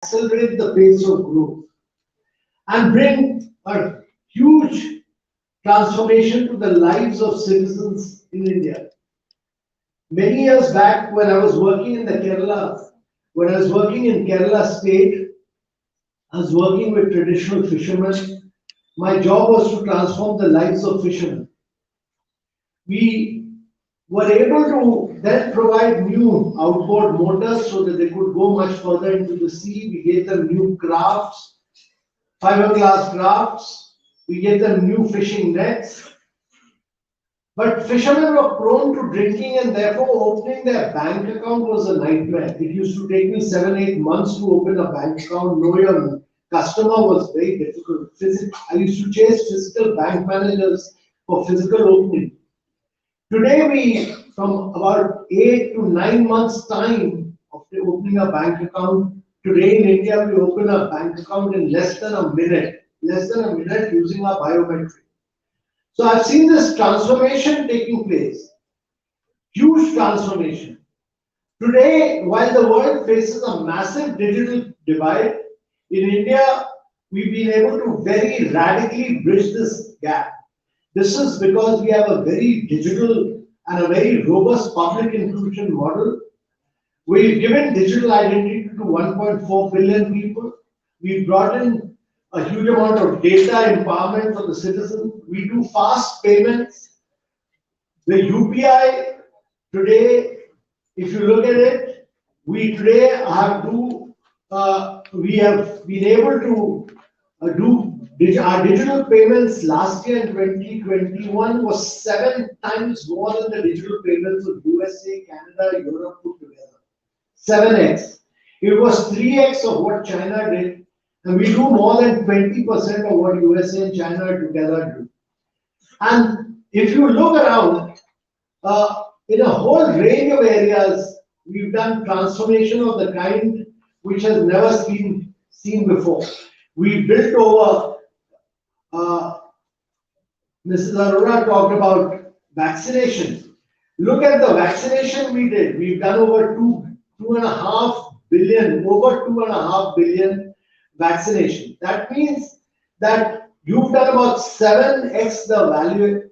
accelerate the pace of growth and bring a huge transformation to the lives of citizens in India. Many years back, when I was working in Kerala state, I was working with traditional fishermen. My job was to transform the lives of fishermen. We were able to then provide new outboard motors so that they could go much further into the sea. We gave them new crafts, fiberglass crafts. We gave them new fishing nets. But fishermen were prone to drinking, and therefore opening their bank account was a nightmare. It used to take me 7, 8 months to open a bank account. Know your customer was very difficult. I used to chase physical bank managers for physical opening. Today, from about 8 to 9 months' time of opening a bank account, today in India, we open a bank account in less than a minute using our biometric. So I've seen this transformation taking place, huge transformation. Today, while the world faces a massive digital divide, in India, we've been able to very radically bridge this gap. This is because we have a very digital and a very robust public inclusion model. We've given digital identity to 1.4 billion people. We've brought in a huge amount of data empowerment for the citizen. We do fast payments. The UPI today, if you look at it, we today we have been able to do our digital payments last year in 2021 was 7 times more than the digital payments of USA, Canada, Europe put together. 7x. It was 3x of what China did. And we do more than 20% of what USA and China together do. And if you look around, in a whole range of areas, we've done transformation of the kind which has never been seen before. We built over, Mrs. Arora talked about vaccination. Look at the vaccination we did. We've done over 2.5 billion vaccination. That means that you've done about 7x the value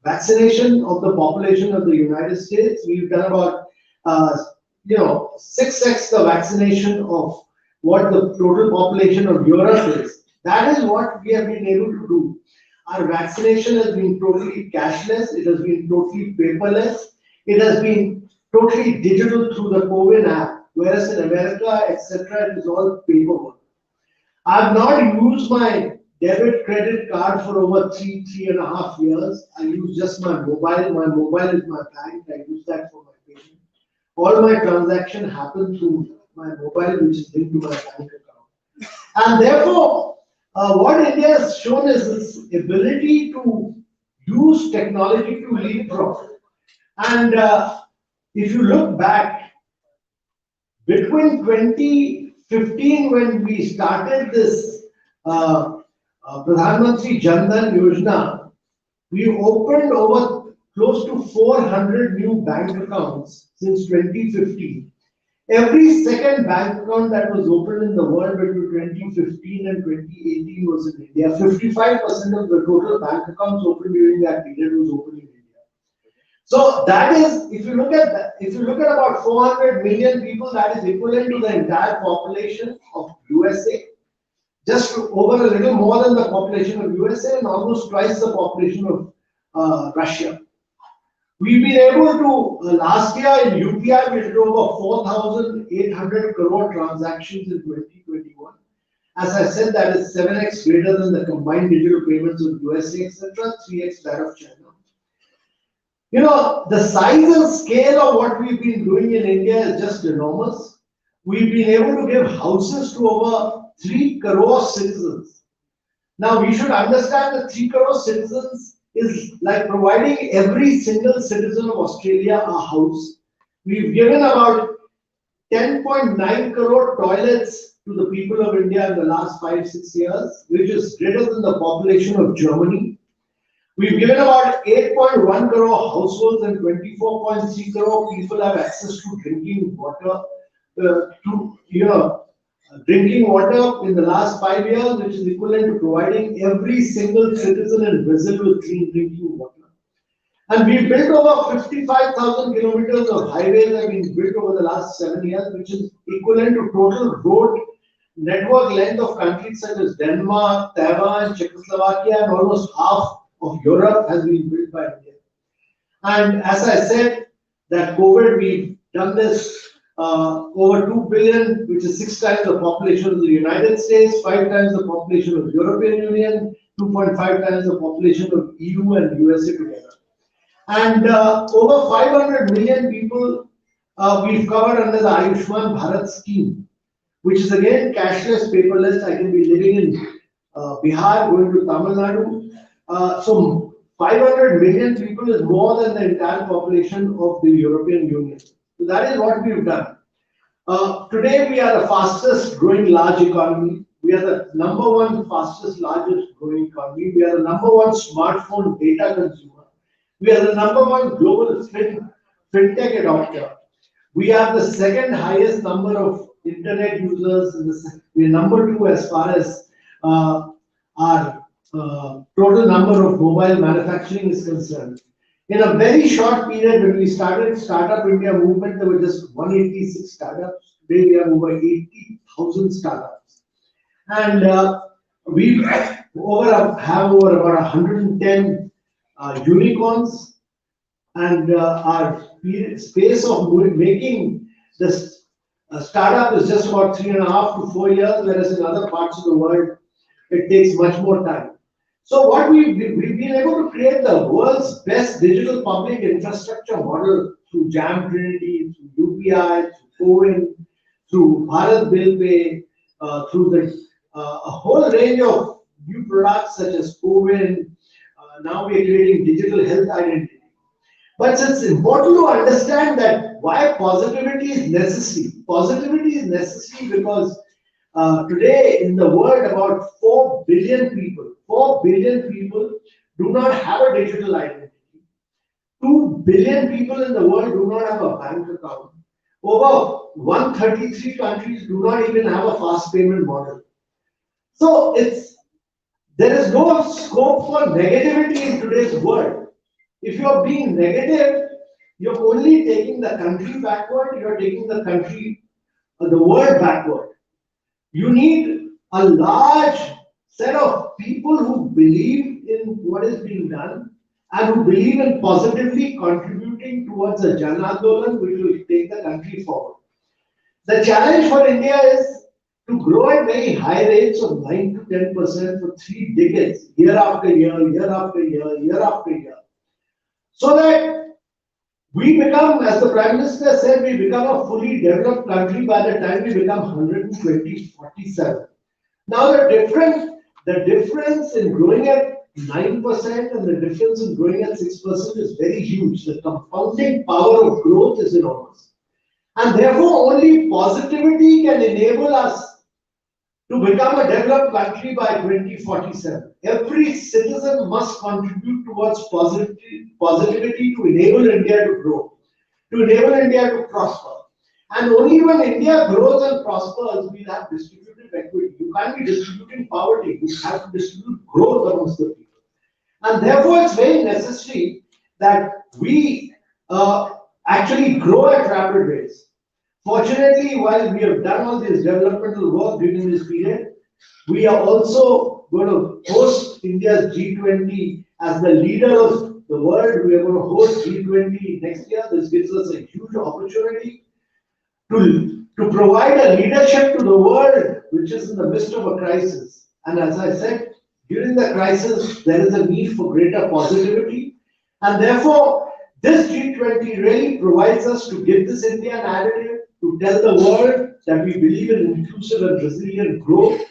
vaccination of the population of the United States. We've done about 6x the vaccination of what the total population of Europe is. That is what we have been able to do. Our vaccination has been totally cashless. It has been totally paperless. It has been totally digital through the COVID app. Whereas in America, etc., it is all paperwork. I've not used my debit credit card for over 3.5 years. I use just my mobile. My mobile is my bank. I use that for my payment. All my transactions happen through my mobile, which is linked to my bank account. And therefore, what India has shown is its ability to use technology to leapfrog. And if you look back, between 2015, when we started this Pradhan Mantri Jan Dhan Yojana, we opened over close to 400 new bank accounts since 2015. Every second bank account that was opened in the world between 2015 and 2018 was in India. 55% of the total bank accounts opened during that period was opened in India. So that is, if you look at about 400 million people, that is equivalent to the entire population of USA, just over a little more than the population of USA and almost twice the population of Russia. We've been able to, last year in UPI, we did over 4,800 crore transactions in 2021. As I said, that is 7x greater than the combined digital payments of USA, etc., 3x that of China. The size and scale of what we've been doing in India is just enormous. We've been able to give houses to over 3 crore citizens. Now, we should understand that 3 crore citizens is like providing every single citizen of Australia a house. We've given about 10.9 crore toilets to the people of India in the last 5-6 years, which is greater than the population of Germany. We've given about 8.1 crore households and 24.3 crore people have access to drinking water. drinking water in the last 5 years, which is equivalent to providing every single citizen in Brazil with clean drinking water. And we built over 55,000 kilometers of highways have been built over the last 7 years, which is equivalent to total road network length of countries such as Denmark, Taiwan, Czechoslovakia, and almost half of Europe has been built by India. And as I said, that COVID, we've done this over 2 billion, which is 6 times the population of the United States, 5 times the population of the European Union, 2.5 times the population of EU and USA together. And over 500 million people we've covered under the Ayushman Bharat scheme, which is again cashless, paperless. I can be living in Bihar, going to Tamil Nadu. So 500 million people is more than the entire population of the European Union. So that is what we've done. Today we are the fastest growing large economy. We are the number one fastest largest growing economy. We are the number one smartphone data consumer. We are the number one global fintech adopter. We have the second highest number of internet users. We are number two as far as our total number of mobile manufacturing is concerned. In a very short period, when we started Startup India movement, there were just 186 startups. Today we have over 80,000 startups. And we have over about 110 unicorns, and our space of making this startup is just about 3.5 to 4 years, whereas in other parts of the world it takes much more time. So what we've been able to create the world's best digital public infrastructure model through Jam Trinity, through UPI, through CoWIN, through Bharat Bill Pay, through a whole range of new products such as CoWIN. Now we are creating digital health identity. But it's important to understand that why positivity is necessary. Positivity is necessary because today in the world about 4 billion people do not have a digital identity. 2 billion people in the world do not have a bank account. Over 133 countries do not even have a fast payment model. So there is no scope for negativity in today's world. If you are being negative, you're only taking the country backward, you're taking the world backward. You need a large set of people who believe in what is being done and who believe in positively contributing towards a Jan Andolan which will take the country forward. The challenge for India is to grow at very high rates of 9 to 10% for 3 decades, year after year, year after year, year after year. So that we become, as the Prime Minister said, we become a fully developed country by the time we become 147. Now the difference in growing at 9% and the difference in growing at 6% is very huge. The compounding power of growth is enormous. And therefore only positivity can enable us to become a developed country by 2047. Every citizen must contribute towards positivity to enable India to grow, to enable India to prosper. And only when India grows and prospers, we'll have distributed equity. You can't be distributing poverty, you have to distribute growth amongst the people. And therefore, it's very necessary that we actually grow at rapid rates. Fortunately, while we have done all this developmental work during this period, we are also going to host India's G20 as the leader of the world. We are going to host G20 next year. This gives us a huge opportunity to provide a leadership to the world which is in the midst of a crisis. And as I said, during the crisis, there is a need for greater positivity. And therefore, this G20 really provides us to give this India narrative, to tell the world that we believe in inclusive and resilient growth,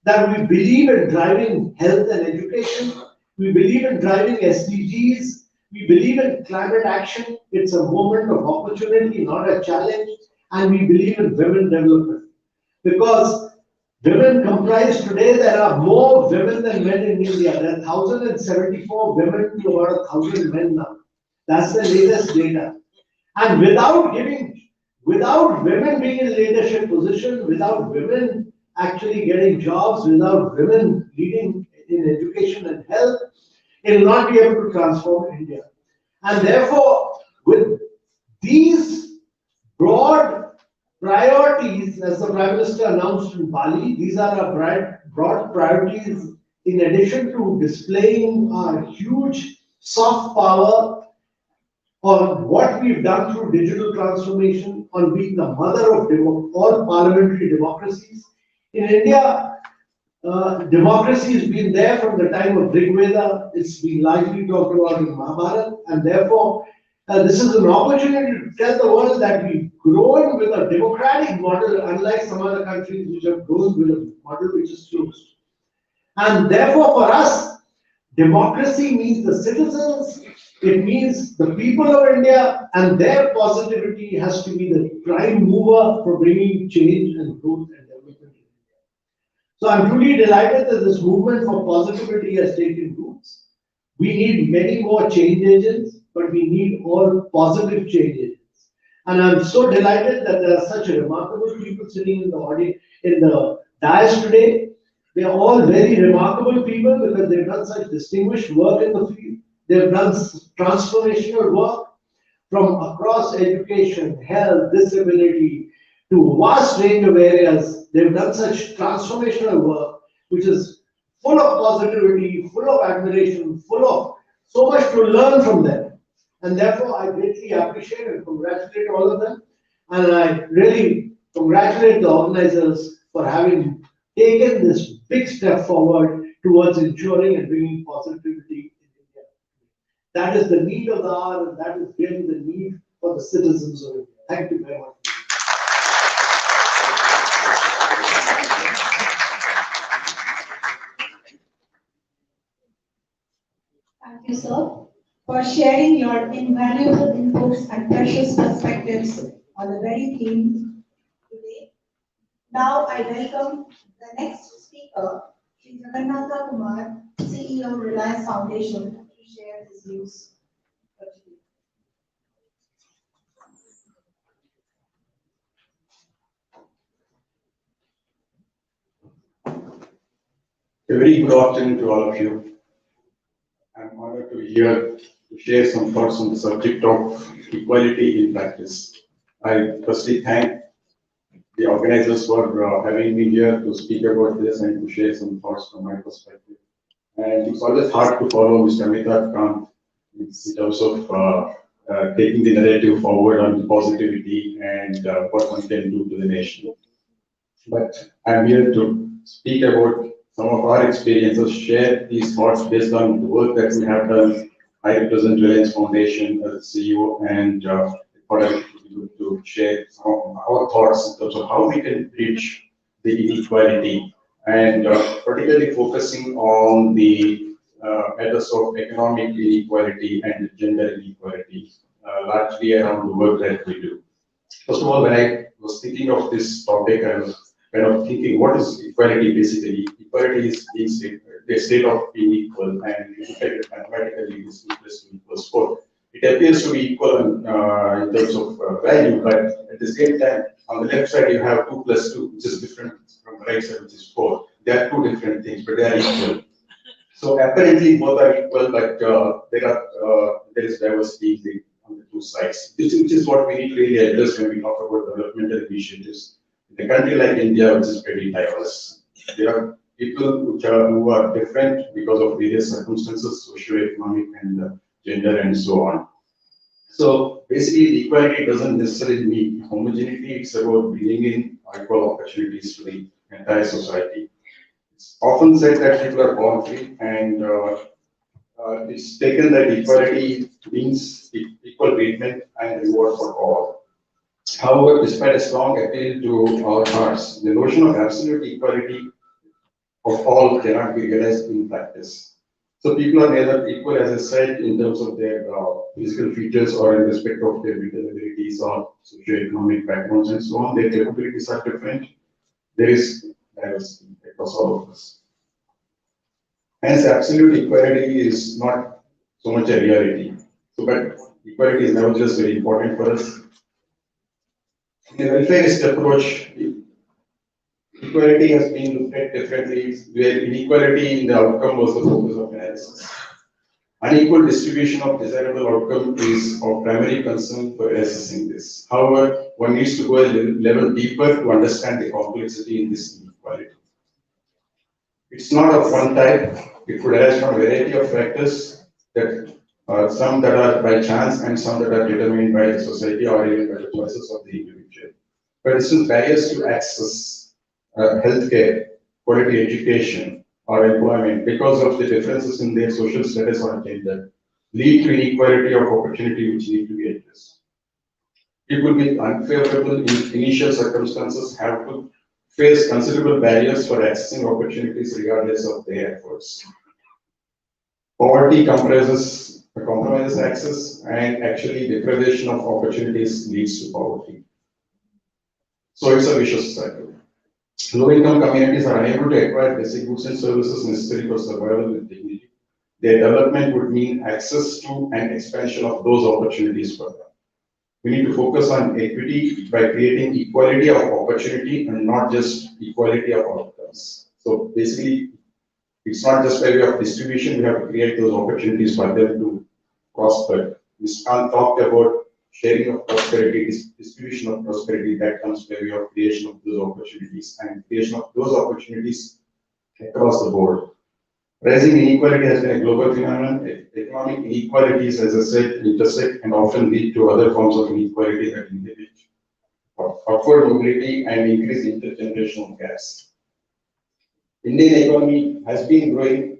that we believe in driving health and education, we believe in driving SDGs, we believe in climate action. It's a moment of opportunity, not a challenge, and we believe in women development. Because women comprise today, there are more women than men in India. There are 1,074 women to about 1,000 men now. That's the latest data. And without giving without women being in leadership position, without women actually getting jobs, without women leading in education and health, it will not be able to transform India. And therefore, with these broad priorities, as the Prime Minister announced in Bali, these are our broad priorities in addition to displaying our huge soft power on what we've done through digital transformation, on being the mother of all parliamentary democracies. In India, democracy has been there from the time of Rig Veda. It's been largely talked about in Mahabharata, and therefore, this is an opportunity to tell the world that we've grown with a democratic model, unlike some other countries which have grown with a model which is closed. And therefore, for us, democracy means the citizens, it means the people of India, and their positivity has to be the prime mover for bringing change and growth and development in India. So I'm truly delighted that this movement for positivity has taken roots. We need many more change agents, but we need all positive change agents. And I'm so delighted that there are such remarkable people sitting in the audience, in the dais today. They are all very remarkable people because they've done such distinguished work in the field. They've done transformational work from across education, health, disability, to a vast range of areas. They've done such transformational work, which is full of positivity, full of admiration, full of so much to learn from them. And therefore, I greatly appreciate and congratulate all of them. And I really congratulate the organizers for having taken this big step forward towards ensuring and bringing positivity in India. That is the need of the hour, and that is really the need for the citizens of India. Thank you very much. Thank you, sir, for sharing your invaluable inputs and precious perspectives on the very theme today. Now I welcome the next speaker, Sri Jagannatha Kumar, CEO of Reliance Foundation, to share his views. A very good afternoon to all of you. I'm honored to share some thoughts on the subject of equality in practice. I firstly thank the organizers for having me here to speak about this and to share some thoughts from my perspective. And it's always hard to follow Mr. Amitabh Kant in terms of taking the narrative forward on the positivity and what one can do to the nation. But I'm here to speak about some of our experiences, share these thoughts based on the work that we have done. I represent Reliance Foundation as CEO, and what I would to share some of our thoughts in terms of how we can reach the inequality, and particularly focusing on the matters of economic inequality and gender inequality, largely around the work that we do. First of all, when I was thinking of this topic, I was kind of thinking, what is equality basically? Equality is the state of being equal, and if you look at it mathematically, it's equals to equals 4. It appears to be equal in terms of value, but at the same time, on the left side, you have 2 plus 2, which is different from the right side, which is 4. They are 2 different things, but they are equal. So apparently, both are equal, but there is diversity on the 2 sides, which is what we need to really address when we talk about developmental initiatives. In a country like India, which is pretty diverse, there are people who are different because of various circumstances, socio-economic and gender and so on. So basically, equality doesn't necessarily mean homogeneity. It's about bringing in equal opportunities to the entire society. It's often said that people are born free, and it's taken that equality means equal treatment and reward for all. However, despite a strong appeal to our hearts, the notion of absolute equality of all cannot be realized in practice. So people are neither equal, as I said, in terms of their physical features or in respect of their mental abilities or socio-economic backgrounds and so on. Their capabilities are different. There is diversity across all of us. Hence, absolute equality is not so much a reality. So, but equality is nevertheless very important for us. In a welfareist approach, equality has been looked at differently, where inequality in the outcome was the focus of analysis. Unequal distribution of desirable outcome is of primary concern for assessing this. However, one needs to go a level deeper to understand the complexity in this inequality. It's not of one type. It could arise from a variety of factors that some that are by chance and some that are determined by the society or even by the choices of the individual. For instance, barriers to access healthcare, quality education, or employment because of the differences in their social status or gender lead to inequality of opportunity which need to be addressed. People with unfavorable initial circumstances have to face considerable barriers for accessing opportunities regardless of their efforts. Poverty compromises access, and actually deprivation of opportunities leads to poverty. So it's a vicious cycle. Low-income communities are unable to acquire basic goods and services necessary for survival with dignity. Their development would mean access to and expansion of those opportunities for them. We need to focus on equity by creating equality of opportunity and not just equality of outcomes. So basically, it's not just by way of distribution, we have to create those opportunities for them to prosper. Ms. Khan talked about sharing of prosperity, distribution of prosperity that comes by way of creation of those opportunities and creation of those opportunities across the board. Rising inequality has been a global phenomenon. Economic inequalities, as I said, intersect and often lead to other forms of inequality that inhibit upward mobility and increase intergenerational gaps. Indian economy has been growing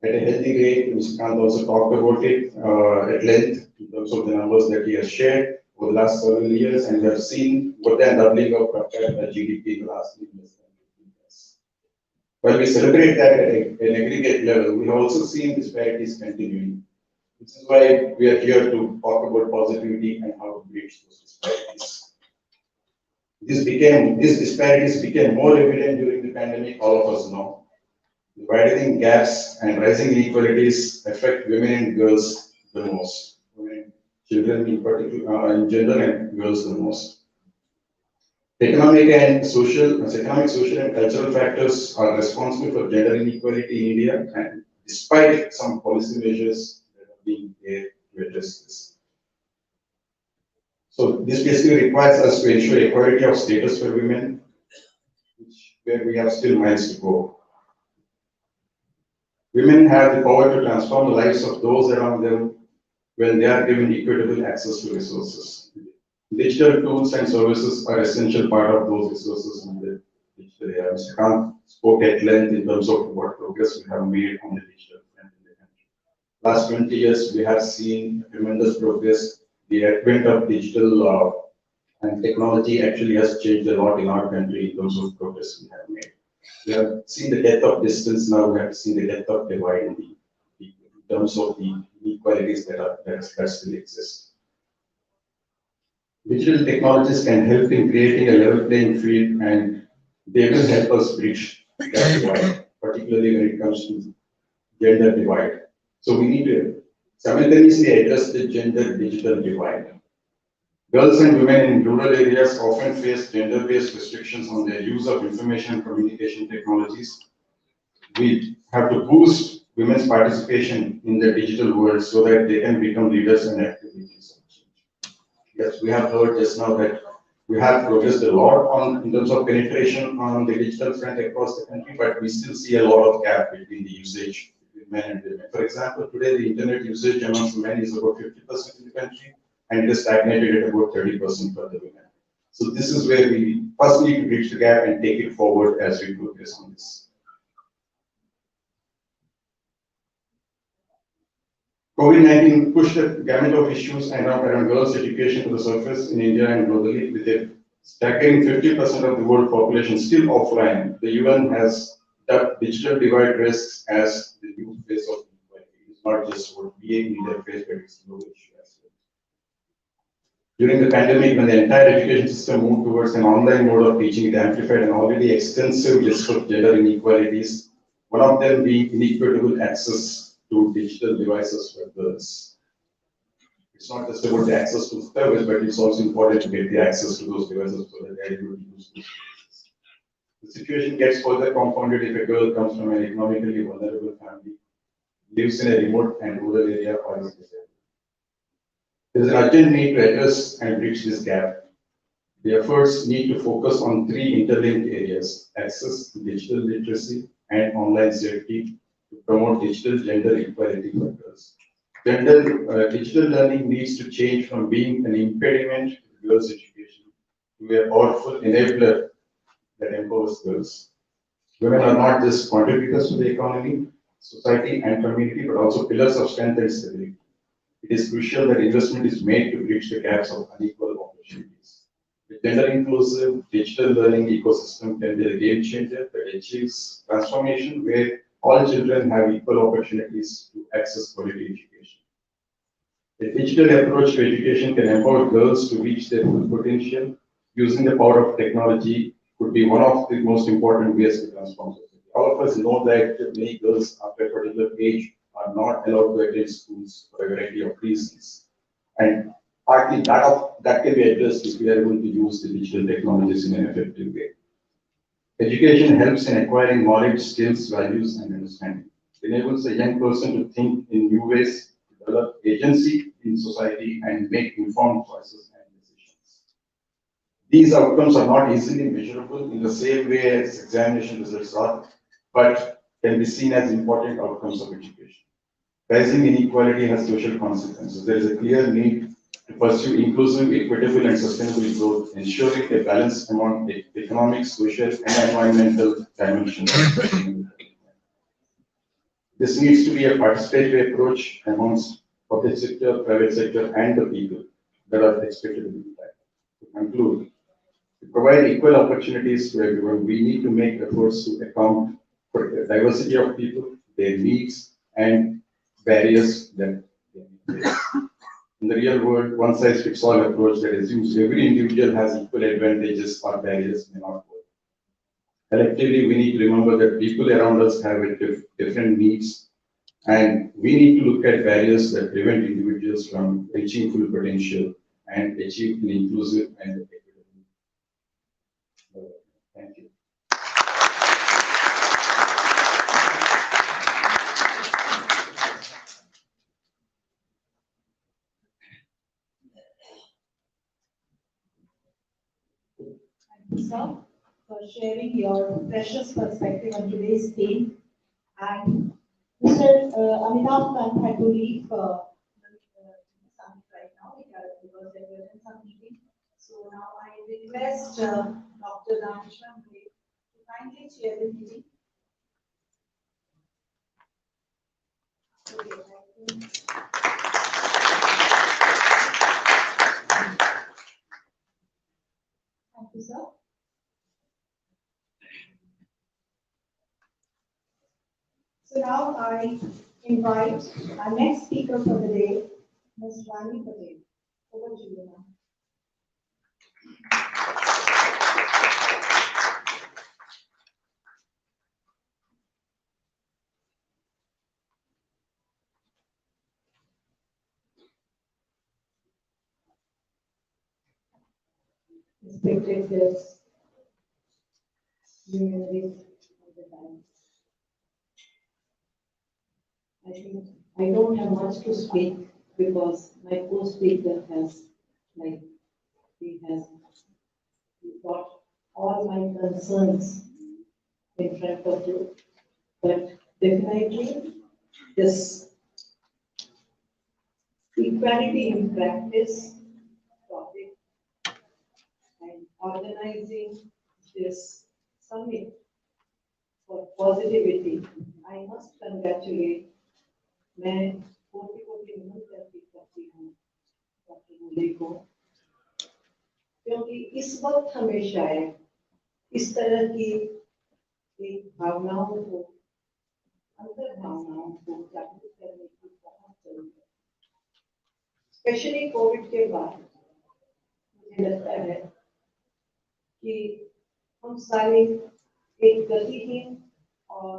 at a healthy rate. Mr. Kant also talked about it at length in terms of the numbers that he has shared over the last several years, and we have seen more than doubling of per capita GDP in the last 10 years. While we celebrate that at an aggregate level, we have also seen disparities continuing. This is why we are here to talk about positivity and how to bridge those disparities. These disparities became more evident during the pandemic, all of us know. The widening gaps and rising inequalities affect women and girls the most. Women, children in particular, in general, and girls the most. Economic, social, and cultural factors are responsible for gender inequality in India, and despite some policy measures that are being made to address this. So this basically requires us to ensure equality of status for women, where we have still miles to go. Women have the power to transform the lives of those around them when they are given equitable access to resources. Digital tools and services are essential part of those resources in the digital era. Mr. Kant spoke at length in terms of what progress we have made on the digital front in the country. Last 20 years, we have seen tremendous progress. The advent of digital and technology actually has changed a lot in our country in terms of progress we have made. We have seen the death of distance, now we have seen the death of divide in terms of the inequalities that still exist. Digital technologies can help in creating a level playing field, and they will help us bridge that divide, particularly when it comes to gender divide. So we need to simultaneously address the gender digital divide. Girls and women in rural areas often face gender-based restrictions on their use of information and communication technologies. We have to boost women's participation in the digital world so that they can become leaders and activities. Yes, we have heard just now that we have progressed a lot in terms of penetration on the digital front across the country, but we still see a lot of gap between the usage between men and women. For example, today the internet usage amongst men is about 50% in the country, and it is stagnated at about 30% for the women. So this is where we first need to bridge the gap and take it forward as we progress on this. COVID-19 pushed the gamut of issues around girls' education to the surface in India and globally, with a staggering 50% of the world population still offline. The UN has dubbed digital divide risks as the new face of inequality. It's not just what we in India face, but it's a global issue as well. During the pandemic, when the entire education system moved towards an online mode of teaching, it amplified an already extensive list of gender inequalities, one of them being inequitable access to digital devices for girls. It's not just about the access to service, but it's also important to get the access to those devices so that they're able to use those devices. The situation gets further compounded if a girl comes from an economically vulnerable family, lives in a remote and rural area, or is disabled. There is an urgent need to address and bridge this gap. The efforts need to focus on three interlinked areas: access to digital literacy and online safety to promote digital gender equality for girls. Digital learning needs to change from being an impediment to girls' education to a powerful enabler that empowers girls. Women are not just contributors to the economy, society, and community, but also pillars of strength and stability. It is crucial that investment is made to bridge the gaps of unequal opportunities. The gender-inclusive digital learning ecosystem can be a game changer that achieves transformation where all children have equal opportunities to access quality education. A digital approach to education can empower girls to reach their full potential. Using the power of technology could be one of the most important ways to transform society. All of us know that many girls after a particular age are not allowed to attend schools for a variety of reasons. And partly that can be addressed if we are able to use the digital technologies in an effective way. Education helps in acquiring knowledge, skills, values, and understanding. It enables a young person to think in new ways, develop agency in society, and make informed choices and decisions. These outcomes are not easily measurable in the same way as examination results are, but can be seen as important outcomes of education. Rising inequality has social consequences. There is a clear need to pursue inclusive, equitable, and sustainable growth, ensuring a balance among economic, social, and environmental dimensions. This needs to be a participatory approach amongst public sector, private sector, and the people that are expected to be impacted. To conclude, to provide equal opportunities to everyone, we need to make efforts to account for the diversity of people, their needs, and barriers that they face. In the real world, one size fits all approach that assumes every individual has equal advantages or barriers may not work. Collectively, we need to remember that people around us have different needs, and we need to look at barriers that prevent individuals from reaching full potential and achieve an inclusive and equitable development. Thank you. Thank you, sir, for sharing your precious perspective on today's theme. And Mr. Amitabh Kant had to leave the summit right now because they were in some meeting. So now I request Dr. Dhaneshwar to kindly chair the meeting. Okay, thank you. Thank you, sir. So now I invite our next speaker for the day, Ms. Rani Patel. Over to you, ma'am. Respected guests, luminaries of the time. I think I don't have much to speak because my co-speaker has, like, he has got all my concerns in front of you. But definitely, this equality in practice topic and organizing this summit for positivity, I must congratulate मैं कोटि कोटि नमन करती हूँ doctor मूले को, क्योंकि इस वक्त हमें शायद इस तरह की एक भावनाओं को, अंतर भावनाओं को जागृत करने की बहुत जरूरत है। स्पेशली कोविड के बाद मुझे लगता है कि हम सारे एक गतिहीन और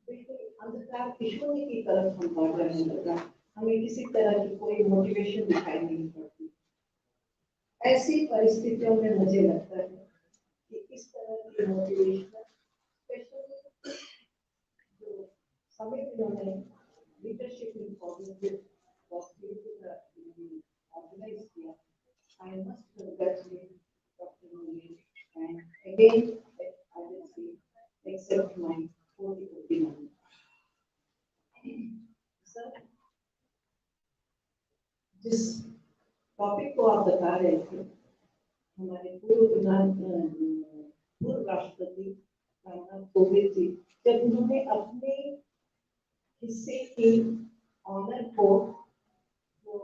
बिल्कुल अंधकार की शून्य की तरफ हम बढ़ रहे हैं। हमें किसी तरह की कोई मोटिवेशन दिखाई नहीं पड़ती। ऐसी परिस्थितियों में मुझे लगता है कि इस तरह की मोटिवेशन, स्पेशली जो समय इन्होंने लीडरशिप इन पॉजिटिव ऑर्गेनाइज किया, I must congratulate Dr. Murli and again I will say accept my 40 sir, जिस टॉपिक को आप बता रहे थे, हमारे पूर्व राष्ट्रपति रामनाथ कोविंद जी, जब उन्होंने अपने हिस्से की ऑनर को जो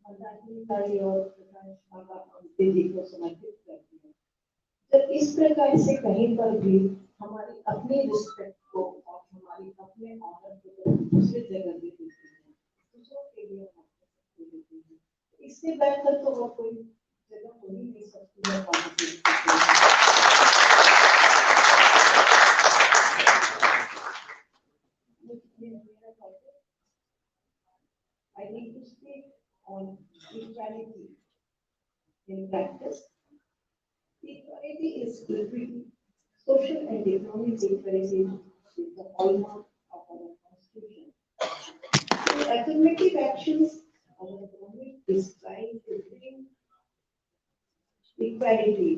मंदाकिनी और प्रकाश बाबा जी को समर्पित कर दिया, जब इस प्रकार से कहीं पर भी हमारी अपनी रिस्पेक्ट को और हमारी अपने ऑनर को दूसरे जगह दे देते हैं, दूसरों के लिए हम देते हैं, इससे बेहतर तो और कोई जगह हो ही नहीं सकती है। I need to speak on equality in practice. Equality is equity. Social and economic equality is the hallmark of our constitution. Through affirmative actions, our government is trying to bring equality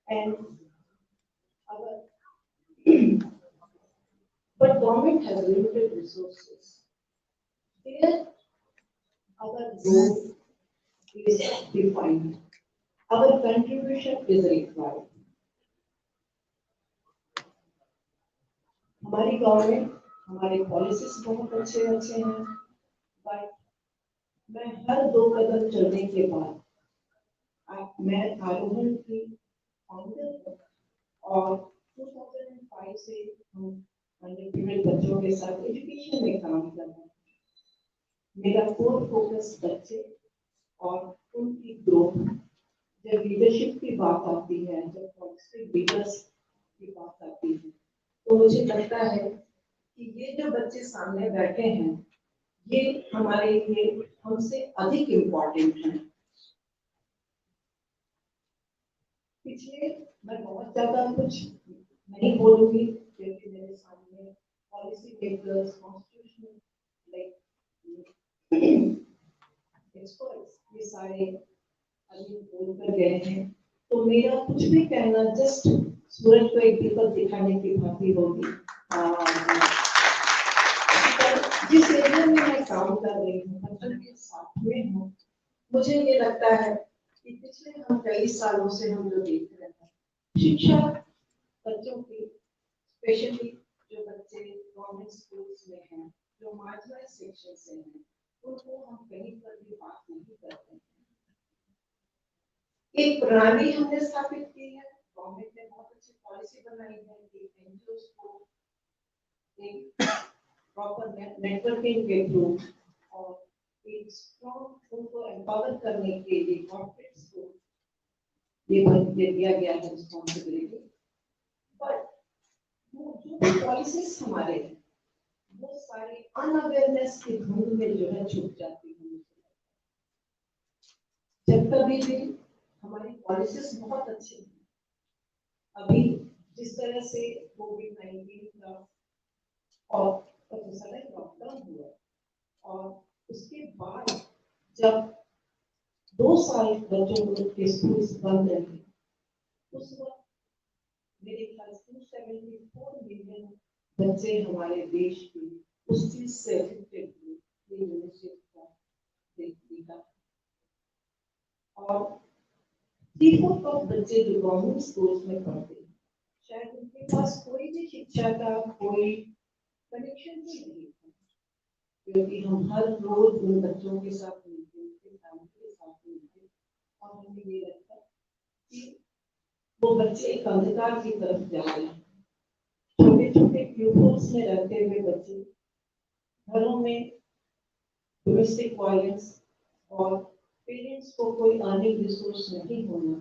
and our but government has limited resources. Here, our role is defined. Our contribution is required. हमारी government, हमारे policies बहुत अच्छे अच्छे हैं, but मैं हर 2 कदम चलने के बाद मैं आरोहण की फाउंडर हूँ और 2005 से हम अंडरप्रिविलेज्ड बच्चों के साथ एजुकेशन में काम कर रहे हैं। मेरा कोर फोकस बच्चे और उनकी ग्रोथ, जब लीडरशिप की बात आती है, जब पॉलिसी लीडर्स की बात आती है, तो मुझे लगता है कि ये जो बच्चे सामने बैठे हैं, ये हमारे लिए हमसे अधिक इम्पोर्टेंट हैं। पिछले मैं बहुत ज्यादा कुछ नहीं बोलूंगी क्योंकि मेरे सामने policy makers, constitutional like experts ये सारे अभी बोलकर गए हैं, तो मेरा कुछ भी कहना जस्ट सूरज को एक दीपक दिखाने की भांति होगी। जिस एरिया में मैं काम कर रही हूँ, बच्चों के साथ में हूँ, मुझे ये लगता है कि पिछले हम कई सालों से हम जो देख रहे हैं, शिक्षा बच्चों की, स्पेशली जो बच्चे गवर्नमेंट स्कूल्स में हैं, जो मार्जिनलाइज्ड सेक्शन से हैं, उनको हम कहीं पर भी बात नहीं करते हैं। एक प्रणाली हमने स्थापित की है, गवर्नमेंट ने बहुत अच्छी पॉलिसी बनाई है कि एनजीओस को एक प्रॉपर नेटवर्किंग के थ्रू और एक स्ट्रॉन्ग उनको एम्पावर करने के लिए कॉर्पोरेट्स को ये दिया गया है रिस्पॉन्सिबिलिटी। बट जो पॉलिसीज हमारे हैं, वो सारे अनअवेयरनेस की धुंध में जो है छुप जाती है। जब कभी भी हमारी पॉलिसीज बहुत अच्छी हैं, अभी जिस तरह से कोविड-19 का और लॉकडाउन हुआ और उसके बाद जब 2 साल बच्चों के स्कूल बंद रहे, उस वक्त मेरे ख्याल से 274 मिलियन बच्चे हमारे देश के उस चीज से अफेक्टेड हुए, ये लीडरशिप का देखा। और 3/4 ऑफ बच्चे जो गवर्नमेंट स्कूल्स में पढ़ते हैं, शायद उनके पास कोई भी शिक्षा का कोई कनेक्शन ही नहीं था, क्योंकि हम हर रोज उन बच्चों के साथ मिलते, उनके फैमिली के साथ मिलते, और हमें ये लगता कि वो बच्चे एक अंधकार की तरफ जा रहे हैं। छोटे छोटे क्यूब्स में रहते हुए बच्चे घरों में डोमेस्टिक वायलेंस और पेरेंट्स को कोई अर्निंग रिसोर्स नहीं होना,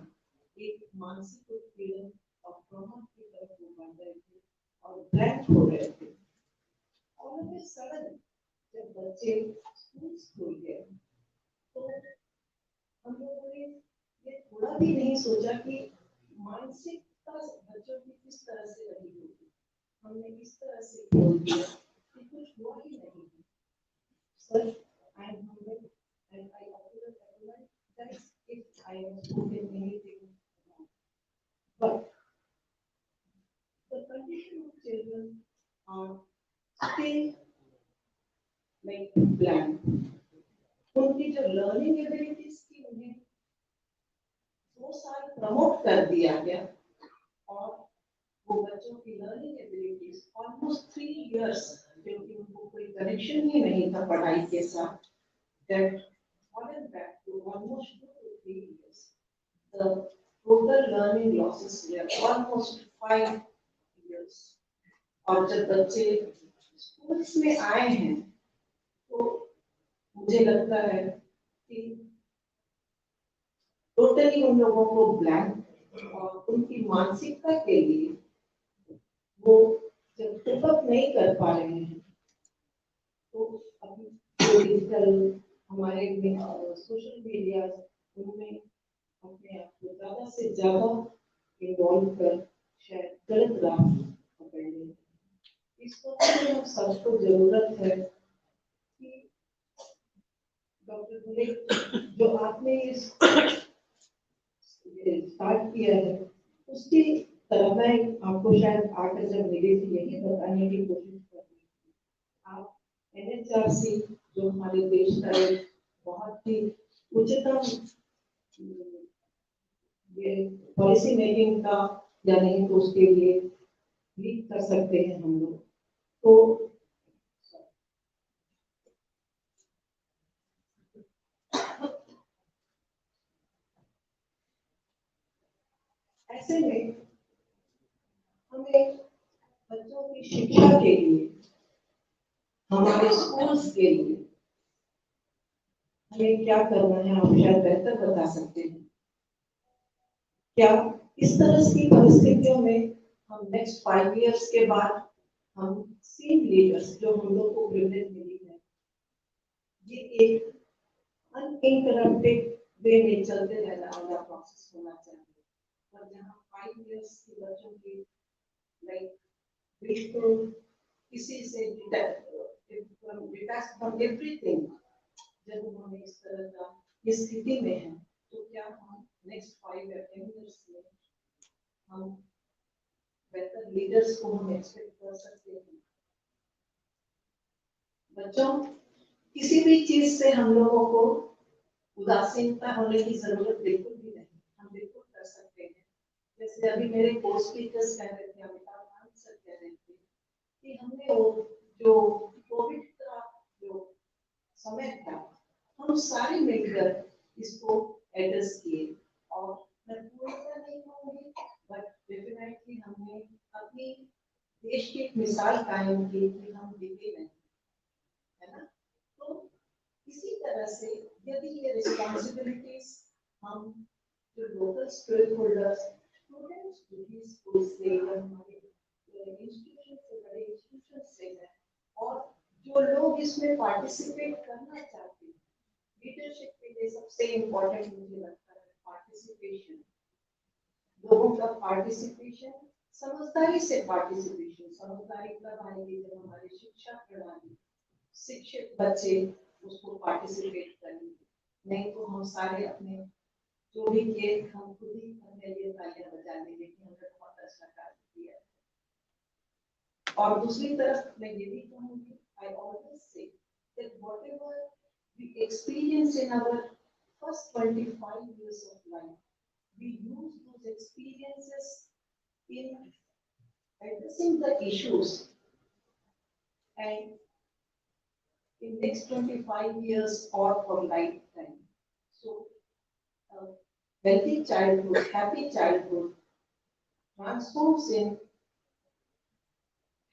एक मानसिक उत्पीड़न और ट्रॉमा की तरफ वो बढ़ रहे थे और ब्लैंक हो रहे थे। और सडन जब बच्चे स्कूल खुल गए, तो हम लोगों ने ये थोड़ा भी नहीं सोचा कि मानसिकता बच्चों की किस तरह से रही होगी। हमने इस तरह से बोल दिया कि कुछ हुआ ही नहीं। Sir, I am humble and I offer a compliment that if I have spoken anything wrong. But the condition of children are still like blank. उनकी जो लर्निंग एबिलिटीज थी उन्हें 2 साल प्रमोट कर दिया गया और वो बच्चों की लर्निंग एबिलिटीज ऑलमोस्ट 3 इयर्स, क्योंकि उनको कोई कनेक्शन ही नहीं था पढ़ाई के साथ, that fallen back to almost 2 to 3 years. The total learning losses were almost 5 years. और जब बच्चे स्कूल्स में आए हैं तो मुझे लगता है कि टोटली उन लोगों को ब्लैंक और उनकी मानसिकता के लिए वो जब डेवलप नहीं कर पा रहे हैं तो अभी जो डिजिटल हमारे सोशल मीडिया उनमें अपने आप को ज्यादा से ज्यादा इन्वॉल्व कर शायद गलत राह पकड़ लें। इस वक्त हम सबको जरूरत है कि डॉक्टर दुले, जो आपने इस स्टार्ट किया है उसकी तरह मैं आपको शायद आकर जब मिली थी यही बताने की कोशिश कर रही थी। आप NHRC जो हमारे देश का एक बहुत ही उच्चतम ये पॉलिसी मेकिंग का या नहीं तो उसके लिए लीड कर सकते हैं हम लोग। तो ऐसे में हमें बच्चों की शिक्षा के लिए हमारे स्कूल्स के लिए हमें क्या करना है, आप शायद बेहतर बता सकते हैं। क्या इस तरह की परिस्थितियों में हम नेक्स्ट 5 इयर्स के बाद हम सेम लीडर्स जो हम लोग को प्रिविलेज मिली है, ये एक अनइंटरप्टेड वे में चलते रहना वाला प्रोसेस होना चाहिए। और जहाँ 5 इयर्स के बच्चों की लाइक बिल्कुल किसी से डिटैच फ्रॉम एवरीथिंग, जब उन्होंने इस तरह का इस स्थिति में है तो क्या हम नेक्स्ट 5 या 10 इयर्स में हम बेहतर लीडर्स को हम एक्सपेक्ट कर सकते हैं। बच्चों, किसी भी चीज से हम लोगों को उदासीनता होने की जरूरत बिल्कुल भी नहीं, हम बिल्कुल कर सकते हैं। जैसे अभी मेरे को स्पीकर्स कह रहे थे, अमिताभ सर कह रहे थे कि हमने वो जो कोविड का जो समय था हम सारे मिलकर इसको एड्रेस किए, और मैं पूरा नहीं कहूँगी बट डेफिनेटली हमने अपनी देश की एक मिसाल कायम की कि हम दिखे नहीं, है ना। तो इसी तरह से यदि ये रिस्पॉन्सिबिलिटीज हम जो लोकल स्टेक होल्डर्स स्टूडेंट्स भी स्कूल से या हमारे इंस्टीट्यूशन से बड़े इंस्टीट्यूशन से है और जो लोग इसमें पार्टिसिपेट करना चाहते हैं, लीडरशिप के लिए सबसे इम्पोर्टेंट मुझे लगता है पार्टिसिपेशन। लोगों का पार्टिसिपेशन, समझदारी से पार्टिसिपेशन। समझदारी तब आएगी जब हमारी शिक्षा प्रणाली, शिक्षित बच्चे उसको पार्टिसिपेट करेंगे, नहीं तो हम सारे अपने जो भी किए हम खुद ही अपने लिए तालियां बजा लेंगे कि हमने बहुत अच्छा कार्य किया। और दूसरी तरफ मैं ये भी कहूँगी, I always say that whatever we experience in our first 25 years of life, we use those experiences in addressing the issues, and in next 25 years or for lifetime. So, healthy childhood, happy childhood transforms in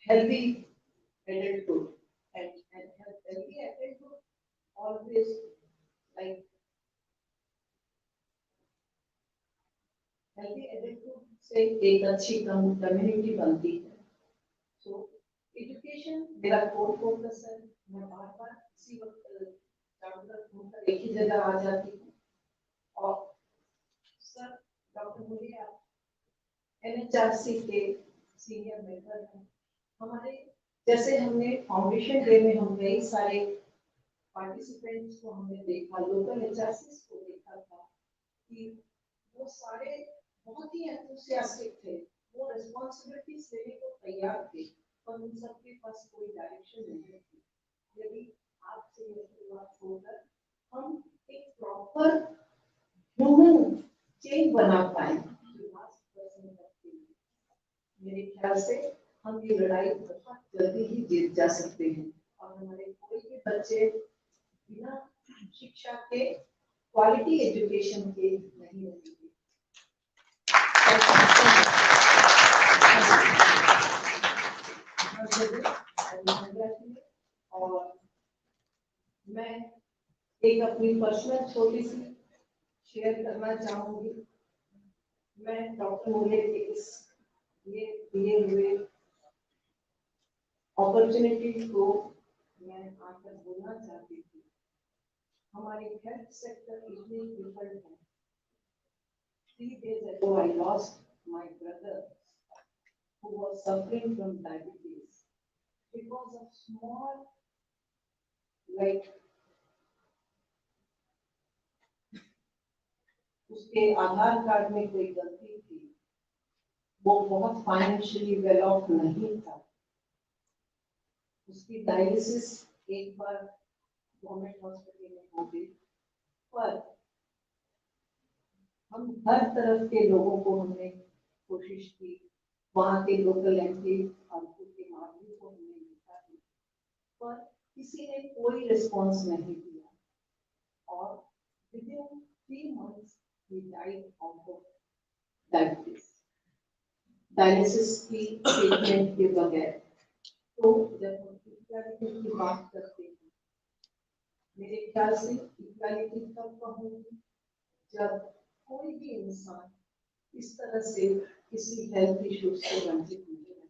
healthy adulthood, and healthy adulthood always like healthy adulthood से एक अच्छी community बनती है। So education मेरा core focus है, मैं बार-बार उसी वक्त चारों तरफ घूमकर एक ही जगह आ जाती हूँ। और सर डॉक्टर बोले आप NHRC के सीनियर मेंबर हैं। हमारे जैसे हमने फाउंडेशन डे में हम कई सारे पार्टिसिपेंट्स को हमने देखा, लोकल HRCs को देखा था कि वो सारे बहुत ही एंथुसियास्टिक थे, वो रिस्पॉन्सिबिलिटीज लेने को तैयार थे, पर उन सबके पास कोई डायरेक्शन नहीं थी। यदि आपसे ये शुरुआत होकर हम एक प्रॉपर ह्यूमन चेन बना पाए, मेरे ख्याल से हम ये लड़ाई बहुत जल्दी ही जीत जा सकते हैं और हमारे कोई भी बच्चे बिना शिक्षा के, क्वालिटी एजुकेशन के नहीं रहेंगे। और मैं एक अपनी पर्सनल छोटी सी शेयर करना चाहूंगी। मैं डॉक्टर मोले के इस ये दिए हुए अपॉर्चुनिटी को मैं आकर बोलना चाहती थी। हमारे हेल्थ सेक्टर इतने डिफरेंट है। 3 days ago I lost my brother who was suffering from diabetes because of small, like उसके आधार कार्ड में कोई गलती थी, वो बहुत फाइनेंशियली वेल ऑफ नहीं था। उसकी डायलिसिस एक बार गवर्नमेंट हॉस्पिटल में हो गई, पर हम हर तरफ के लोगों को हमने कोशिश की, वहाँ के लोकल MP और के माध्यम को हमने लिखा थी, पर किसी ने कोई रिस्पॉन्स नहीं दिया और within 3 months he died of diabetes, dialysis की ट्रीटमेंट के बगैर। तो जब हम इक्वालिटी की बात करते हैं, मेरे ख्याल से इक्वालिटी तब कहूँगी जब कोई भी इंसान इस तरह से किसी हेल्थ इश्यूज से वंचित नहीं है,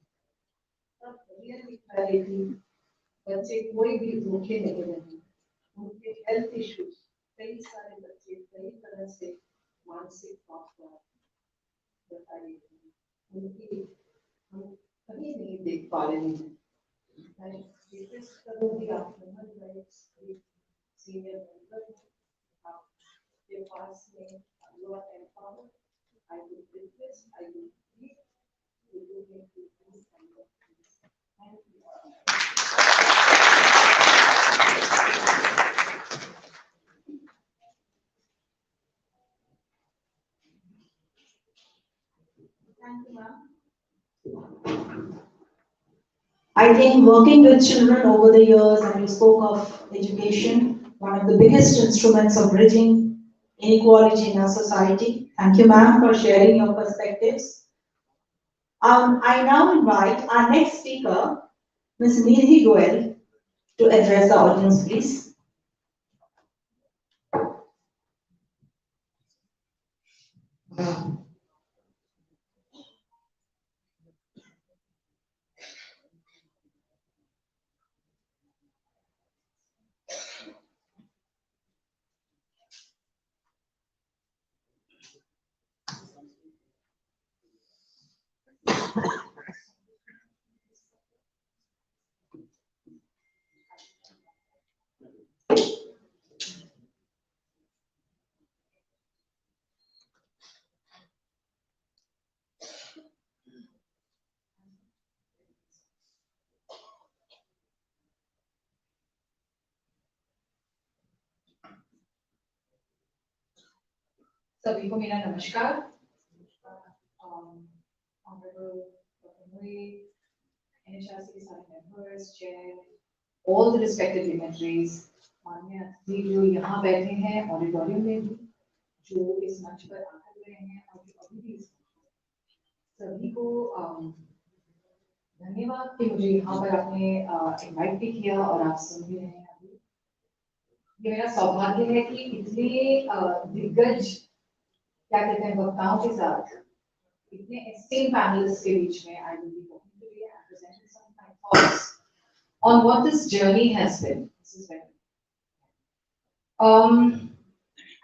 तब रियल इक्वालिटी, बच्चे कोई भी भूखे नहीं रहे, उनके हेल्थ इश्यूज, कई सारे बच्चे कई तरह से मानसिक तौर पर बताइए उनकी हम कभी नहीं देख पा रहे हैं। मैं रिक्वेस्ट करूंगी आप ह्यूमन राइट्स के सीनियर मेंबर, आपके पास में you are empowered, I will request, I will please to do this kind of things. Thank you. Thank you, ma'am. I think working with children over the years, and you spoke of education, one of the biggest instruments of bridging inequality in our society. Thank you, ma'am, for sharing your perspectives. I now invite our next speaker, Ms. Nidhi Goel, to address the audience, please. सभी को मेरा नमस्कार। Honorable Dr. Mui, NHRC के सारे members, chair, all the respected dignitaries, माननीय अतिथि जो यहाँ बैठे हैं ऑडिटोरियम में भी, जो इस मंच पर आकर रहे हैं और जो अभी भी सभी को धन्यवाद कि मुझे यहाँ पर आपने इनवाइट भी किया और आप सुन भी रहे हैं। अभी ये मेरा सौभाग्य है कि इतने दिग्गज क्या कहते हैं वक्ताओं के साथ, इतने एस्टीम्ड पैनलिस्ट के बीच में I will be talking today and presenting some of my thoughts on what this journey has been. This is very Um,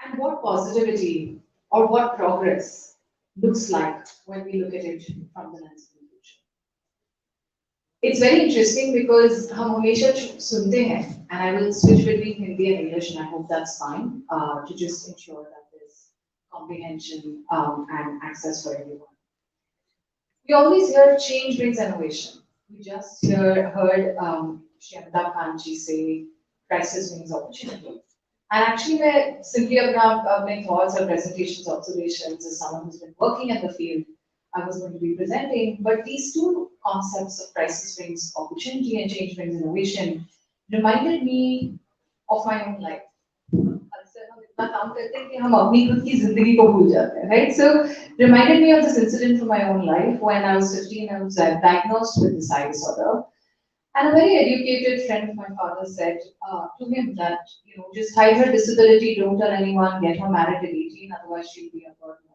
and what positivity or what progress looks like when we look at it from the lens of the future. It's very interesting because हम हमेशा सुनते हैं, and I will switch between Hindi and English, and I hope that's fine, to just ensure that there's comprehension and access for everyone. We always hear change brings innovation. We just heard Shri Amitabh Kanji say crisis brings opportunity. And actually, मैं simply अपने thoughts or presentations, observations as someone who's been working in the field, I was going to be presenting. But these two concepts of crisis brings opportunity and change brings innovation reminded me of my own life. अक्सर हम इतना काम करते हैं कि हम अपनी खुद की जिंदगी को भूल जाते हैं, right? So reminded me of this incident from my own life. When I was 15, I was diagnosed with this eye disorder. And a very educated friend of my father said to him that, just hide her disability, don't tell anyone, get her married at 18, otherwise she'll be a burden.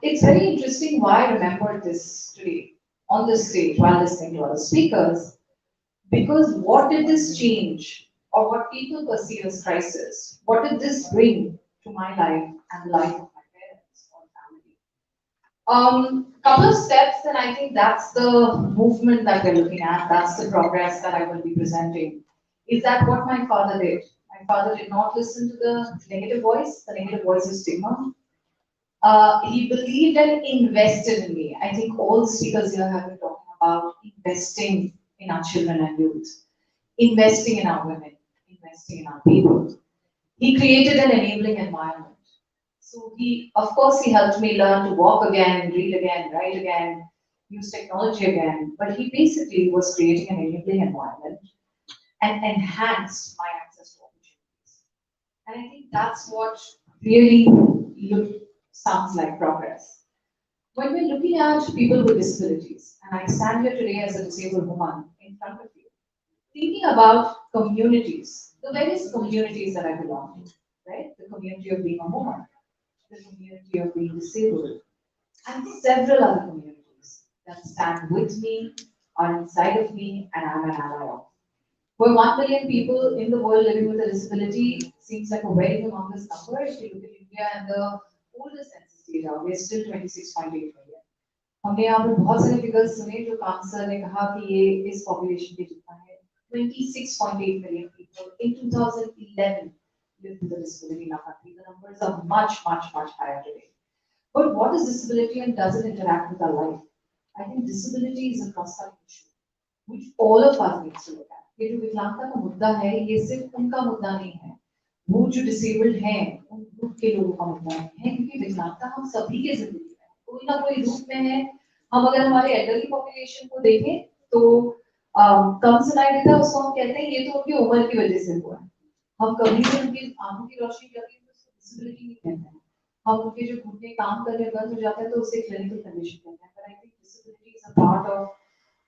It's very interesting why I remembered this today on the stage while listening to other speakers, because what did this change or what people perceive as crisis, what did this bring to my life and the life of my parents or family? Couple of steps, and I think that's the movement that we're looking at. That's the progress that I will be presenting. Is that what my father did? My father did not listen to the negative voice. The negative voice is stigma. He believed and invested in me. I think all speakers here have been talking about investing in our children and youth, investing in our women, investing in our people. He created an enabling environment. So of course, he helped me learn to walk again, read again, write again, use technology again. But he basically was creating an enabling environment and enhanced my access to opportunities. And I think that's what really sounds like progress. When we're looking at people with disabilities, and I stand here today as a disabled woman in front of you, thinking about communities, the various communities that I belong to, right? The community of being a woman, the community of being disabled, and several other communities that stand with me, are inside of me, and I'm an ally of. For 1 billion people in the world living with a disability seems like a very humongous number. If you look at India and the oldest census data, we're still 26.8 million. हमने यहाँ पे बहुत सारे figures सुने जो कांसर ने कहा कि ये इस पॉपुलेशन के जितना है 26.8 million people in 2011 lived with a disability in our country. The numbers are much, much, much higher today. But what is disability and does it interact with our life? I think disability is a cross-cutting issue, which all of us need to look at. ये जो विकलांगता का मुद्दा है, ये सिर्फ उनका मुद्दा नहीं है. वो जो disabled हैं, उन ग्रुप के लोगों का मुद्दा है, क्योंकि विकलांगता हम सभी के जिंदगी में है. कोई ना कोई रूप में है. हम अगर हमारे elderly population को देखें, तो कम सुनाई देता है, उसको हम कहते हैं ये तो उनकी उम्र की वजह से हुआ है. हम कभी भी उनकी आंखों की रोशनी कभी डिसेबिलिटी नहीं कहते हैं. हम उनके जो घुटने काम करने बंद हो जाते हैं तो उसे क्लिनिकल कंडीशन कहते हैं. But I think disability is a part of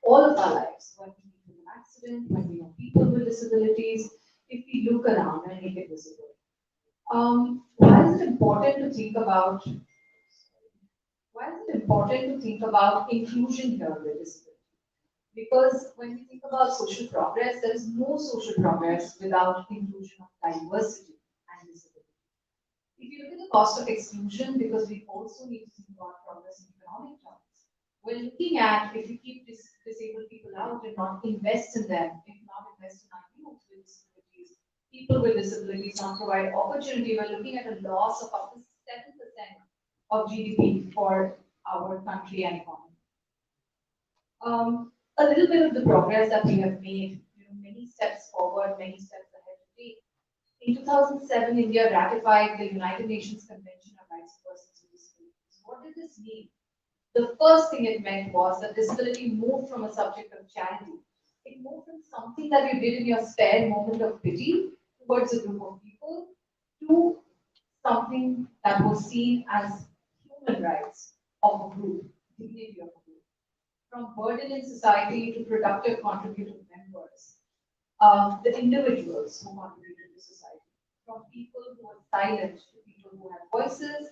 all of our lives. When we meet with an accident, when we know people with disabilities, if we look around and make it visible. Why is it important to think about? Why is it important to think about inclusion here with disability? Because when we think about social progress, there is no social progress without inclusion of diversity and disability. If you look at the cost of exclusion, because we also need to think about progress in economic terms, we're looking at if we keep disabled people out and not invest in them, if not invest in our youth with disabilities, people with disabilities, not provide opportunity, we're looking at a loss of up to 7% of GDP for our country and economy. A little bit of the progress that we have made, many steps forward, many steps ahead to take. In 2007, India ratified the United Nations Convention on Rights of Persons with Disabilities. What did this mean? The first thing it meant was that disability moved from a subject of charity. It moved from something that you did in your spare moment of pity towards a group of people to something that was seen as human rights of a group, dignity of a group. From burden in society to productive contributive members, the individuals who contributed to society, from people who are silent to people who have voices.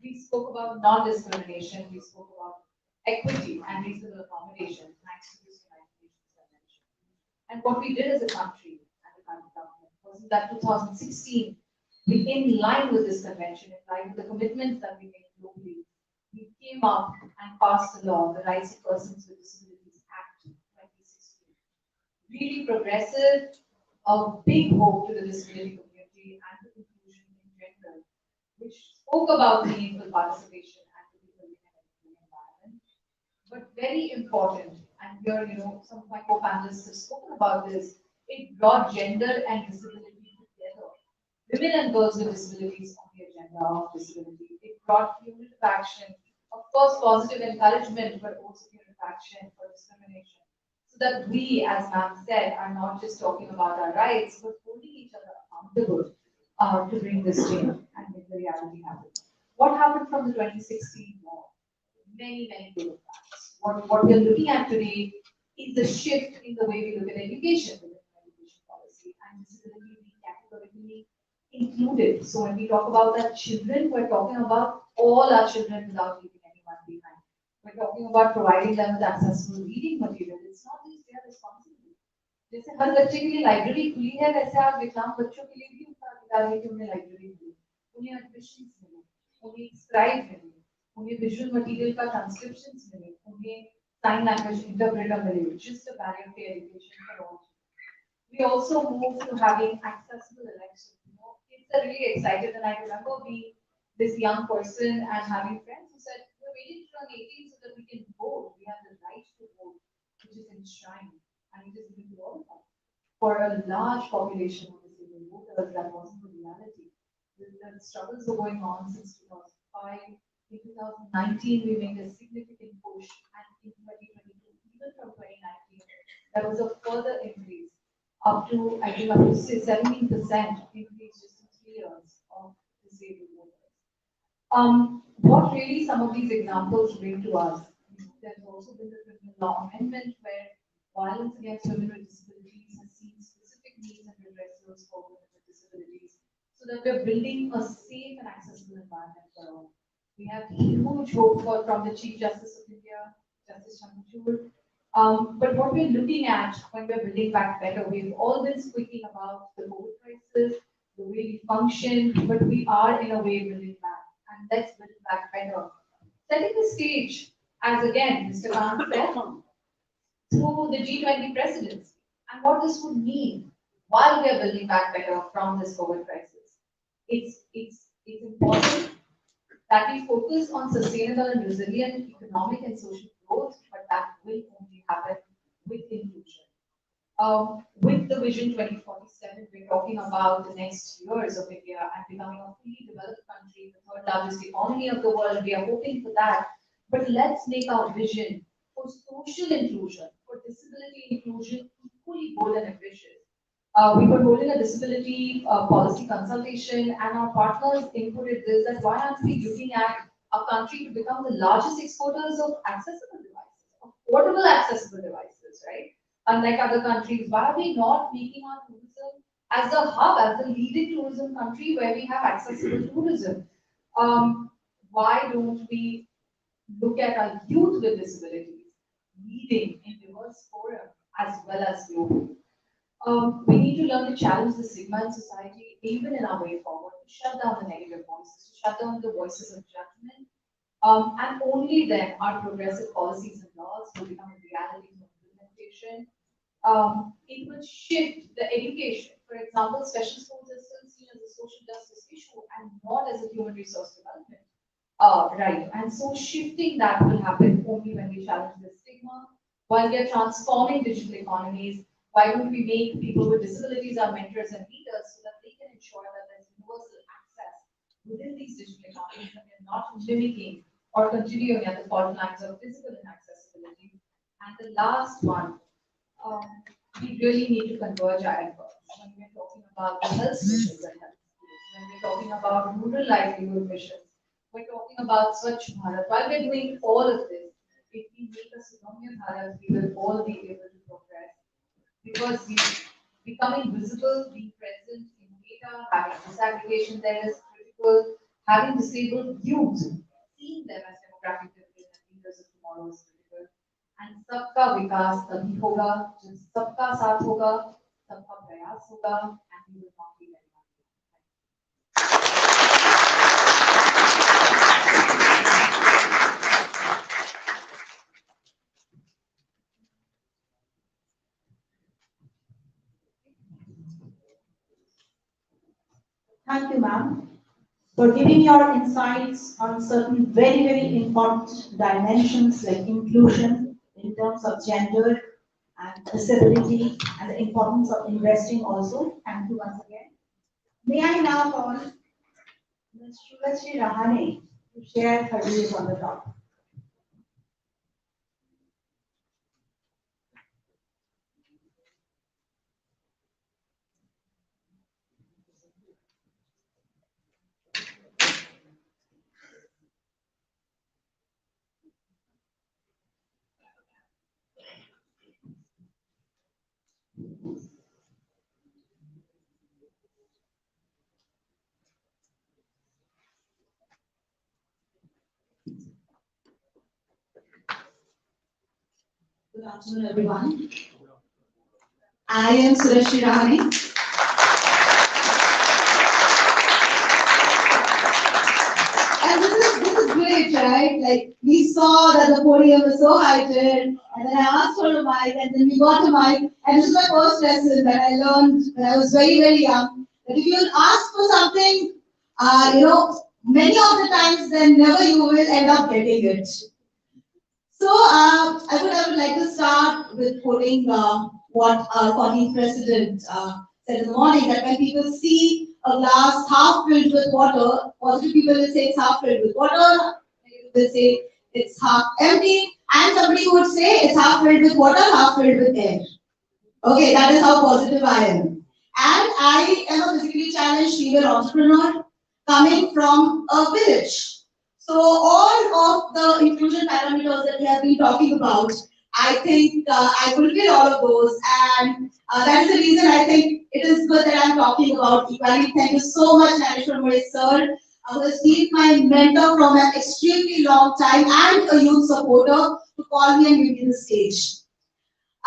We spoke about non-discrimination, we spoke about equity and reasonable accommodation, thanks to this United Nations Convention. And what we did as a country and the country government wasn't that 2016, we, in line with this convention, in line with the commitments that we made globally, we came up and passed a law, the Rights of Persons with Disabilities Act 2016. Really progressive, a big hope to the disability community and to inclusion in general, which spoke about meaningful participation and to be building an equitable environment. But very important, and here, some of my co-panelists have spoken about this, it brought gender and disability together. Women and girls with disabilities on the agenda of disability. It brought human action, of course, positive encouragement, but also human action for discrimination. So that we, as ma'am said, are not just talking about our rights, but holding each other accountable to bring this change and make the reality happen. What happened from the 2016 law? Many good facts. What we are looking at today is the shift in the way we look at education within education policy and disability being categorically included. So when we talk about our children, we're talking about all our children without leaving anyone behind. We're talking about providing them with accessible reading material. It's not just their responsibility. जैसे हर बच्चे के लिए library खुली है वैसे आप विकलांग बच्चों के लिए भी उनका अधिकार है कि उन्हें लाइब्रेरी मिले, उन्हें एडमिशंस मिले, उन्हें स्क्राइब मिले, उन्हें विजुअल मटेरियल का ट्रांसक्रिप्शंस मिले, उन्हें साइन लैंग्वेज इंटरप्रेटर मिले, just a barrier to education for all. We also moved to having accessible elections. Kids are really excited, and I remember being this young person and having friends who said, "We're waiting to turn 18 so that we can vote. We have the right to vote, which is enshrined, and it is given to all of us." For a large population of disabled voters, that wasn't the reality. The struggles were going on since 2005. In 2019, we made a significant push, and in 2022, even from 2019, there was a further increase up to, I think, up to 17% increase just in 3 years of disabled voters. What really some of these examples bring to us, there's also been the criminal law amendment where violence against women with disabilities has seen specific needs and redressals for women with disabilities, so that we're building a safe and accessible environment for all. We have huge hope from the Chief Justice of India, Justice Chandrachud. But what we're looking at when we're building back better, we've all been speaking about the COVID crisis, the way we function, but we are in a way building back, and let's build back better. Setting the stage, as again, Mr. Khan said, through the G20 presidency, and what this would mean while we are building back better from this COVID crisis. It's important that we focus on sustainable and resilient economic and social growth, but that will only happen with inclusion. With the Vision 2047, we're talking about the next years of India and becoming a fully developed country, the third largest economy of the world. We are hoping for that. But let's make our vision for social inclusion, for disability inclusion, equally bold and ambitious. We were holding a disability policy consultation, and our partners inputted this, that why aren't we looking at a country to become the largest exporters of accessible devices, affordable accessible devices, right? Unlike other countries, why are we not making our tourism as the hub, as the leading tourism country where we have accessible tourism? Why don't we look at our youth with disabilities leading in diverse forums as well as globally? We need to learn to challenge the stigma in society, even in our way forward, to shut down the negative voices, to shut down the voices of judgment. And only then our progressive policies and laws will become a reality of implementation. It will shift the education. For example, special schools are still seen as a social justice issue and not as a human resource development. Right. And so shifting that will happen only when we challenge the stigma. While we are transforming digital economies, why don't we make people with disabilities our mentors and leaders so that they can ensure that there's universal access within these digital economies and we're not mimicking or continuing at the fault lines of physical inaccessibility. And the last one, we really need to converge our efforts when we're talking about the health missions and health schools, when we're talking about rural livelihood missions, we're talking about Swachh Bharat. While we're doing all of this, if we make a Sugamya Bharat, we will all be able to progress. Because becoming visible, being present in data, having disaggregation there is critical, having disabled youth, seeing them as demographic dividends and leaders of tomorrow is critical. And सबका विकास तभी होगा जब सबका साथ होगा, सबका प्रयास होगा, and we will not Thank you, ma'am, for giving your insights on certain very, very important dimensions like inclusion in terms of gender and disability and the importance of investing also. Thank you once again. May I now call Ms. Shulashri Rahane to share her views on the topic. Good afternoon, everyone. I am Shulashri Rahane. And this is great, right? Like, we saw that the podium was so heightened, and then I asked for a mic, and then we got a mic. And this is my first lesson that I learned when I was very, very young. That if you ask for something, many of the times, then never you will end up getting it. So I would like to start with quoting what our 14th president said in the morning, that when people see a glass half filled with water, positive people will say it's half filled with water, negative will say it's half empty, and somebody would say it's half filled with water, half filled with air. Okay, that is how positive I am. And I am a physically challenged female entrepreneur coming from a village. So all of the inclusion parameters that we have been talking about, I think I fulfill all of those, and that is the reason I think it is good that I'm talking about equality. Thank you so much, Rishikumar sir, who has been my mentor from an extremely long time and a youth supporter, to call me and give me the stage.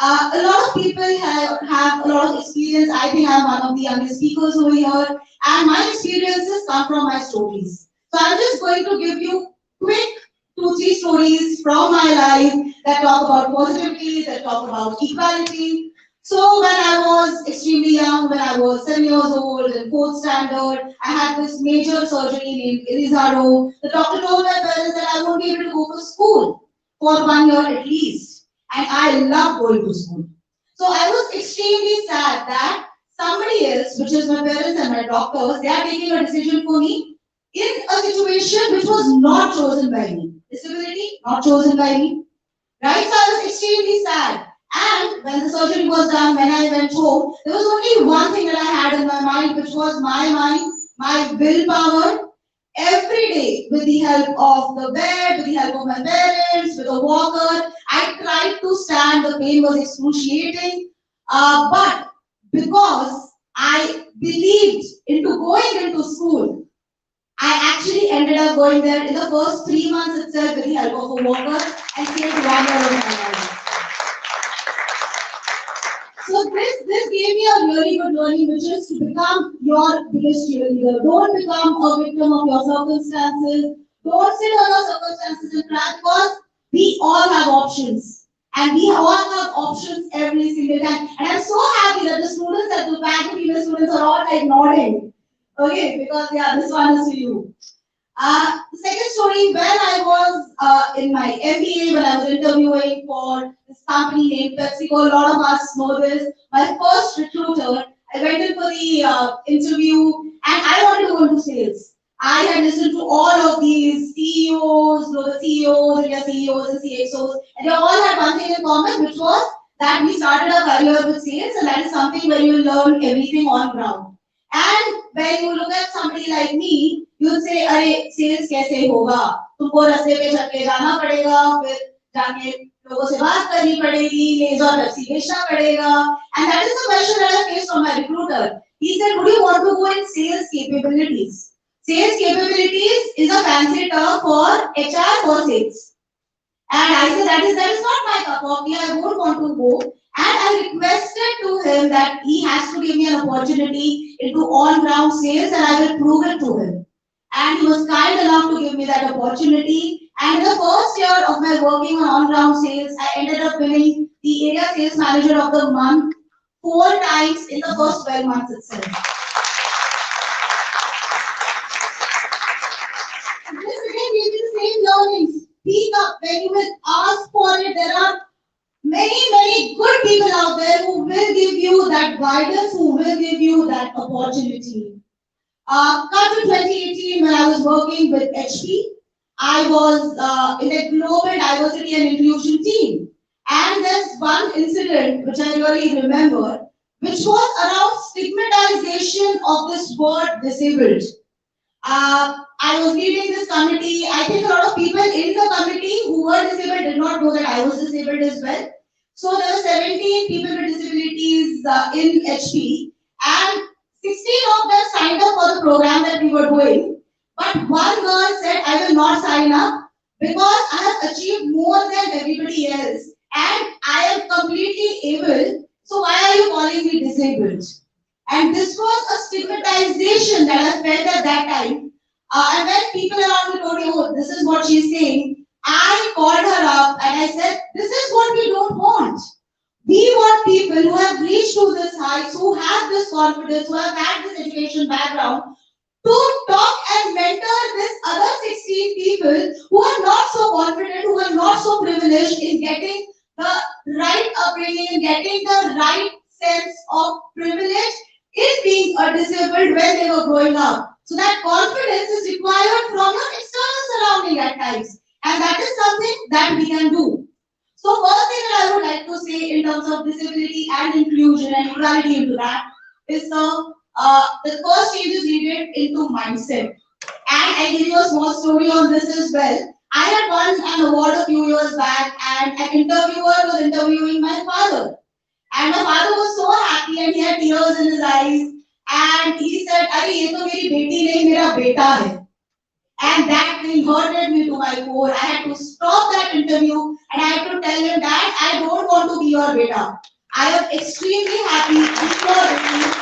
A lot of people have a lot of experience. I think I'm one of the youngest speakers over here, and my experiences come from my stories. So I'm just going to give you quick 2-3 stories from my life that talk about positivity, that talk about equality. So when I was extremely young, when I was 7 years old in 4th standard, I had this major surgery named Irizarro. The doctor told my parents that I won't be able to go to school for 1 year at least. And I love going to school. So I was extremely sad that somebody else, which is my parents and my doctors, they are taking a decision for me in a situation which was not chosen by me. Disability, not chosen by me. Right? So I was extremely sad. And when the surgery was done, when I went home, there was only one thing that I had in my mind, which was my mind, my willpower. Every day, with the help of the bed, with the help of my parents, with a walker, I tried to stand. The pain was excruciating. But because I believed into going into school, I actually ended up going there in the first 3 months itself with the help of a walker and saved 1 year of my life. So this gave me a really good learning, which is to become your biggest cheerleader. Don't become a victim of your circumstances. Don't sit on your circumstances and cry, because we all have options. And we all have options every single time. And I'm so happy that the students at the back, the female students, are all like nodding. Okay, because yeah, this one is to you. The second story, when I was in my MBA, when I was interviewing for this company named PepsiCo, a lot of us know this. My first recruiter, I went in for the interview, and I wanted to go into sales. I had listened to all of these CEOs, the CEOs, India CEOs and CXOs, and they all had one thing in common, which was that we started our career with sales, and that is something where you will learn everything on ground. And when you look at somebody like me, you would say, "अरे sales कैसे होगा? तुमको रास्ते पे चल के जाना पड़ेगा, फिर जाके लोगों से बात करनी पड़ेगी, लेज और पेप्सी बेचना पड़ेगा." And that is the question that I faced from my recruiter. He said, "Would you want to go in sales capabilities?" Sales capabilities is a fancy term for HR for sales. And I said, that is not my cup of tea. I won't want to go. And I requested to him that he has to give me an opportunity into on-ground sales, and I will prove it to him. And he was kind enough to give me that opportunity. And in the first year of my working on-ground sales, I ended up winning the area sales manager of the month 4 times in the first 12 months itself. when you will ask for it, there are many good people out there who will give you that guidance, who will give you that opportunity. Come to 2018, when I was working with HP, I was in a global diversity and inclusion team. And there's one incident which I really remember, which was around stigmatization of this word disabled. I was leading this committee. I think a lot of people in the committee who were disabled did not know that I was disabled as well. So there were 17 people with disabilities in HP, and 16 of them signed up for the program that we were doing. But one girl said, I will not sign up because I have achieved more than everybody else and I am completely able. So why are you calling me disabled? And this was a stigmatization that I felt at that time. And when people around me told me, oh, this is what she's saying, I called her up and I said, this is what we don't want. We want people who have reached to this heights, who have this confidence, who have had this education background, to talk and mentor this other 16 people who are not so confident, who are not so privileged in getting the right upbringing, in getting the right sense of privilege in being a disabled when they were growing up. So that confidence is required from your external surrounding at times. And that is something that we can do. So first thing that I would like to say in terms of disability and inclusion and equality into that is the first change is needed into mindset. And I give you a small story on this as well. I had won an award a few years back and an interviewer was interviewing my father. And my father was so happy and he had tears in his eyes. And he said, "Arey, ye to meri beti nahi, mera beta hai." And that thing hurted me to my core. I had to stop that interview and I had to tell him that I don't want to be your beta. I am extremely happy with your beta.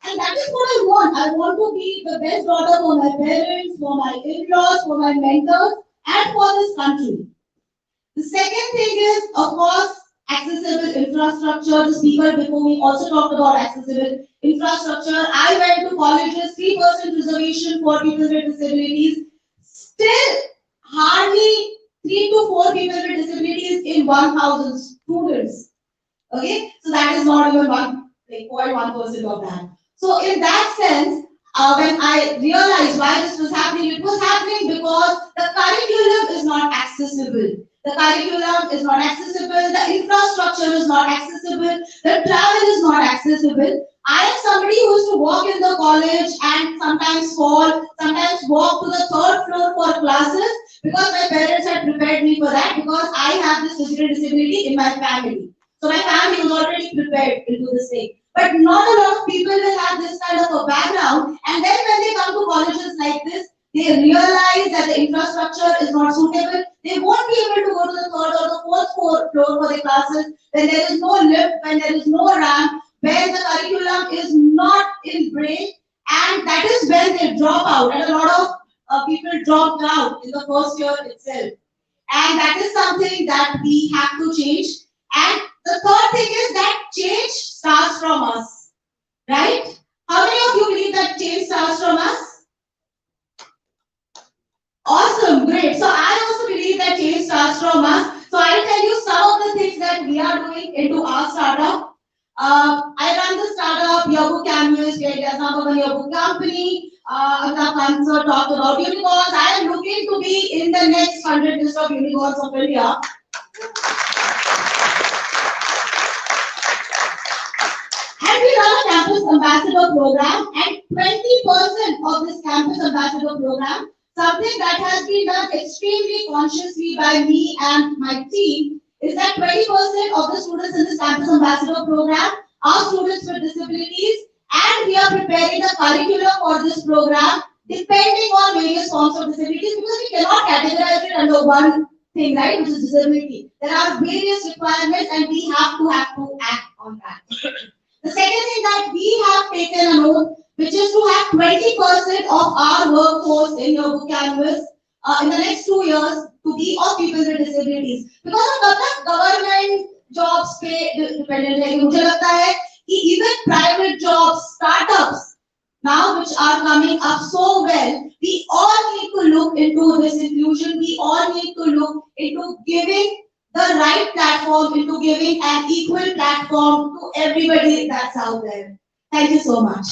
And that is what I want. I want to be the best daughter for my parents, for my in-laws, for my mentors, and for this country. The second thing is, of course, accessible infrastructure. The speaker before me also talked about accessible infrastructure. I went to colleges, 3% reservation for people with disabilities. Still, hardly 3 to 4 people with disabilities in 1,000 students. Okay, so that is not even 0.1% of that. So in that sense, when I realized why this was happening, it was happening because the curriculum is not accessible. The curriculum is not accessible, the infrastructure is not accessible, the travel is not accessible. I am somebody who used to walk in the college and sometimes fall, sometimes walk to the third floor for classes because my parents had prepared me for that because I have this physical disability in my family. So my family was already prepared into this thing. But not a lot of people will have this kind of a background, and then when they come to colleges like this, they realize that the infrastructure is not suitable. They won't be able to go to the third or the fourth floor for their classes when there is no lift, when there is no ramp, when the curriculum is not in brain, and that is when they drop out. And a lot of people dropped out in the first year itself. And that is something that we have to change. And the third thing is that change starts from us, right? How many of you believe that change starts from us? Awesome, great. So I also believe that change starts from us. So I'll tell you some of the things that we are doing into our startup. I run the startup Your Book Canvas, India's #1 Your Book company. Amitabh Khan sir talked about unicorns. I am looking to be in the next 100 list of unicorns of India. And we run a campus ambassador program, and 20% of this campus ambassador program, something that has been done extremely consciously by me and my team, is that 20% of the students in this campus ambassador program are students with disabilities, and we are preparing the curriculum for this program depending on various forms of disabilities because we cannot categorize it under one thing, right, which is disability. There are various requirements and we have to act on that. The second thing that we have taken an oath, which is to have 20% of our workforce in Your Book Canvas in the next 2 years to be of people with disabilities. Because of government jobs पे dependent है, मुझे लगता है कि even private jobs, startups now which are coming up so well, we all need to look into this inclusion, we all need to look into giving the right platform, into giving an equal platform to everybody that's out there. Thank you so much.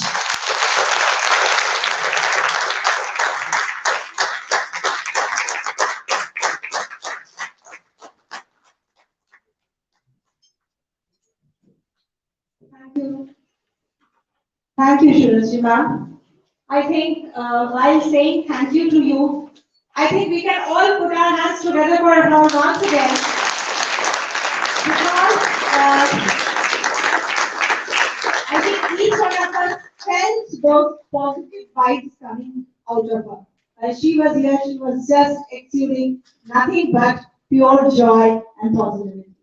Thank you. Thank you, Rishikumar. I think while saying thank you to you, I think we can all put our hands together for a round once again. Because I think each one of us felt those positive vibes coming out of her. As she was here, she was just exuding nothing but pure joy and positivity.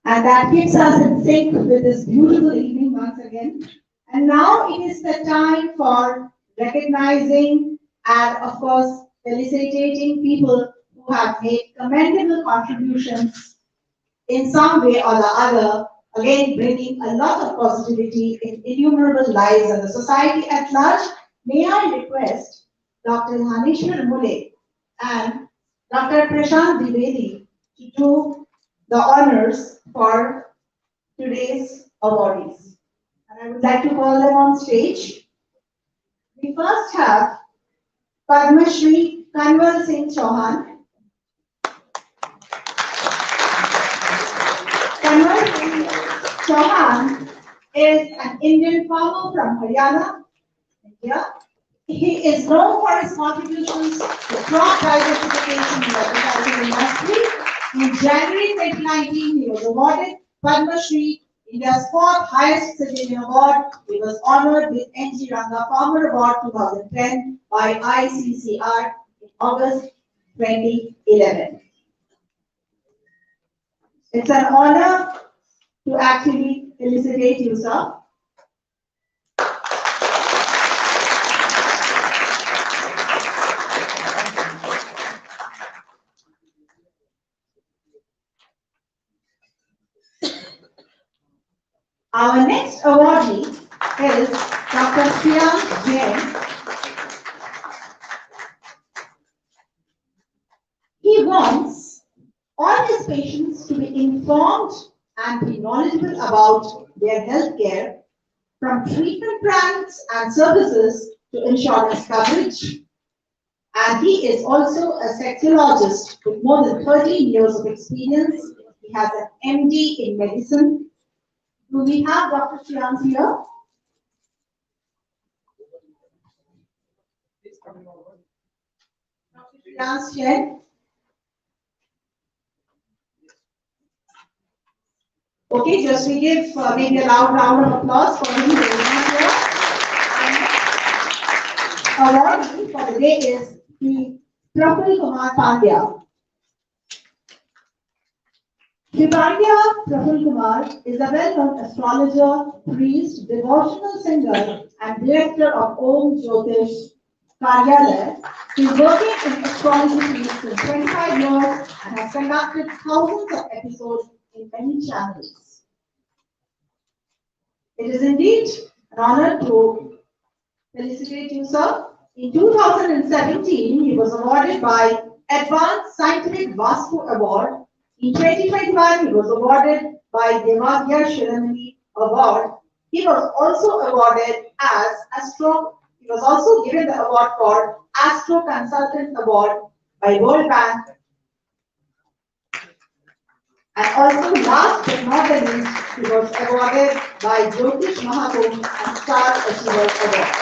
And that keeps us in sync with this beautiful evening once again. And now it is the time for recognizing and, of course, felicitating people who have made commendable contributions in some way or the other, again bringing a lot of positivity in innumerable lives and the society at large. May I request Dr. Dhaneshwar Mule and Dr. Prashant Dwivedi to do the honors for today's awardees. And I would like to call them on stage. We first have Padma Shri Kanwal Singh Chauhan. Kanwal Singh Chauhan is an Indian farmer from Haryana, India. He is known for his contributions to crop diversification in the agricultural industry. In January 2019, he was awarded Padma Shri, India's fourth highest civilian award. He was honored with NG Ranga Farmer Award 2010 by ICCR in August 2011. It's an honor to actually felicitate you, sir. Our next awardee is Dr. Priyank Jain. He wants all his patients to be informed and be knowledgeable about their health care, from treatment plans and services to insurance coverage. And he is also a sexologist with more than 13 years of experience. He has an MD in medicine. Do we have Dr. Priyank here? Dr. Priyank Jain. Okay, just we give maybe a loud round of applause for him. Awardee for the day is the Rishikumar Pandya. Rishikumar is a well-known astrologer, priest, devotional singer, and director of Om Jyotish Karyalaya. He is working in astrology field since 25 years and has conducted thousands of episodes in many channels. It is indeed an honor to felicitate you, sir. In 2017, he was awarded by Advanced Scientific Vastu Award. In 2021, he was awarded by Devagya Shiramani Award. He was also awarded as he was also given the award for Astro Consultant Award by World Bank. And also, last but not the least, he was awarded by Jyotish Mahakumbh and Star Achiever Award.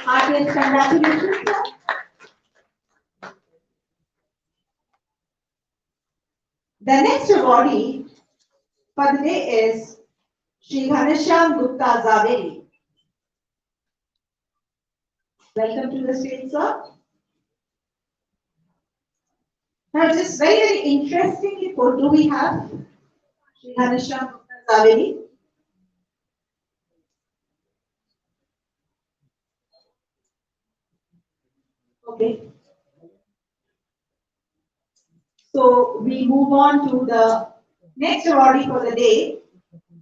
Heartiest congratulations, sir. The next awardee for the day is Shri Ghanshyam Gupta Zaveri. Welcome to the stage, sir. Now, just very interestingly put, do we have Shri Ghanshyam Gupta Zaveri? Okay. So we move on to the next awardee for the day,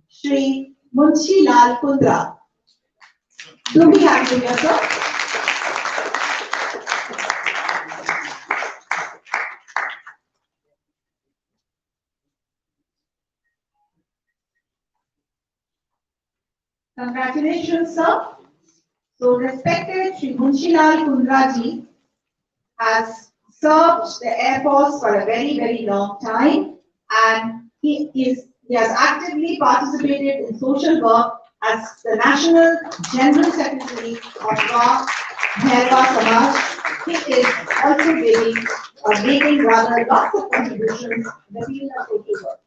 Shri Munshi Lal Kundra. Do we have him here, sir? Congratulations, sir. So respected Shri Munshilal Kundraji has served the Air Force for a very, very long time, and he has actively participated in social work as the National General Secretary of Bhairava Samaj. He is also making rather lots of contributions in the field of social work.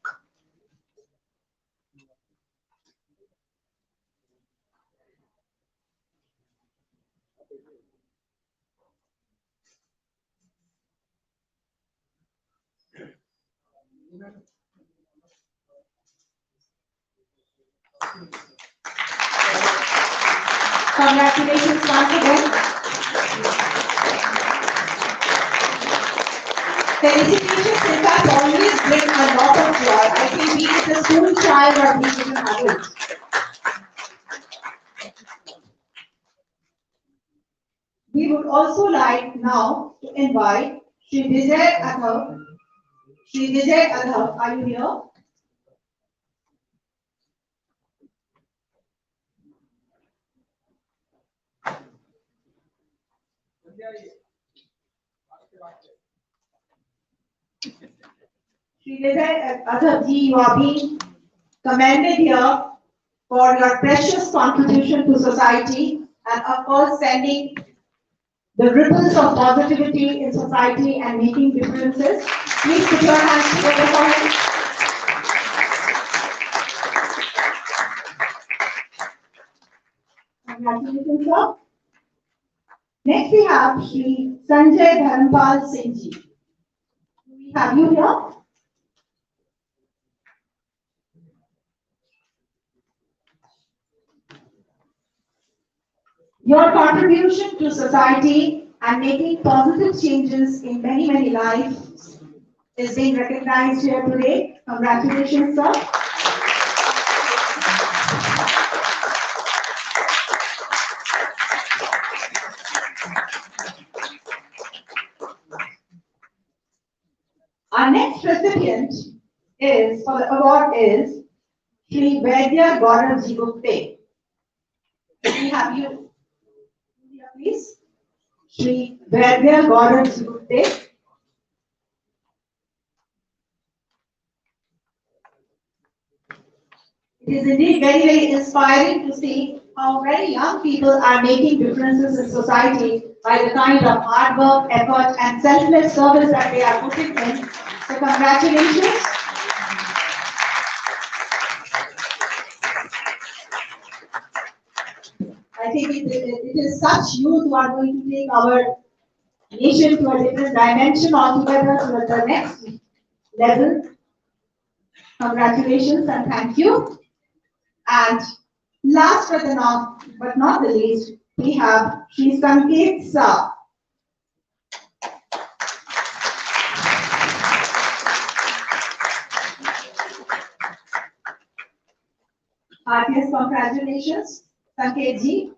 Congratulations once again. Felicitations in fact always bring a lot of joy. I think be it a school child or be it an adult. We would also like now to invite Shri Vijay Adhav. Shri Vijay Adhav, are you here? Shri Vijay Adhav ji, you are being commended here for your precious contribution to society and of course sending the ripples of positivity in society and making differences. Please put your hands together for him. Congratulations, sir. Next we have Shri Sanjay Dharmpal Singh ji. Do we have you here? Your contribution to society and making positive changes in many, many lives is being recognized here today. Congratulations, sir. Our next recipient for the award is Shri Vaidya Gaurav Ji Gupte. We have you here, please. Shri Vaidya Gaurav Ji Gupte. It is indeed very, very inspiring to see how very young people are making differences in society by the kind of hard work, effort, and selfless service that they are putting in. So congratulations. I think it is such youth who are going to take our nation to a different dimension altogether to the next level. Congratulations and thank you. And last but not the least, we have Shri Sanket Sa. Heartiest congratulations, Sanket ji.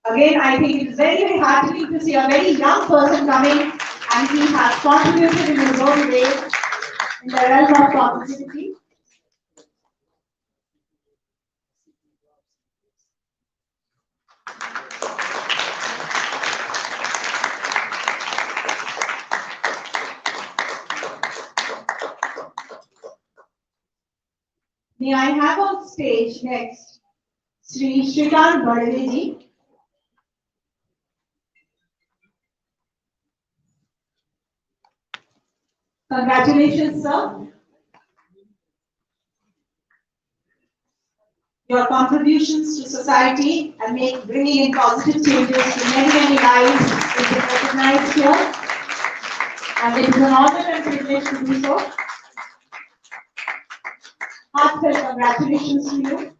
Again, I think it is very, very heartening to see a very young person coming and he has contributed in his own way in the realm of positivity. May I have on stage next Sri Shrikant Badave ji. Congratulations, sir. Your contributions to society and bringing in positive changes to many, many lives is being recognized here. And it is an honor and privilege to do so. Heartfelt congratulations to you.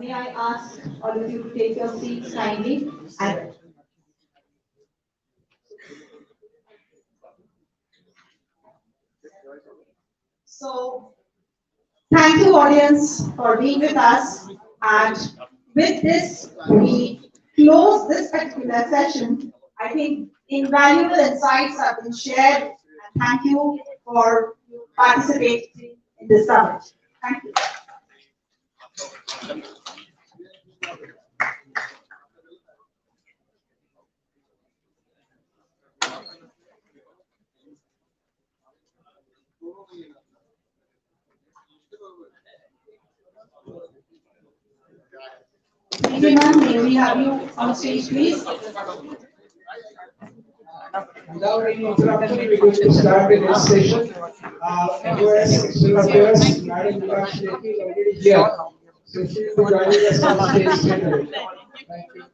May I ask all of you to take your seats kindly? So, thank you audience for being with us, and with this we close this particular session. I think Invaluable insights have been shared, and thank you for participating in this summit. Thank you. Thank you, ma'am. May we have you on stage, please? Without any interruption, we're going to start the next session. US External Affairs, Madam Lakh is already here. So she will be joining us on stage straight away. Thank you.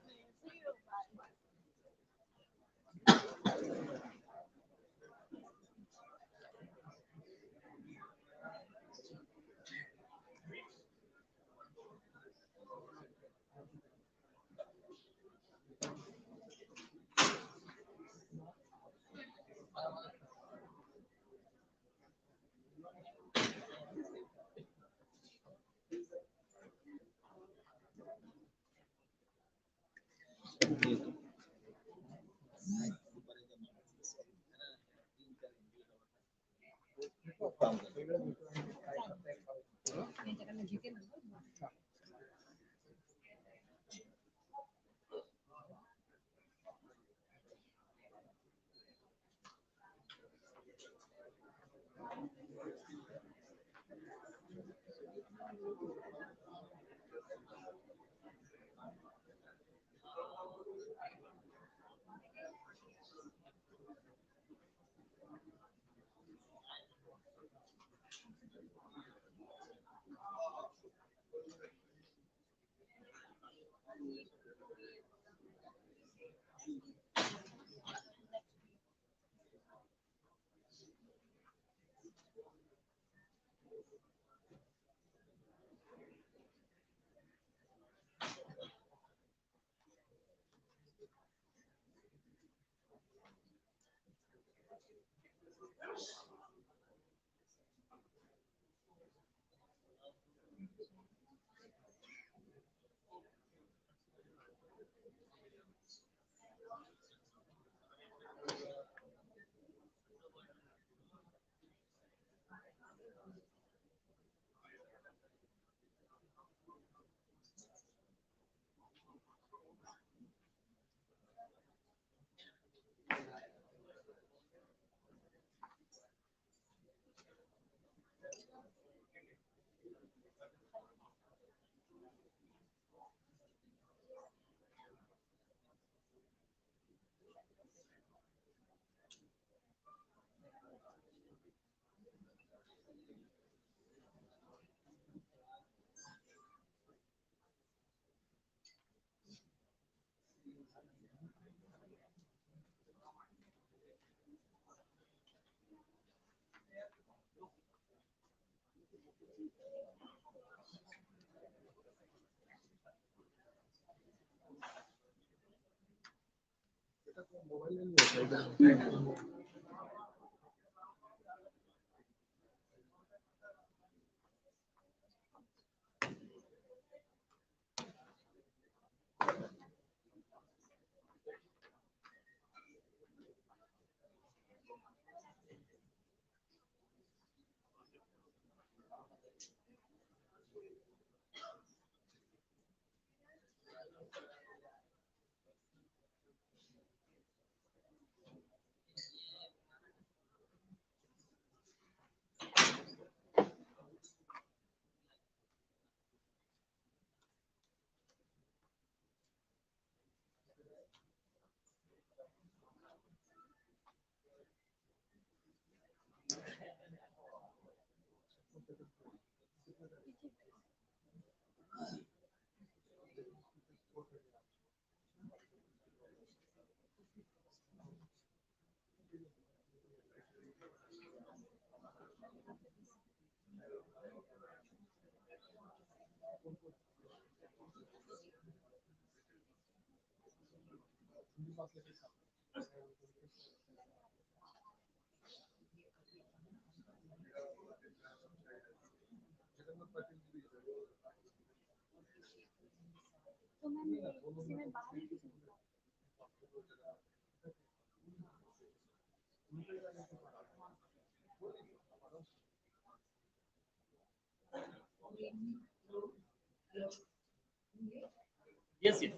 Yes, yes.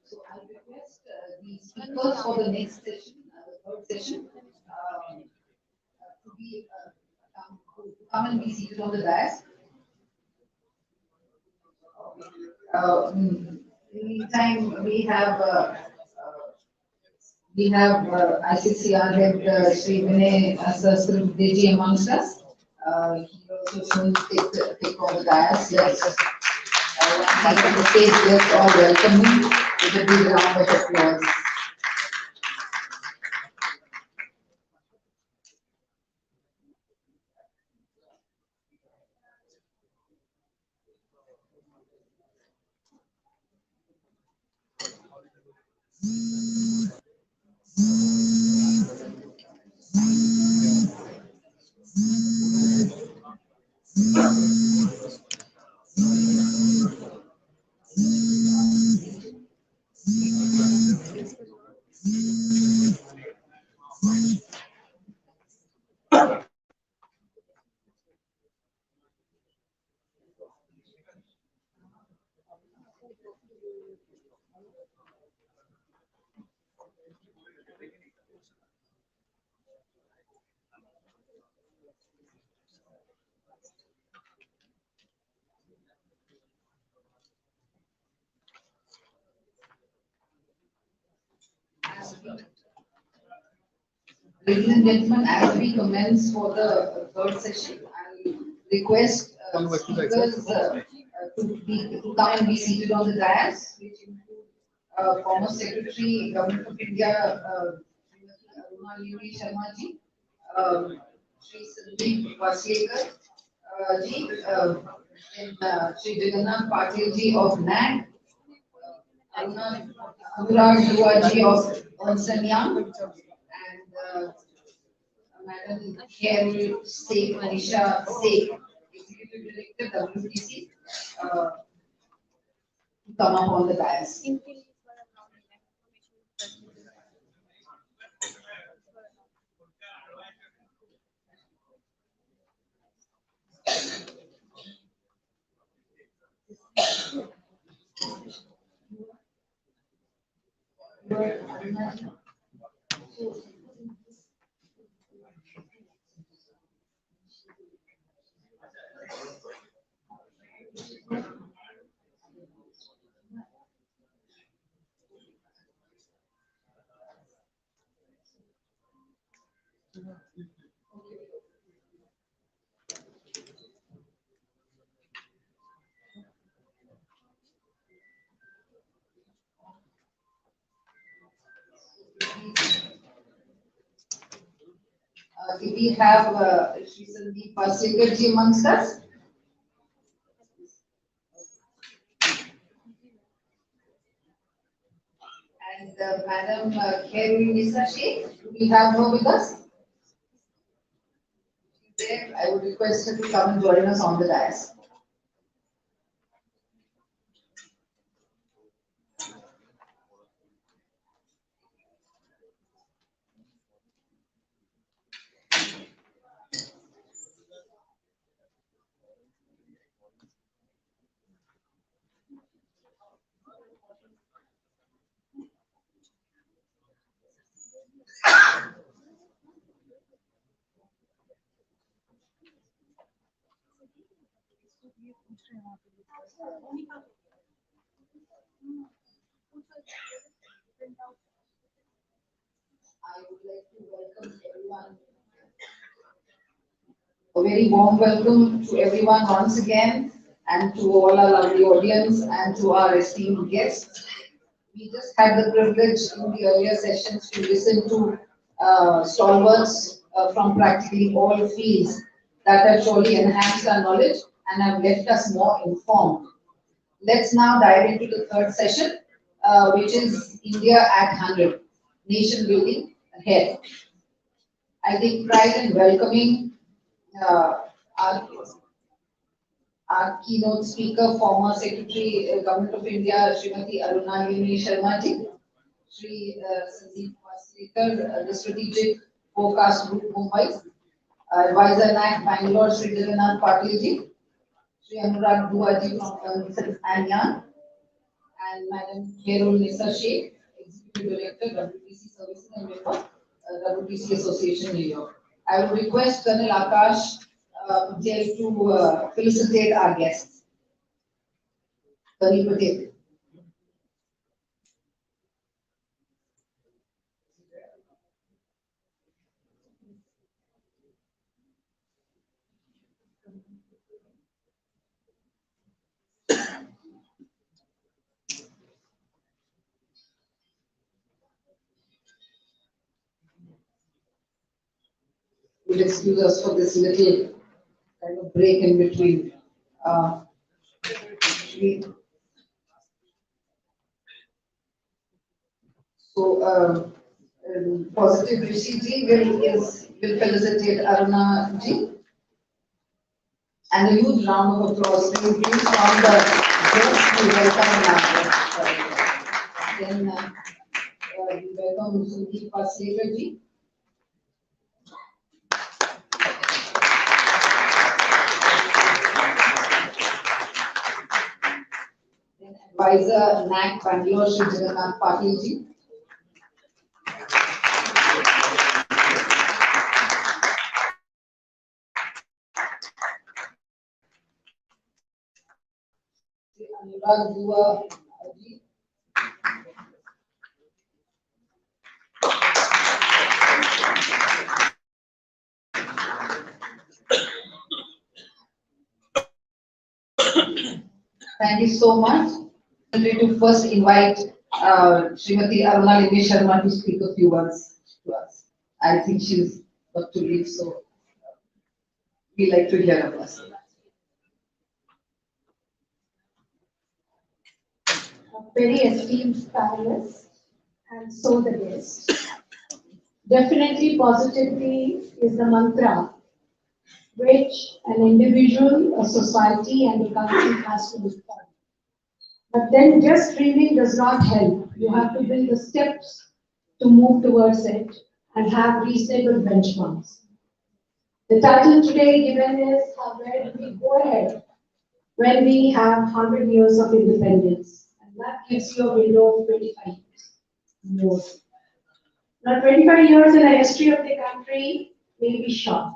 So I request the speakers for the next session, the third session, to come and be seated on the dais. In the meantime, ICCR head Sri Vinay Sahasrabudhe amongst us. He also soon take over the dais. Yes. Once he's on the stage, let's all welcome him with a big round of applause. Ladies and gentlemen, as we commence for the third session, I request speakers to come and be seated on the dais, which include former Secretary, Government of India, Aruna Levi Sharma ji, Sri Sandeep Vaslekar ji, and Sri Jagannath Patil ji of NAD, Anurag Dua ji of Ernst and Young, and Madam Carol Sheikh Anisha Sheikh, Executive Director WTC, to come up on the dais. Do we have Sri Sandeep Vaslekar ji amongst us? And Madam Carol Nisa Sheikh, do we have her with us? There, I would request her to come and join us on the dais. I would like to welcome everyone. A very warm welcome to everyone once again, and to all our lovely audience and to our esteemed guests. We just had the privilege in the earlier sessions to listen to stalwarts from practically all fields that have surely enhanced our knowledge and have left us more informed. Let's now dive into the third session, which is India at 100, Nation Building Ahead. I take pride in welcoming uh, our, our keynote speaker, former Secretary, Government of India, Srimati Aruna Levi Sharma ji, Sri Sandeep Vaslekar, the Strategic forecast group Mumbai, advisor NAC Bangalore, Sri Jagannath Patilji, Sri Anurag Duaji from Ernst and Young, and Madam Carol Nisa Sheikh, Executive Director, WTC Services and member, WTC Association, New York. I would request Colonel Akash Patel to felicitate our guests. Colonel Patel. Will excuse us for this little kind of break in between. Positive Rishi ji will felicitate Aruna ji, and a huge round of applause please from the guests we welcome. Then we welcome Sundeep Paslekar ji. Then advisor NAC Bangalore, Sri Jagannath Patil ji. Anurag Duaji. Thank you so much. I'm going to first invite Srimati Aruna Lini Sharma to speak a few words to us. I think she's got to leave, so we like to hear of us. Very esteemed panelists, and so the guests. Definitely positivity is the mantra which an individual, a society and a country has to live by. But then just dreaming does not help. You have to build the steps to move towards it and have reasonable benchmarks. The title today given is where do we go ahead when we have 100 years of independence? And that gives you a window of 25 years more. Now 25 years in the history of the country may be short,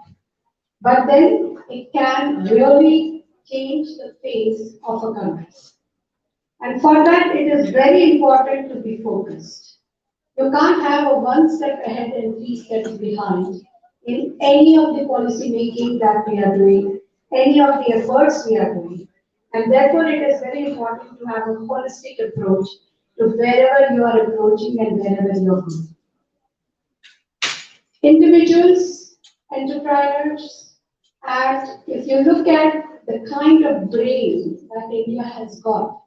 but then it can really change the face of a country. And for that, it is very important to be focused. You can't have a one step ahead and three steps behind in any of the policy making that we are doing, any of the efforts we are doing. And therefore, it is very important to have a holistic approach to wherever you are approaching and wherever you are going. Individuals, entrepreneurs, and if you look at the kind of brain that India has got,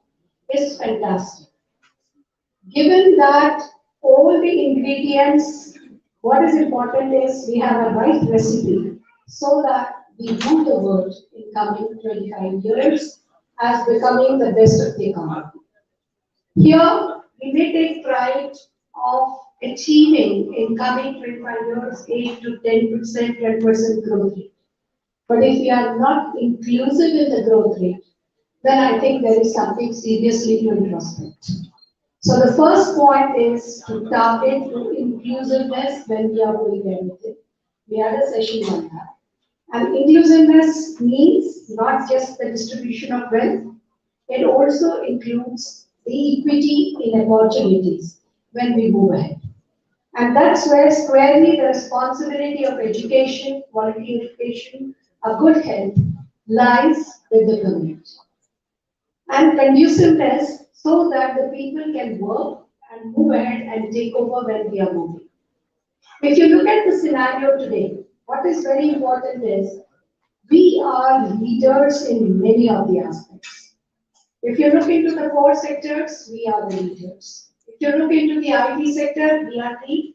is fantastic. Given that all the ingredients, what is important is we have a right recipe so that we move the world in coming 25 years as becoming the best of the economy. Here, we may take pride of achieving in coming 25 years 8 to 10%, 10% growth rate. But if we are not inclusive in the growth rate, then I think there is something seriously to introspect. So the first point is to target to inclusiveness when we are going there with it. We had a session on that. And inclusiveness means not just the distribution of wealth, it also includes the equity in opportunities when we move ahead. And that's where squarely the responsibility of education, quality education, a good health lies with the community. And conduciveness so that the people can work and move ahead and take over when we are moving. If you look at the scenario today, what is very important is we are leaders in many of the aspects. If you look into the core sectors, we are the leaders. If you look into the IT sector, we are the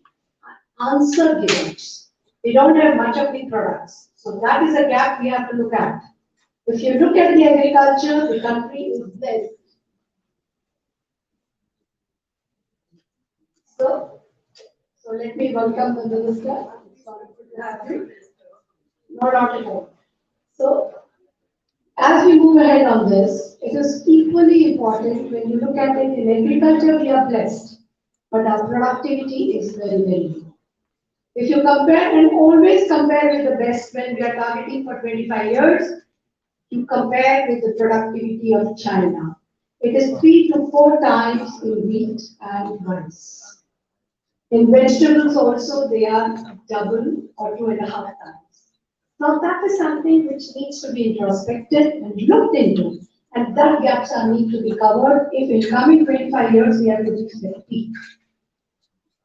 answer givers. We don't have much of the products. So that is a gap we have to look at. If you look at the agriculture, the country is blessed. So let me welcome the minister Sorry to have you. No doubt at all. So, as we move ahead on this, it is equally important when you look at it in agriculture, we are blessed, but our productivity is very, very low. If you compare and always compare with the best when we are targeting for 25 years, you compare with the productivity of China. It is 3 to 4 times in wheat and rice. In vegetables also, they are double or 2.5 times. Now that is something which needs to be introspected and looked into, and that gaps are need to be covered if in coming 25 years we have to reach the peak.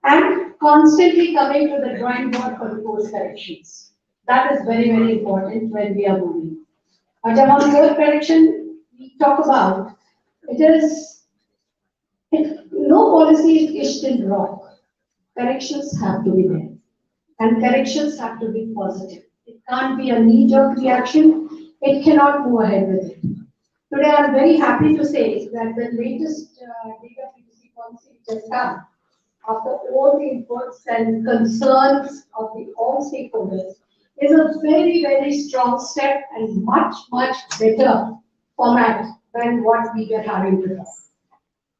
And constantly coming to the drawing board for the course corrections. That is very, very important when we are moving. But on course correction, we talk about, no policy is issued in rock. Corrections have to be there. And corrections have to be positive. It can't be a knee-jerk reaction. It cannot move ahead with it. Today, I'm very happy to say that the latest data privacy policy which has come after all the inputs and concerns of all stakeholders is a very, very strong step and much, much better format than what we were having before.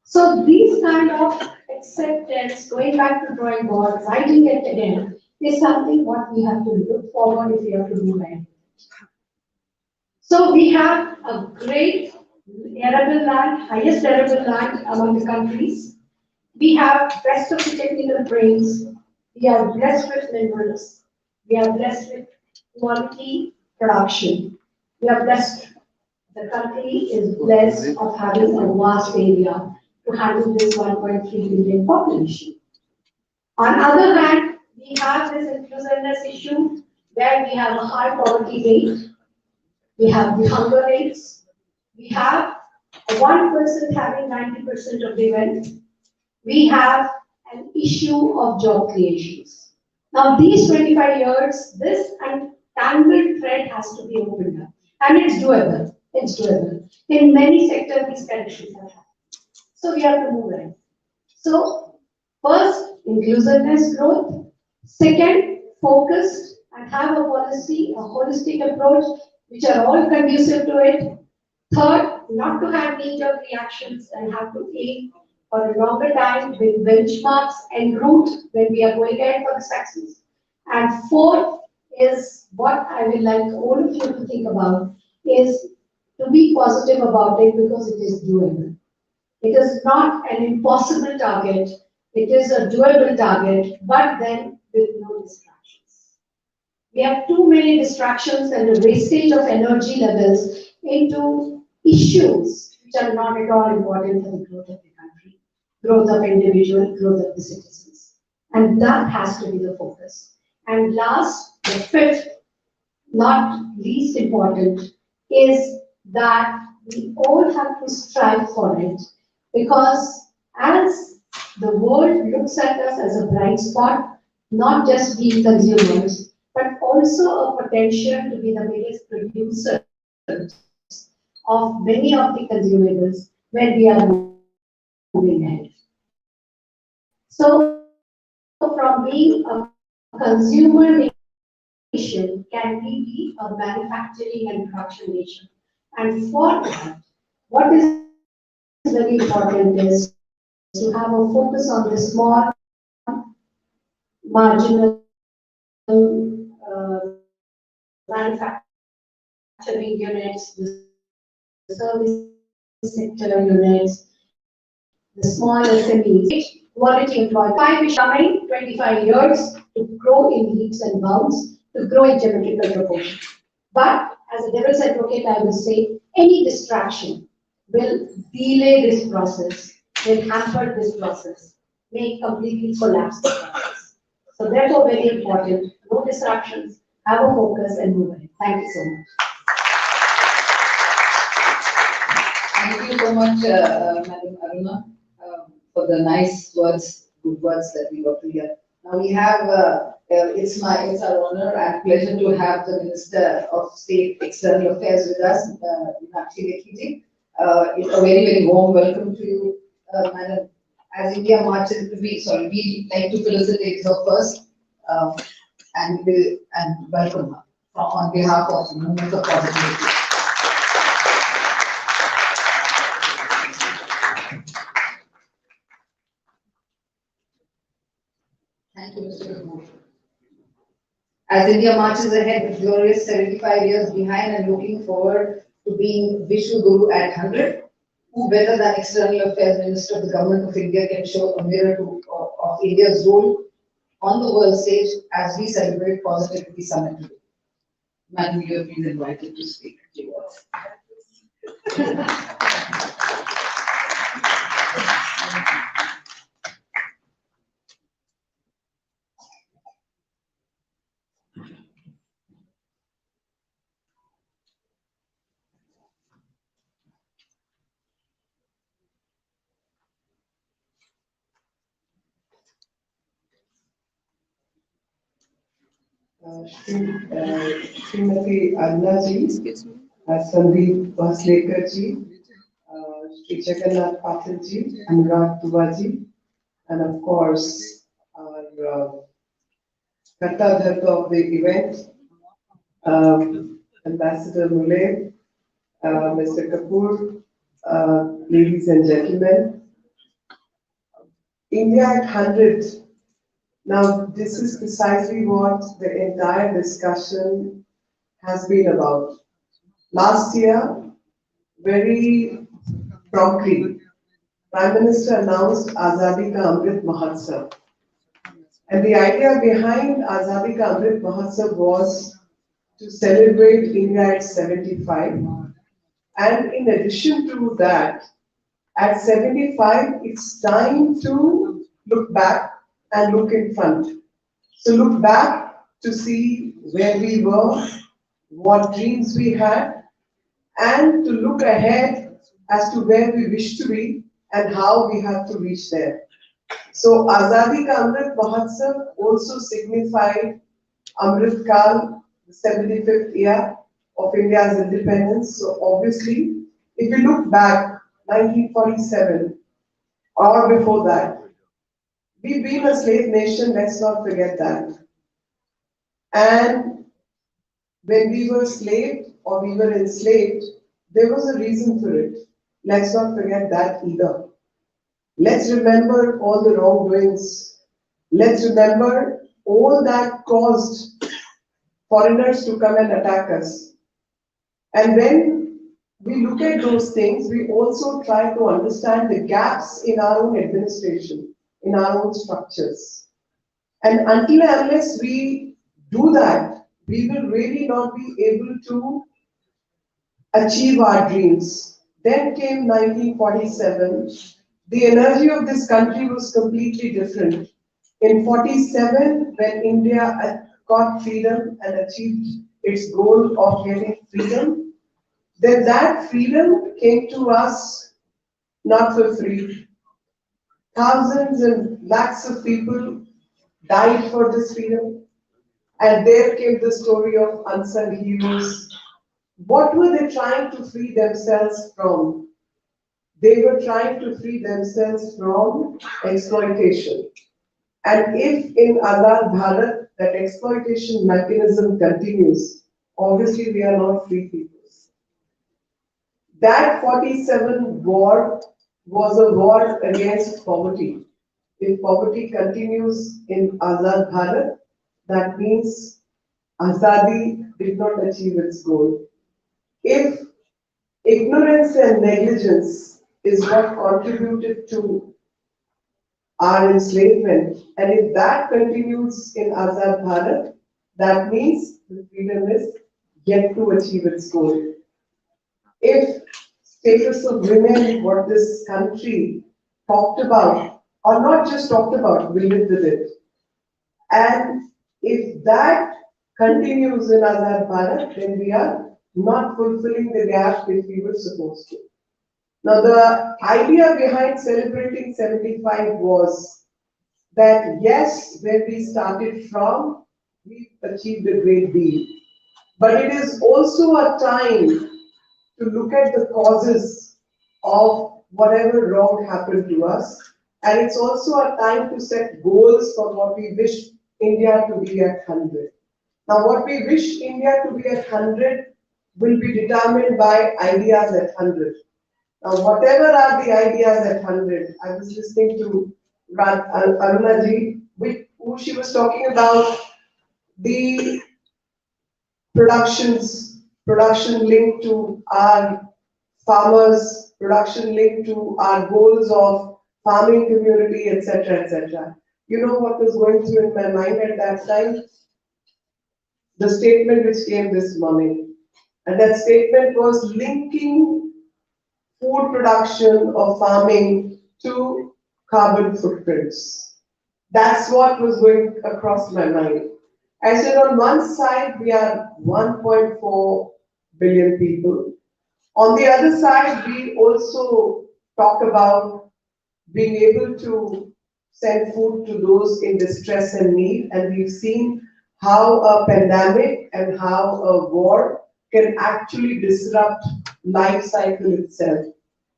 So these kind of acceptance, going back to drawing board, writing it again, is something what we have to look forward if we have to move ahead. So we have a great arable land, highest arable land among the countries. We have best of the technical brains. We are blessed with minerals. We are blessed with quality production. We are blessed. The country is blessed of having a vast area to handle this 1.3 billion population. On the other hand, we have this inclusiveness issue where we have a high poverty rate. We have the hunger rates. We have one person having 90% of the wealth. We have an issue of job creations. Now, these 25 years, this tangled thread has to be opened up. And it's doable. It's doable. In many sectors, these conditions are happening. So we have to move ahead. So, first, inclusiveness growth. Second, focused and have a policy, a holistic approach, which are all conducive to it. Third, not to have knee-jerk reactions and have to aim for a longer time with benchmarks and route when we are going ahead for the success. And fourth is what I would like all of you to think about is to be positive about it because it is doable. It is not an impossible target. It is a doable target, but then with no distractions. We have too many distractions and a wastage of energy levels into issues which are not at all important for the growth of the country, growth of individual, growth of the citizens. And that has to be the focus. And last, the fifth, not least important, is that we all have to strive for it because as the world looks at us as a bright spot, not just being consumers, but also a potential to be the biggest producers of many of the consumables when we are moving ahead. So, from being a consumer nation, can we be a manufacturing and production nation? And for that, what is very important is to have a focus on the small, marginal manufacturing units, the service sector units, the small SMEs, quality employment. 5 is coming, 25 years to grow in leaps and bounds, to grow in geometrical proportion. But as a devil's advocate, I will say any distraction will delay this process, will hamper this process, may completely collapse the process. So therefore, very important, no distractions, have a focus and move ahead. Thank you so much. Thank you so much, Madam Aruna, for the nice words, good words that we got to hear. Now we have, it's our honor and pleasure to have the Minister of State External Affairs with us, Lakh. It's a very, very warm welcome to you, Madam. As India marches, we like to felicitate her first. and welcome her on behalf of the Movement of Positivity. Thank you, Mr. Kapoor. As India marches ahead with glorious 75 years behind and looking forward to being Vishnu Guru at 100, who better than External Affairs Minister of the Government of India can show a mirror of India's role on the world stage as we celebrate Positivity Summit today. Madam, you have been invited to speak. Srimati Anna ji, Sandeep Vaslekar ji, Sri Jagannath Patil ji, Anurag Dua ji, and of course our Karta Dharta of the event, Ambassador Mule, Mr. Kapoor, ladies and gentlemen. India at 100. Now, this is precisely what the entire discussion has been about. Last year, very promptly, Prime Minister announced Azadi Ka Amrit Mahotsav. And the idea behind Azadi Ka Amrit Mahotsav was to celebrate India at 75. And in addition to that, at 75, it's time to look back and look in front. So look back to see where we were, what dreams we had, and to look ahead as to where we wish to be and how we have to reach there. So Azadi Ka Amrit Mahotsav also signified Amrit Kal, the 75th year of India's independence. So obviously, if you look back, 1947 or before that, we've been a slave nation, let's not forget that. And when we were enslaved or we were enslaved, there was a reason for it. Let's not forget that either. Let's remember all the wrongdoings. Let's remember all that caused foreigners to come and attack us. And when we look at those things, we also try to understand the gaps in our own administration, in our own structures. And until and unless we do that, we will really not be able to achieve our dreams. Then came 1947. The energy of this country was completely different. In 47, when India got freedom and achieved its goal of getting freedom, then that freedom came to us not for free. Thousands and lakhs of people died for this freedom. And there came the story of unsung heroes. What were they trying to free themselves from? They were trying to free themselves from exploitation. And if in Azad Bharat that exploitation mechanism continues, obviously we are not free people. That 47 war was a war against poverty. If poverty continues in Azad Bharat, that means Azadi did not achieve its goal. If ignorance and negligence is what contributed to our enslavement, and if that continues in Azad Bharat, that means the freedom is yet to achieve its goal. If status of women, what this country talked about, or not just talked about, we lived with it. And if that continues in Azad Bharat, then we are not fulfilling the gap which we were supposed to. Now, the idea behind celebrating 75 was that yes, where we started from, we achieved a great deal. But it is also a time to look at the causes of whatever wrong happened to us. And it's also a time to set goals for what we wish India to be at 100. Now, what we wish India to be at 100 will be determined by ideas at 100. Now, whatever are the ideas at 100, I was listening to Aruna ji, who she was talking about the production linked to our farmers, production linked to our goals of farming community, etc., etc. You know what was going through in my mind at that time? The statement which came this morning. And that statement was linking food production or farming to carbon footprints. That's what was going across my mind. I said on one side we are 1.4 billion people. On the other side, we also talk about being able to send food to those in distress and need, and we've seen how a pandemic and how a war can actually disrupt life cycle itself.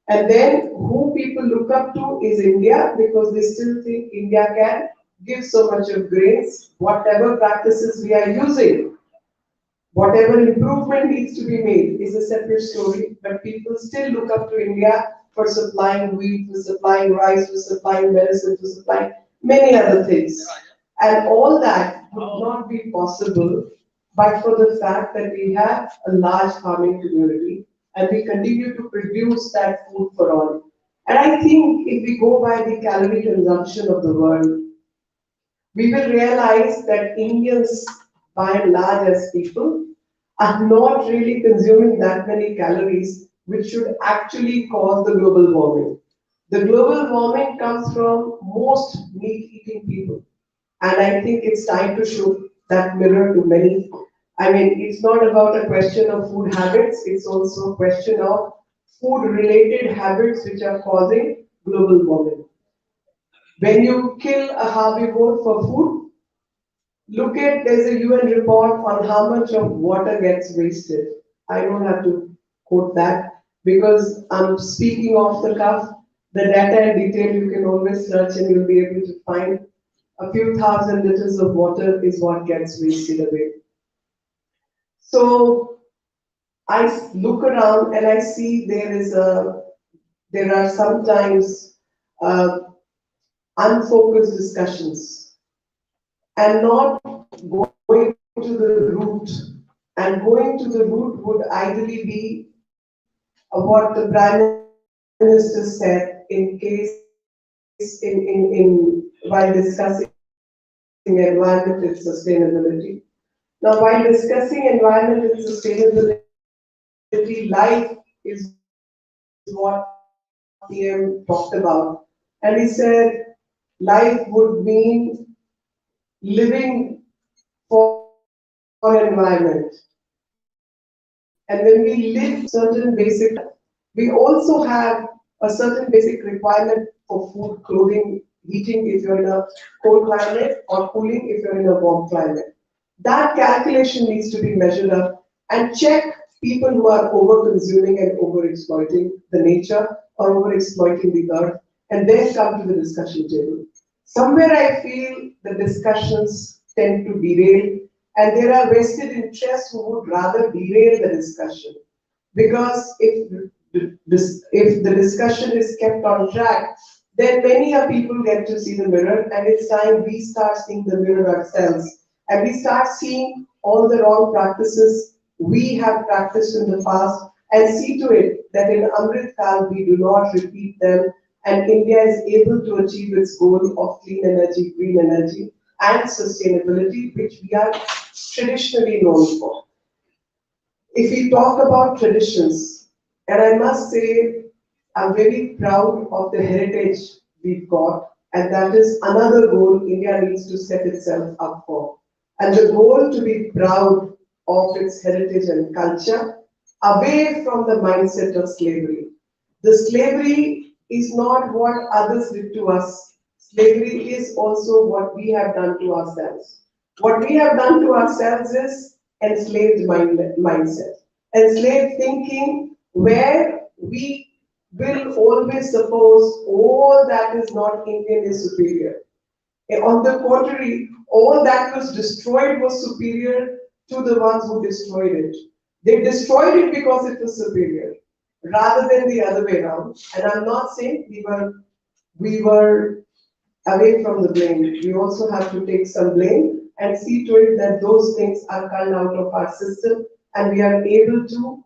And then who people look up to is India because they still think India can give so much of grains, whatever practices we are using. Whatever improvement needs to be made is a separate story, but people still look up to India for supplying wheat, for supplying rice, for supplying medicine, for supplying many other things. And all that would not be possible but for the fact that we have a large farming community and we continue to produce that food for all. And I think if we go by the calorie consumption of the world, we will realize that Indians, by and large as people, are not really consuming that many calories, which should actually cause the global warming. The global warming comes from most meat-eating people. And I think it's time to show that mirror to many. I mean, it's not about a question of food habits, it's also a question of food-related habits which are causing global warming. When you kill a herbivore for food, look at, there's a UN report on how much of water gets wasted. I don't have to quote that because I'm speaking off the cuff. The data and detail you can always search and you'll be able to find a few thousand liters of water is what gets wasted away. So I look around and I see there are sometimes unfocused discussions and not going to the root. And going to the root would ideally be what the Prime Minister said in case while discussing environment and sustainability. Now, while discussing environment and sustainability, life is what PM talked about. And he said life would mean living for environment. And when we live certain basic, we also have a certain basic requirement for food, clothing, heating if you're in a cold climate or cooling if you're in a warm climate. That calculation needs to be measured up and check people who are over-consuming and over-exploiting the nature or over-exploiting the earth and then come to the discussion table. Somewhere I feel the discussions tend to derail and there are vested interests who would rather derail the discussion. Because if the discussion is kept on track, then many a people get to see the mirror and it's time we start seeing the mirror ourselves. And we start seeing all the wrong practices we have practiced in the past and see to it that in Amrit Kal we do not repeat them and India is able to achieve its goal of clean energy, green energy and sustainability, which we are traditionally known for. If we talk about traditions, and I must say, I'm very proud of the heritage we've got, and that is another goal India needs to set itself up for. And the goal to be proud of its heritage and culture, away from the mindset of slavery. The slavery is not what others did to us. Slavery is also what we have done to ourselves. What we have done to ourselves is enslaved mindset, enslaved thinking, where we will always suppose all that is not Indian is superior. On the contrary, all that was destroyed was superior to the ones who destroyed it. They destroyed it because it was superior, rather than the other way around. And I'm not saying we were away from the blame. We also have to take some blame and see to it that those things are culled out of our system and we are able to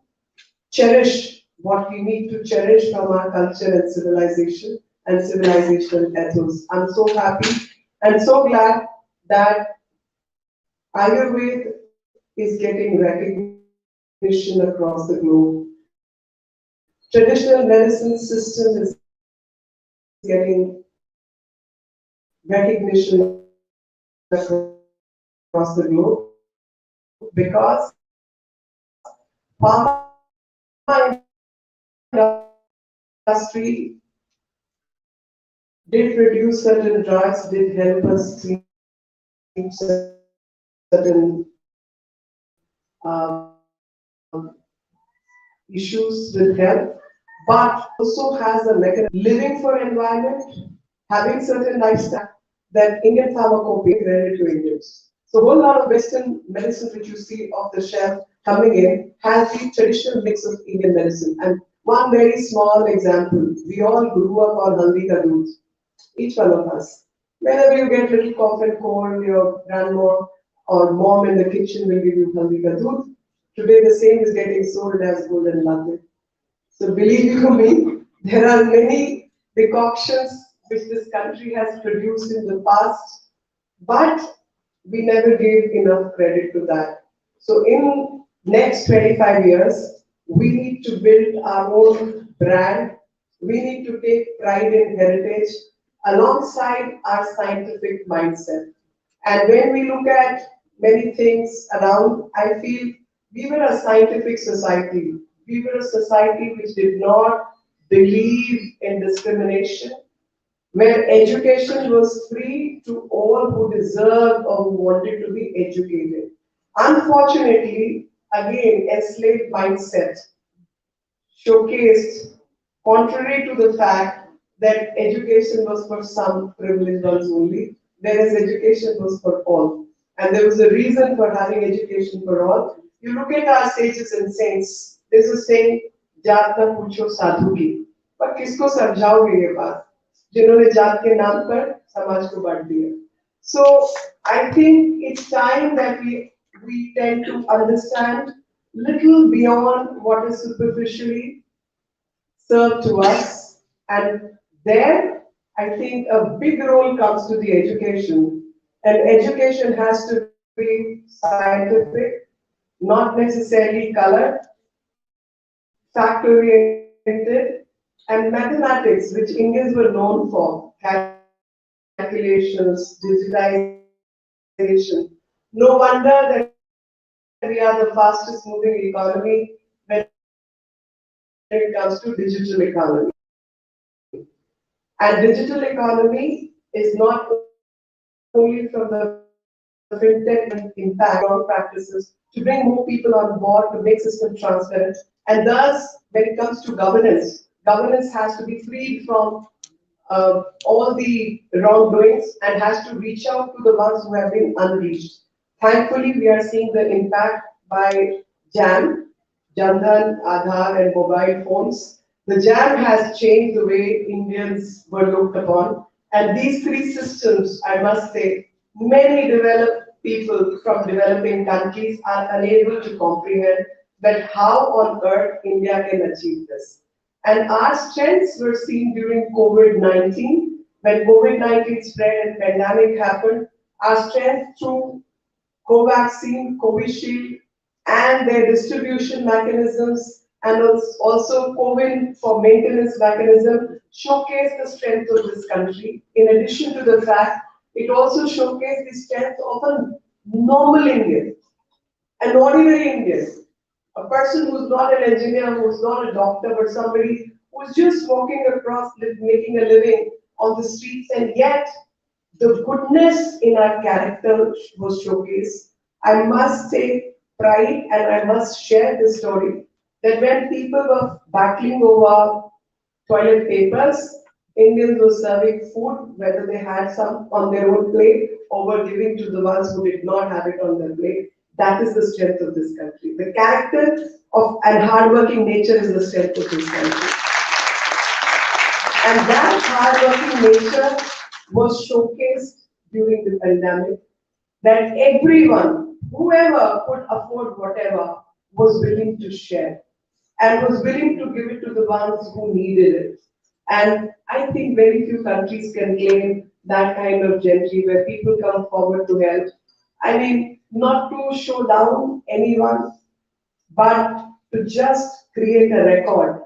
cherish what we need to cherish from our culture and civilization and civilizational ethos. I'm so happy and so glad that Ayurveda is getting recognition across the globe. Traditional medicine system is getting recognition across the globe because pharma industry did produce certain drugs, did help us treat certain issues with health, but also has a mechanism living for environment, having certain lifestyle that Indian pharmacopoeia related to Indians. So a whole lot of Western medicine which you see off the shelf coming in has the traditional mix of Indian medicine. And one very small example, we all grew up on haldi ka doodh, each one of us. Whenever you get little cough and cold, your grandma or mom in the kitchen will give you haldi ka doodh. Today the same is getting sold as golden latte. So believe you me, there are many decoctions which this country has produced in the past, but we never gave enough credit to that. So in next 25 years, we need to build our own brand. We need to take pride in heritage alongside our scientific mindset. And when we look at many things around, I feel we were a scientific society. We were a society which did not believe in discrimination, where education was free to all who deserved or who wanted to be educated. Unfortunately, again, enslaved mindset showcased, contrary to the fact that education was for some privileged ones only, whereas education was for all. And there was a reason for having education for all. You look at our sages and saints, there's a saying, जात न पूछो साधु की, पर किसको समझाओगे ये बात, जिन्होंने जात के नाम पर समाज को बांट दिया. So I think it's time that we tend to understand little beyond what is superficially served to us, and there I think a big role comes to the education, and education has to be scientific, not necessarily colored, fact oriented, and mathematics, which Indians were known for, calculations, digitization. No wonder that we are the fastest moving economy when it comes to digital economy. And digital economy is not only from the fintech and impact on practices to bring more people on board to make system transparent. And thus, when it comes to governance, governance has to be freed from all the wrongdoings and has to reach out to the ones who have been unreached. Thankfully, we are seeing the impact by JAM, Jandhan, Aadhaar, and mobile phones. The JAM has changed the way Indians were looked upon. And these three systems, I must say, many developed people from developing countries are unable to comprehend that how on earth India can achieve this. And our strengths were seen during COVID-19. When COVID-19 spread and pandemic happened, our strength through Covaxin, Covishield, and their distribution mechanisms, and also COVID for maintenance mechanism, showcase the strength of this country. In addition to the fact, it also showcased the strength of a normal Indian, an ordinary Indian, a person who's not an engineer, who's not a doctor, but somebody who's just walking across, making a living on the streets, and yet the goodness in our character was showcased. I must take pride and I must share this story that when people were battling over toilet papers, Indians were serving food, whether they had some on their own plate or were giving to the ones who did not have it on their plate. That is the strength of this country. The character of and hardworking nature is the strength of this country. And that hardworking nature was showcased during the pandemic, that everyone, whoever could afford whatever, was willing to share and was willing to give it to the ones who needed it. And I think very few countries can claim that kind of gentry where people come forward to help. I mean, not to show down anyone, but to just create a record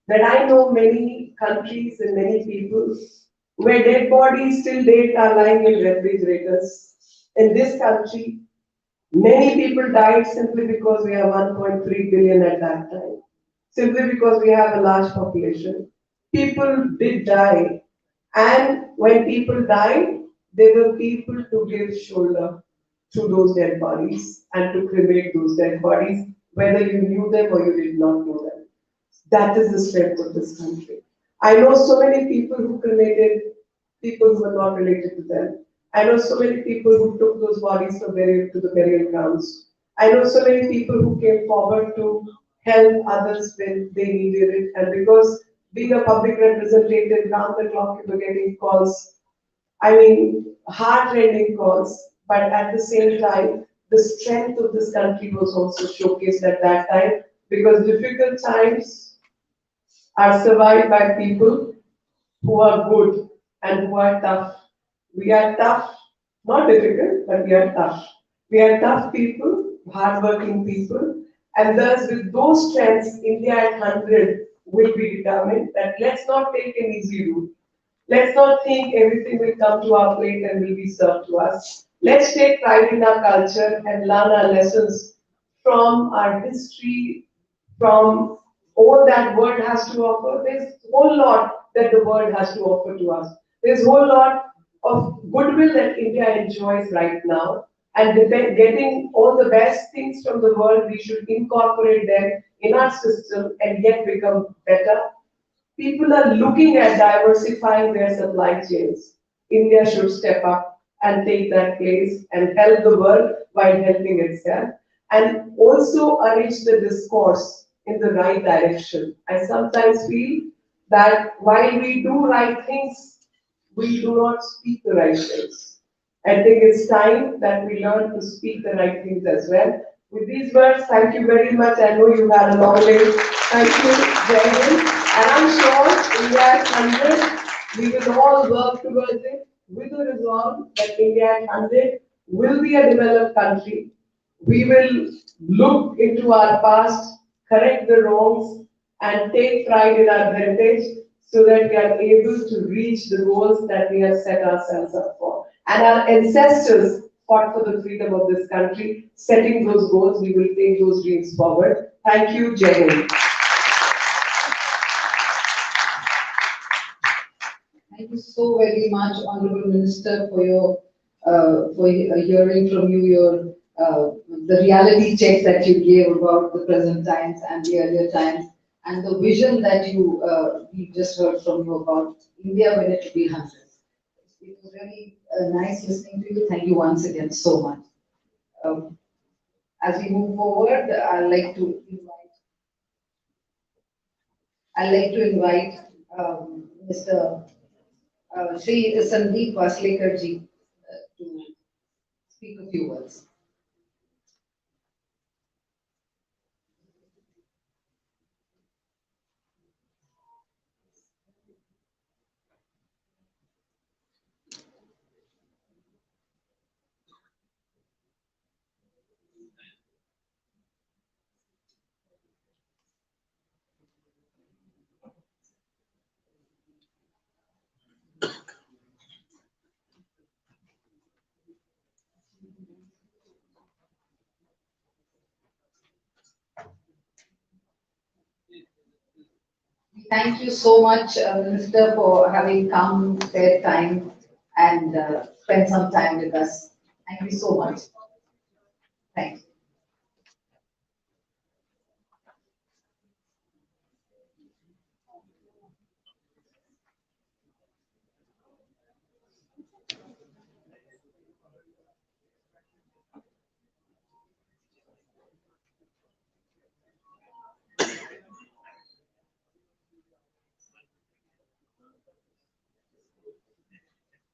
that I know many countries and many people where dead bodies till date are lying in refrigerators. In this country, many people died simply because we are 1.3 billion at that time, simply because we have a large population. People did die, and when people died, there were people to give shoulder to those dead bodies and to cremate those dead bodies, whether you knew them or you did not know them. That is the strength of this country. I know so many people who cremated people who were not related to them. I know so many people who took those bodies for burial to the burial grounds. I know so many people who came forward to help others when they needed it. And because being a public representative, round the clock you were getting calls, I mean, heart-rending calls, but at the same time, the strength of this country was also showcased at that time because difficult times are survived by people who are good and who are tough. We are tough, not difficult, but we are tough. We are tough people, hardworking people, and thus with those strengths, India at 100 will be determined that let's not take an easy route. Let's not think everything will come to our plate and will be served to us. Let's take pride in our culture and learn our lessons from our history, from all that world has to offer. There's a whole lot that the world has to offer to us. There's a whole lot of goodwill that India enjoys right now. And getting all the best things from the world, we should incorporate them in our system and yet become better. People are looking at diversifying their supply chains. India should step up and take that place and help the world while helping itself and also arrange the discourse in the right direction. I sometimes feel that while we do right things, we do not speak the right things. I think it's time that we learn to speak the right things as well. With these words, thank you very much. I know you've had a long day. Thank you, Jai Hind. And I'm sure India at 100, we will all work towards it with the resolve that India at 100 will be a developed country. We will look into our past, correct the wrongs, and take pride in our heritage so that we are able to reach the goals that we have set ourselves up for. And our ancestors fought for the freedom of this country. Setting those goals, we will take those dreams forward. Thank you, Jai Hind. Thank you so very much, Honorable Minister, for your hearing from you your the reality check that you gave about the present times and the earlier times, and the vision that we just heard from you about India when it will be 100. It was really nice listening to you. Thank you once again so much. As we move forward, I'd like to invite Mr. Shri Sandeep Vaslekar ji to speak a few words. Thank you so much, Minister, for having come, spare time, and spend some time with us. Thank you so much. Thank you.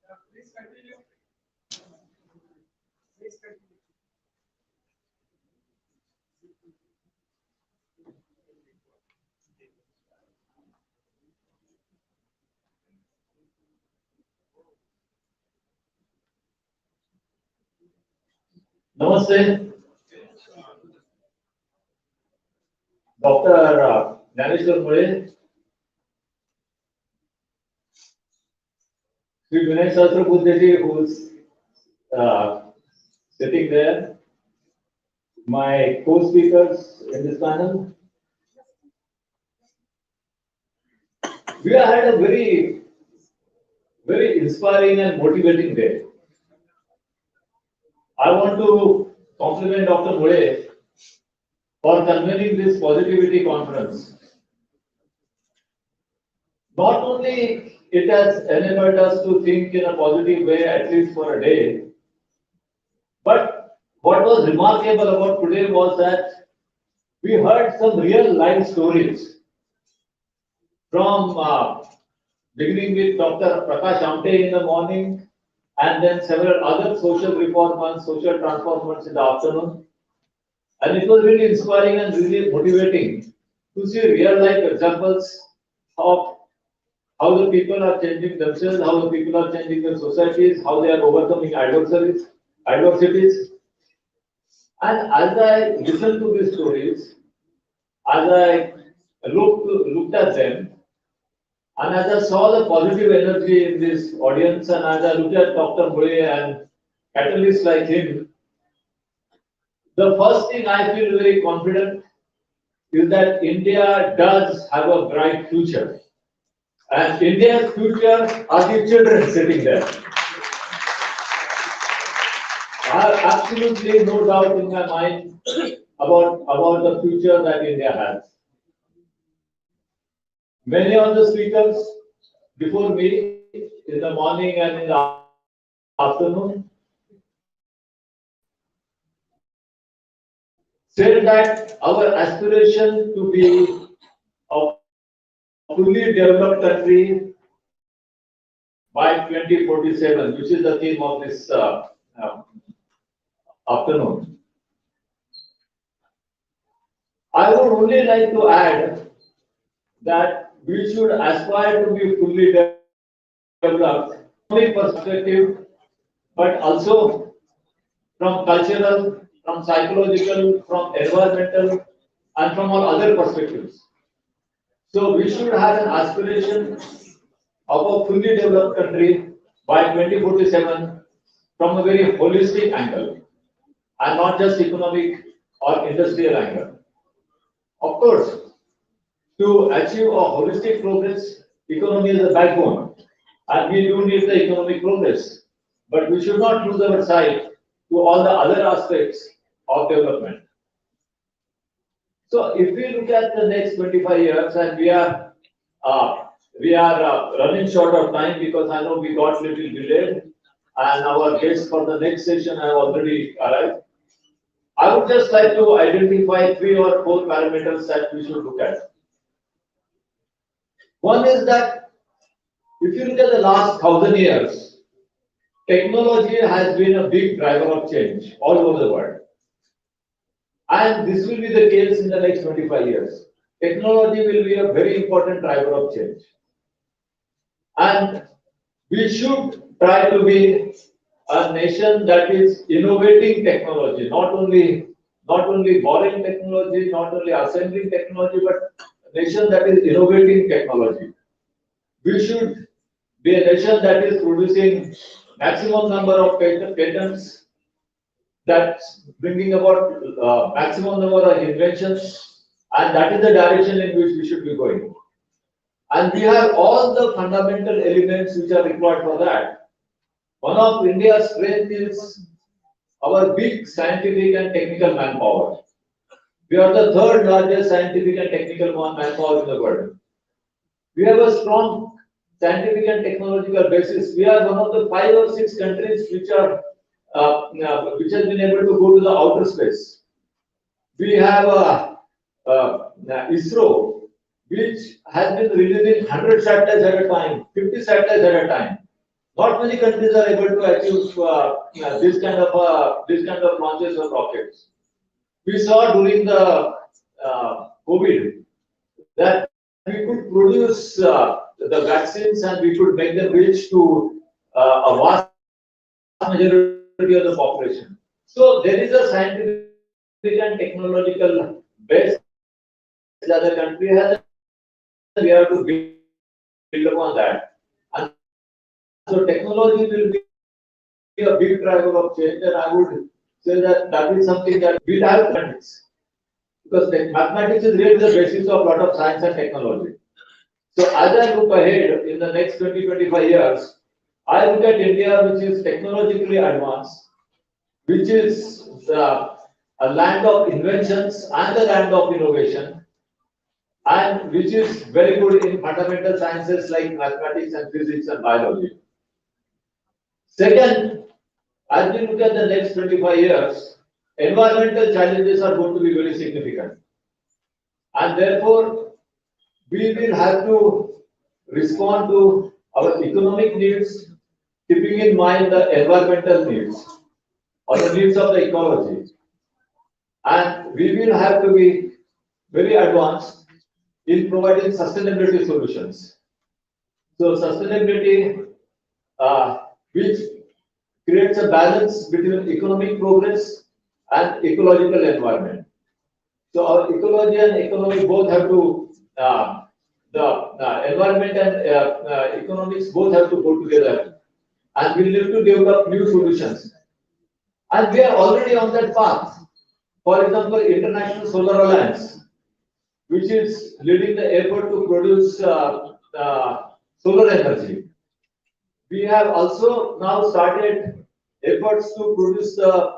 Please continue. Please continue. Namaste, Dr. Gnaneshwar Mule, Sri Vinay Sahasrabuddhaji, who's sitting there, my co-speakers in this panel. We have had a very, very inspiring and motivating day. I want to compliment Dr. Mule for convening this positivity conference. Not only it has enabled us to think in a positive way, at least for a day, but what was remarkable about today was that we heard some real life stories from beginning with Dr. Prakash Amte in the morning, and then several other social reformers, social transformers in the afternoon. And it was really inspiring and really motivating to see real life examples of how the people are changing themselves, how the people are changing their societies, how they are overcoming adversities. And as I listened to these stories, as I looked at them, and as I saw the positive energy in this audience, and as I looked at Dr. Mule and catalysts like him, the first thing I feel very confident is that India does have a bright future. And India's future are the children sitting there. I have absolutely no doubt in my mind about the future that India has. Many of the speakers before me in the morning and in the afternoon said that our aspiration to be a fully developed country by 2047, which is the theme of this afternoon. I would only like to add that we should aspire to be fully developed from a perspective, but also from cultural, from psychological, from environmental, and from all other perspectives. So we should have an aspiration of a fully developed country by 2047 from a very holistic angle and not just economic or industrial angle. Of course, to achieve a holistic progress, economy is the backbone, and we do need the economic progress. But we should not lose our sight to all the other aspects of development. So, if we look at the next 25 years, and we are running short of time because I know we got little delayed, and our guests for the next session have already arrived. I would just like to identify 3 or 4 parameters that we should look at. One is that if you look at the last 1,000 years, technology has been a big driver of change all over the world. And this will be the case in the next 25 years. Technology will be a very important driver of change. And we should try to be a nation that is innovating technology, not only borrowing technology, not only assembling technology, but a nation that is innovating technology. We should be a nation that is producing maximum number of patents, that's bringing about maximum number of inventions, and that is the direction in which we should be going. And we have all the fundamental elements which are required for that. One of India's strength is our big scientific and technical manpower. We are the 3rd largest scientific and technical manpower in the world. We have a strong scientific and technological basis. We are one of the 5 or 6 countries which has been able to go to the outer space. We have ISRO, which has been releasing 100 satellites at a time, 50 satellites at a time. Not many countries are able to achieve this kind of launches of rockets. We saw during the COVID that we could produce the vaccines and we could make them reach to a vast majority of the population. So there is a scientific and technological base that the country has. We have to build upon that. And so technology will be a big driver of change, and I would say that that is something that we have mathematics. Because mathematics is really the basis of a lot of science and technology. So as I look ahead in the next 20-25 years, I look at India, which is technologically advanced, which is a land of inventions and a land of innovation, and which is very good in fundamental sciences like mathematics and physics and biology. Second, as we look at the next 25 years, environmental challenges are going to be very significant. And therefore, we will have to respond to our economic needs, keeping in mind the environmental needs or the needs of the ecology. And we will have to be very advanced in providing sustainability solutions. So sustainability, which creates a balance between economic progress and ecological environment. So our ecology and economy both have to, the environment and economics both have to go together. And we need to develop new solutions. And we are already on that path. For example, International Solar Alliance, which is leading the effort to produce solar energy. We have also now started efforts to produce the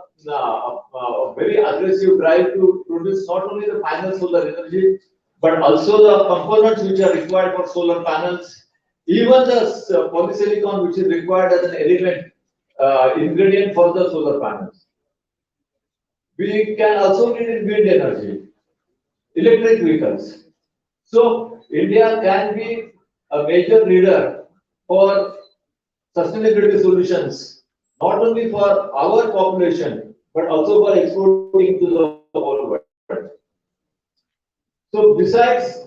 very aggressive drive to produce not only the final solar energy, but also the components which are required for solar panels, even the polysilicon which is required as an element ingredient for the solar panels. We can also need in wind energy, electric vehicles. So India can be a major leader for sustainability solutions, not only for our population, but also for exporting to the whole world. So besides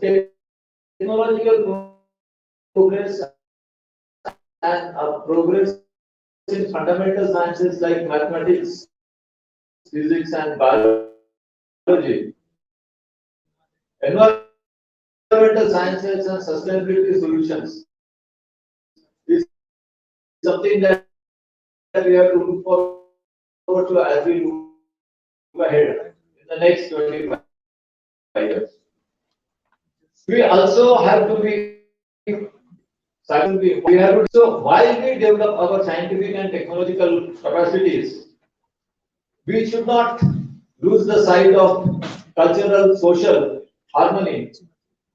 technological progress and progress in fundamental sciences like mathematics, physics and biology, environmental sciences and sustainability solutions is something that we have to look forward to as we look ahead in the next 25 years. We also have to be so while we develop our scientific and technological capacities, we should not lose the sight of cultural, social harmony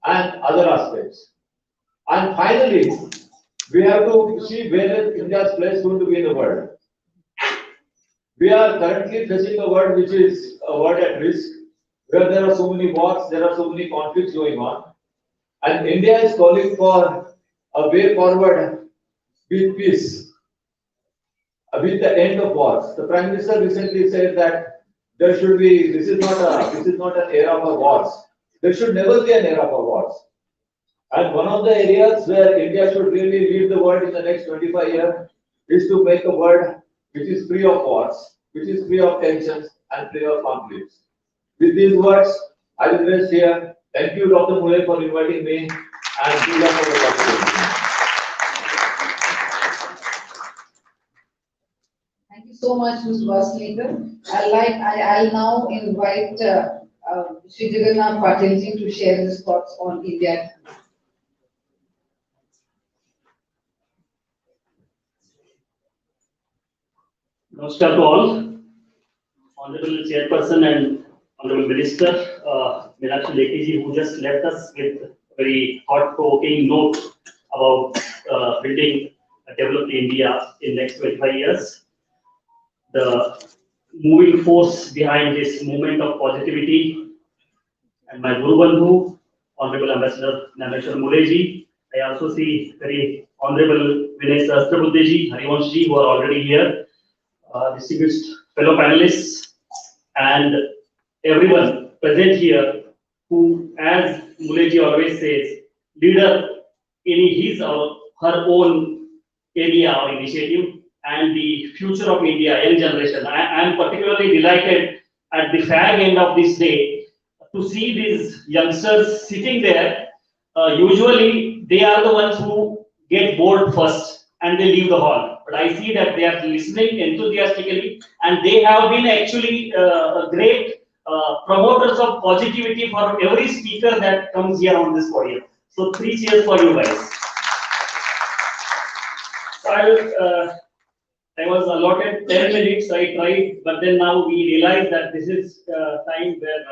and other aspects. And finally, we have to see where India's place is going to be in the world. We are currently facing a world which is a world at risk, where there are so many wars, there are so many conflicts going on. And India is calling for a way forward with peace, with the end of wars. The Prime Minister recently said that there should be, this is not an era for wars. There should never be an era for wars. And one of the areas where India should really lead the world in the next 25 years is to make a world which is free of wars, which is free of tensions and free of conflicts. With these words, I will rest here. Thank you, Dr. Mulay, for inviting me, and good luck for the opportunity. Thank you so much, Mr. Vasleekar. I'll now invite Shri Jagannath Patilji to share his thoughts on India. Namaskar to all. Honorable Chairperson and Honorable Minister, Meenakshi Lekhi ji, who just left us with a very thought-provoking note about building a developed India in next 25 years. The moving force behind this movement of positivity, and my Guru Bandhu, Honorable Ambassador Nameshwar Mulay ji. I also see very Honorable Vinay Sahasrabuddhe Harivansh ji, who are already here, distinguished fellow panelists, and everyone present here, who, as Muleji always says, leader in his or her own area or initiative, and the future of India, young generation. I am particularly delighted at the fag end of this day to see these youngsters sitting there. Usually, they are the ones who get bored first and they leave the hall. But I see that they are listening enthusiastically, and they have been actually great promoters of positivity for every speaker that comes here on this podium. So 3 cheers for you guys. So I was allotted 10 minutes, I tried, but then now we realize that this is time where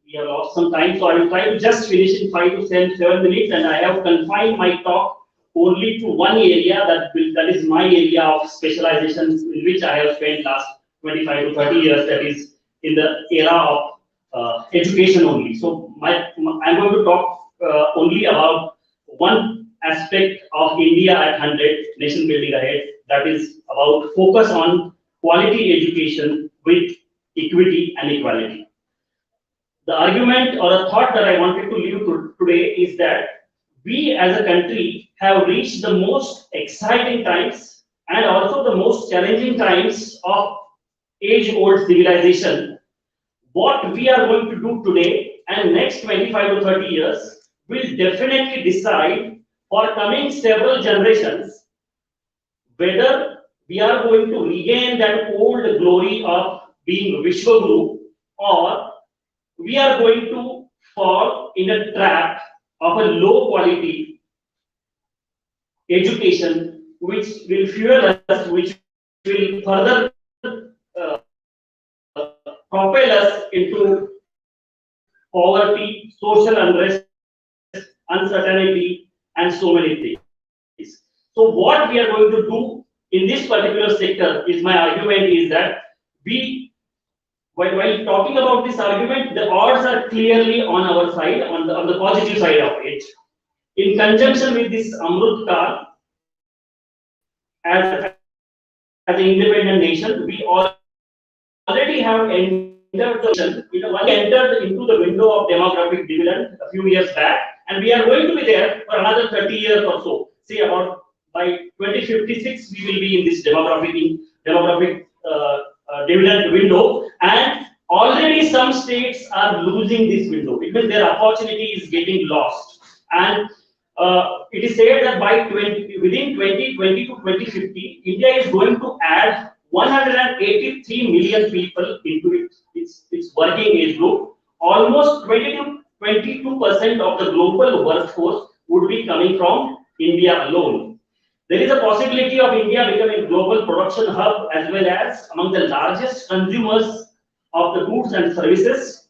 we have lost some time. So I will try to just finish in 5 to 7 minutes, and I have confined my talk only to one area that is my area of specialization, in which I have spent last 25 to 30 years, that is in the era of education only. So I'm going to talk only about one aspect of India at 100, nation building ahead, that is about focus on quality education with equity and equality. The argument or a thought that I wanted to leave today is that we as a country have reached the most exciting times and also the most challenging times of age-old civilization. What we are going to do today and next 25 to 30 years will definitely decide for coming several generations whether we are going to regain that old glory of being Vishwaguru, or we are going to fall in a trap of a low quality education which will fuel us, which will further propel us into poverty, social unrest, uncertainty, and so many things. So what we are going to do in this particular sector is, my argument is that while talking about this argument, the odds are clearly on our side, on the positive side of it. In conjunction with this Amrut Kal, as an independent nation, we already have entered into the window of demographic dividend a few years back, and we are going to be there for another 30 years or so. Say about by 2056, we will be in this demographic dividend window, and already some states are losing this window. It means their opportunity is getting lost, and it is said that within 2020 to 2050, India is going to add 183 million people into its working age group. Almost 20 to 22% of the global workforce would be coming from India alone. There is a possibility of India becoming a global production hub, as well as among the largest consumers of the goods and services.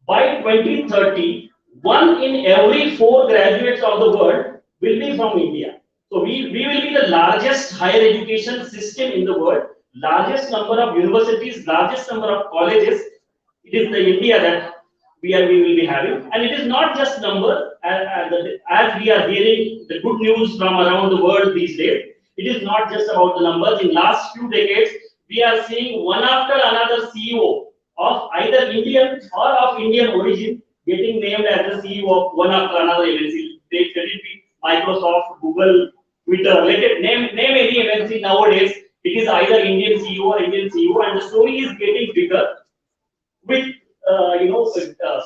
By 2030, 1 in every 4 graduates of the world will be from India. So we will be the largest higher education system in the world, largest number of universities, largest number of colleges. It is the India that we will be having, and it is not just number. As we are hearing the good news from around the world these days, it is not just about the numbers. In last few decades, we are seeing one after another CEO of either Indian or of Indian origin getting named as the CEO of one after another MNC. Let it be Microsoft, Google, Twitter. Let it name any MNC nowadays. It is either Indian CEO or Indian CEO, and the story is getting bigger with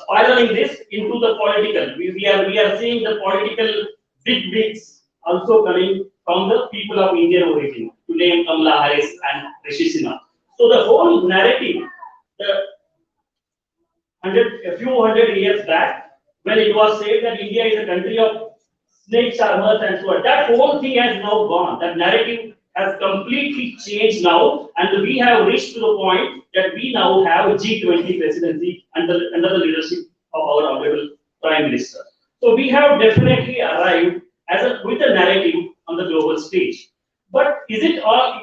spiraling this into the political. We are seeing the political big wigs also coming from the people of Indian origin, to name Kamala Harris and Rishikumar. So the whole narrative, a few hundred years back, when it was said that India is a country of snake charmers and so on, that whole thing has now gone. That narrative has completely changed now, and we have reached to the point that we now have a G20 presidency under the leadership of our honorable Prime Minister. So we have definitely arrived with a narrative on the global stage. But is it all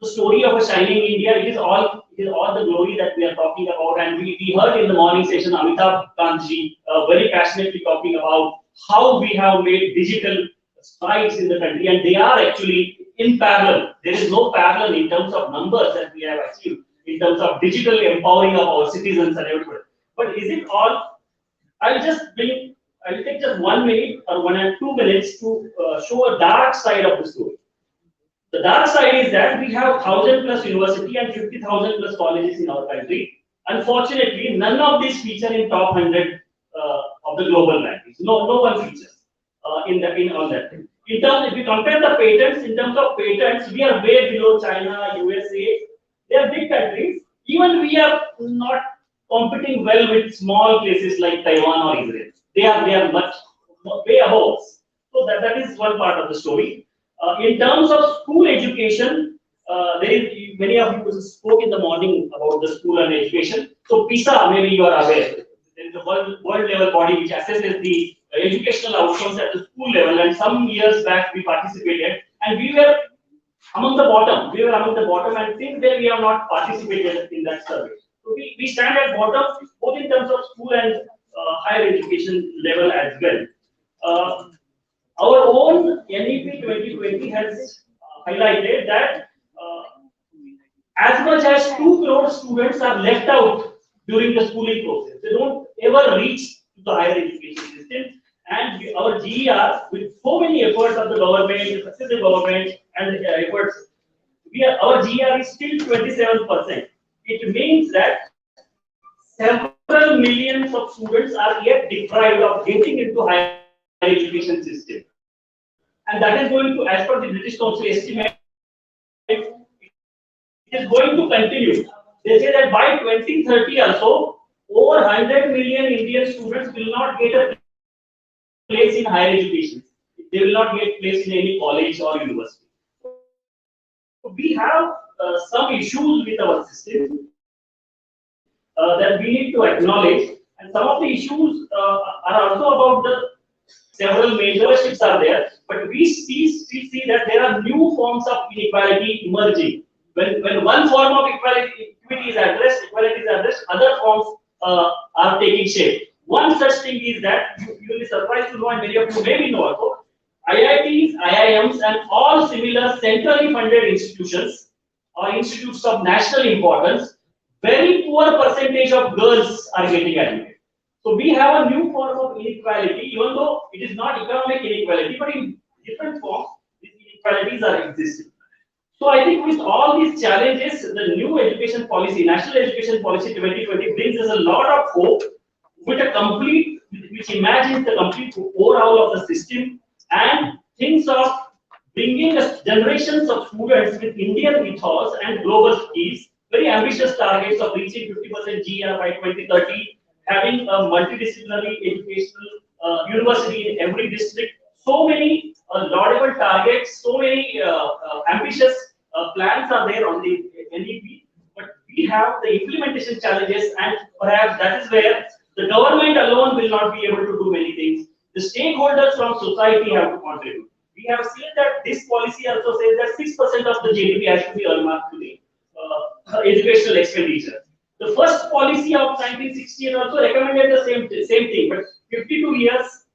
the story of a shining India? It is all the glory that we are talking about. And we heard in the morning session Amitabh Kantji very passionately talking about how we have made digital strides in the country, and they are actually in parallel. There is no parallel in terms of numbers that we have achieved in terms of digital empowering of our citizens and everybody. But is it all? I'll take just 1 minute or 1 and 2 minutes to show a dark side of the story. The dark side is that we have 1,000+ university and 50,000+ colleges in our country. Unfortunately, none of these feature in top 100 of the global rankings. No one features in all that. In terms, if you compare the patents, in terms of patents, we are way below China, USA. They are big countries. Even we are not competing well with small places like Taiwan or Israel. They are much way above us. So that is one part of the story. In terms of school education, there is many of you spoke in the morning about the school and education. So PISA, maybe you are aware, there is a world level body which assesses the educational outcomes at the school level. And some years back we participated, and we were among the bottom. We were among the bottom, and since then we have not participated in that survey. So we stand at bottom both in terms of school and higher education level as well. Our own NEP 2020 has highlighted that as much as 2 crore students are left out during the schooling process. They don't ever reach to the higher education system. And our GER, with so many efforts of the government, successive government, and efforts, our GER is still 27%. It means that several millions of students are yet deprived of getting into higher education system. And that is going to, as per the British Council estimate, it is going to continue. They say that by 2030 also, over 100 million Indian students will not get a place in higher education. They will not get place in any college or university. So we have some issues with our system that we need to acknowledge, and some of the issues are also about the several major shifts are there, but we still see that there are new forms of inequality emerging. When one form of equality is addressed, other forms are taking shape. One such thing is that you will be surprised to know, and many of you maybe know also, IITs, IIMs, and all similar centrally funded institutions or institutes of national importance, very poor percentage of girls are getting admitted. So we have a new form of inequality, even though it is not economic inequality, but in different forms, these inequalities are existing. So I think with all these challenges, the new education policy, National Education Policy 2020, brings us a lot of hope with a complete, which imagines the complete overhaul of the system and thinks of bringing generations of students with Indian ethos and global skills, very ambitious targets of reaching 50% GR by 2030, having a multidisciplinary educational university in every district. So many laudable targets, so many ambitious plans are there on the NEP, but we have the implementation challenges, and perhaps that is where the government alone will not be able to do many things. The stakeholders from society have to contribute. We have seen that this policy also says that 6% of the GDP has to be earmarked today, educational expenditure. The first policy of 1968 also recommended the same thing, but 52 years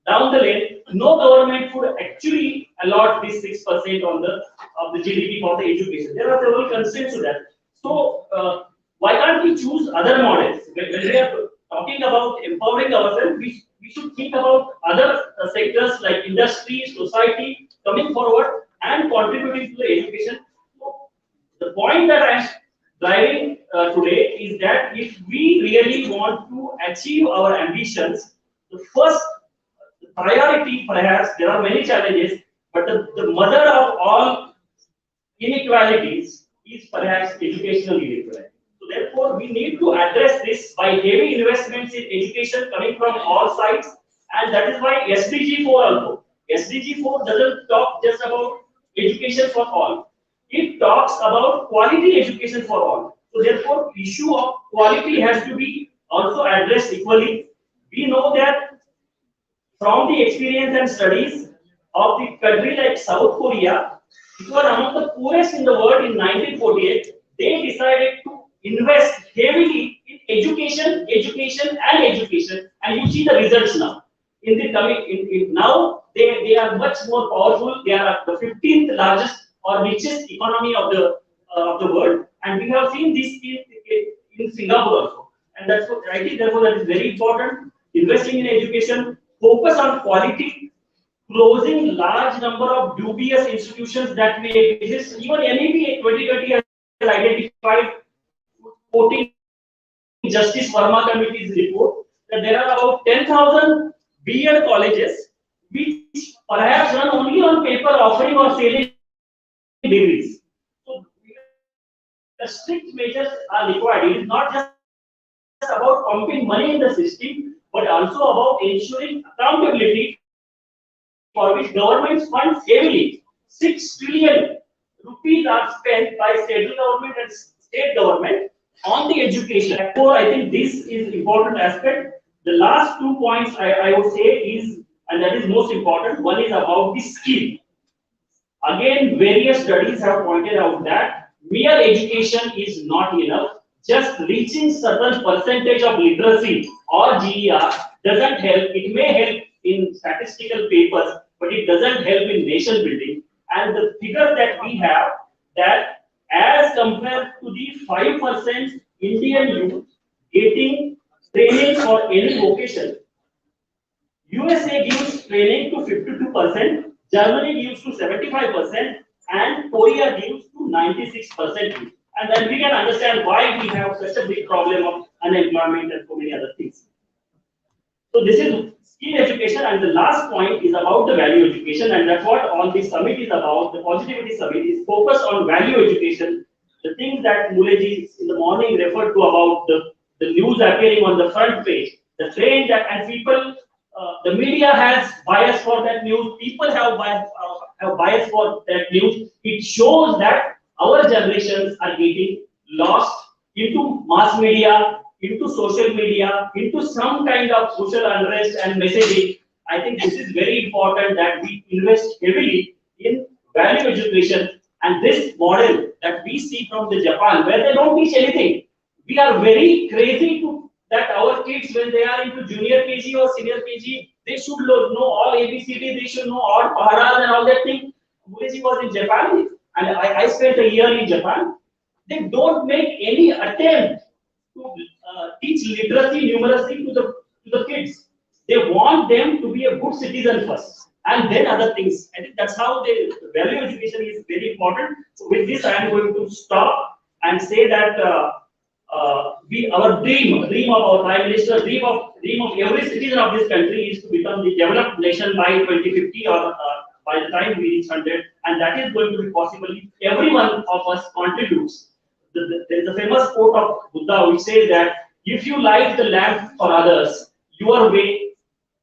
down the lane, no government would actually allot this 6% of the GDP for the education. There are several constraints to that. So why can't we choose other models? When we are talking about empowering ourselves, we should think about other sectors like industry, society coming forward and contributing to the education. So the point that I am driving today is that if we really want to achieve our ambitions, the first priority, perhaps there are many challenges, but the mother of all inequalities is perhaps educational inequality. So therefore, we need to address this by heavy investments in education coming from all sides, and that is why SDG 4 also. SDG 4 doesn't talk just about education for all. It talks about quality education for all. So therefore, issue of quality has to be also addressed equally. We know that from the experience and studies of the country like South Korea, which were among the poorest in the world in 1948, they decided to invest heavily in education, and you see the results now. Now they are much more powerful. They are the 15th largest or richest economy of the world, and we have seen this in Singapore also. And that's what I think. Therefore, that is very important. Investing in education, focus on quality, closing large number of dubious institutions that may exist. Even NEP 2020 has identified, quoting Justice Verma Committee's report, that there are about 10,000 B.Ed colleges which perhaps run only on paper, offering or selling degrees. So the strict measures are required. It is not just about pumping money in the system, but also about ensuring accountability, for which government funds heavily. 6 trillion rupees are spent by central government and state government on the education. Therefore, I think this is important aspect. The last 2 points I would say is, and that is most important, one is about the skill. Again, various studies have pointed out that mere education is not enough. Just reaching certain percentage of literacy or GER doesn't help. It may help in statistical papers, but it doesn't help in nation building. And the figure that we have, that as compared to the 5% Indian youth getting training for any vocation, USA gives training to 52%, Germany gives to 75%, and Korea gives to 96%. And then we can understand why we have such a big problem of unemployment and so many other things. So this is skill education, and the last point is about the value education, and that's what all this summit is about. The positivity summit is focused on value education. The things that Muleji in the morning referred to about the news appearing on the front page, the trend that, and people, the media has bias for that news, people have bias for that news. It shows that our generations are getting lost into mass media, into social media, into some kind of social unrest and messaging. I think this is very important that we invest heavily in value education, and this model that we see from the Japan, where they don't teach anything. We are very crazy to that our kids, when they are into junior KG or senior KG, they should know all ABCD, they should know all paharas and all that thing. Muleji was in Japan, and I spent a year in Japan. They don't make any attempt to teach literacy, numeracy to the kids. They want them to be a good citizen first, and then other things. I think that's how the value education is very important. So with this, I am going to stop and say that our dream of our Prime Minister, dream of every citizen of this country is to become the developed nation by 2050 or by the time we reach 100, and that is going to be possible if every one of us contributes. There is a famous quote of Buddha which says that if you light the lamp for others, your way,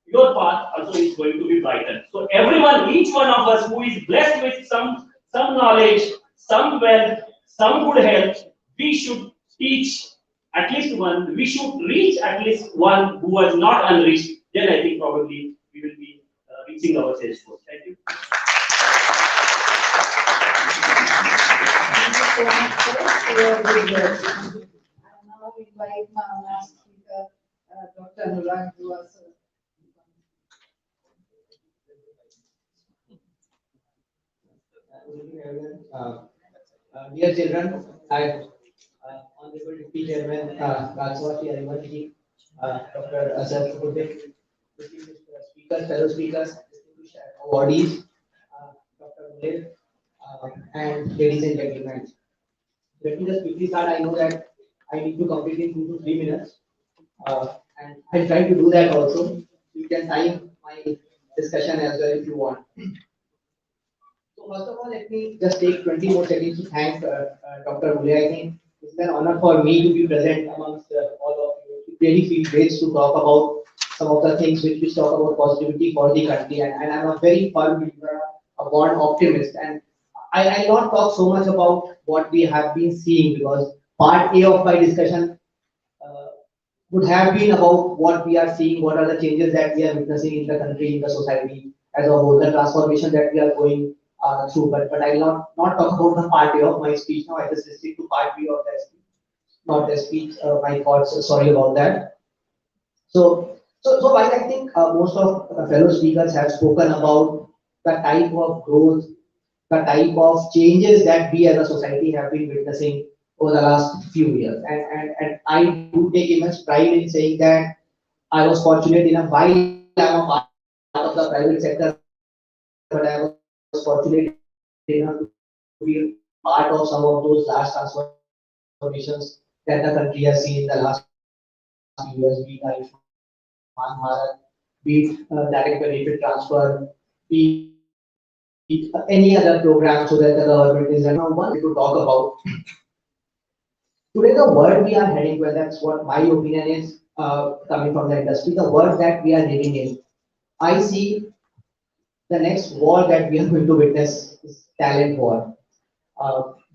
your path also is going to be brightened. So everyone, each one of us who is blessed with some knowledge, some wealth, some good health, we should teach at least one. We should reach at least one who was not unreached. Then I think probably we will be reaching our sales force. Thank you. Thank you so much, sir, for your good words. I now invite my last speaker, Dr. Anurag to us. Good evening, everyone. Dear children, I, Honorable Deputy Chairman, Rajwati Arivalji, Dr. Asad Kurde, distinguished speakers, fellow speakers, distinguished awardees, Dr. Mulay, and ladies and gentlemen. Let me just quickly start. I know that I need to complete in 2 to 3 minutes, and I'll try to do that also. You can time my discussion as well if you want. So first of all, let me just take 20 more seconds to thank Dr. Mulay. I think it's an honor for me to be present amongst all of you. It really feels great to talk about some of the things which we talk about positivity for the country, and I'm a very firm believer, a born optimist, and I'll not talk so much about what we have been seeing, because part A of my discussion would have been about what we are seeing, what are the changes that we are witnessing in the country, in the society as a whole, the transformation that we are going through. But I will not talk about the part A of my speech now. I just stick to part B of that speech, not the speech, my thoughts. Sorry about that. So So while I think most of the fellow speakers have spoken about the type of growth, the type of changes that we as a society have been witnessing over the last few years. And I do take immense pride in saying that I was fortunate enough, while I'm a part of the private sector, but I was fortunate enough to be part of some of those large transformations that the country has seen in the last few years, be it Ayushman Bharat, be it direct benefit transfer, be it any other program, so that the government is running. One thing to talk about. Today, the world we are heading, well, that's what my opinion is, coming from the industry, the world that we are living in. I see the next war that we are going to witness is talent war.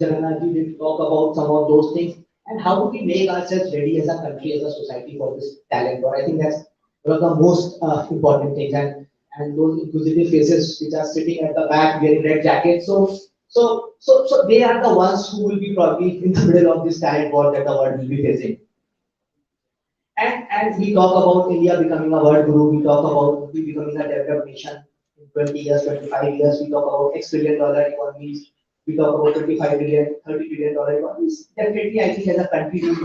Jagannath ji did talk about some of those things, and how do we make ourselves ready as a country, as a society for this talent war? I think that's one of the most important things. And those inquisitive faces which are sitting at the back wearing red jackets. So they are the ones who will be probably in the middle of this talent war that the world will be facing. And we talk about India becoming a world guru, we talk about we becoming a developed nation in 20 years, 25 years, we talk about X billion dollar economies, we talk about 25 billion, $30 billion economies. Definitely, I think as a country we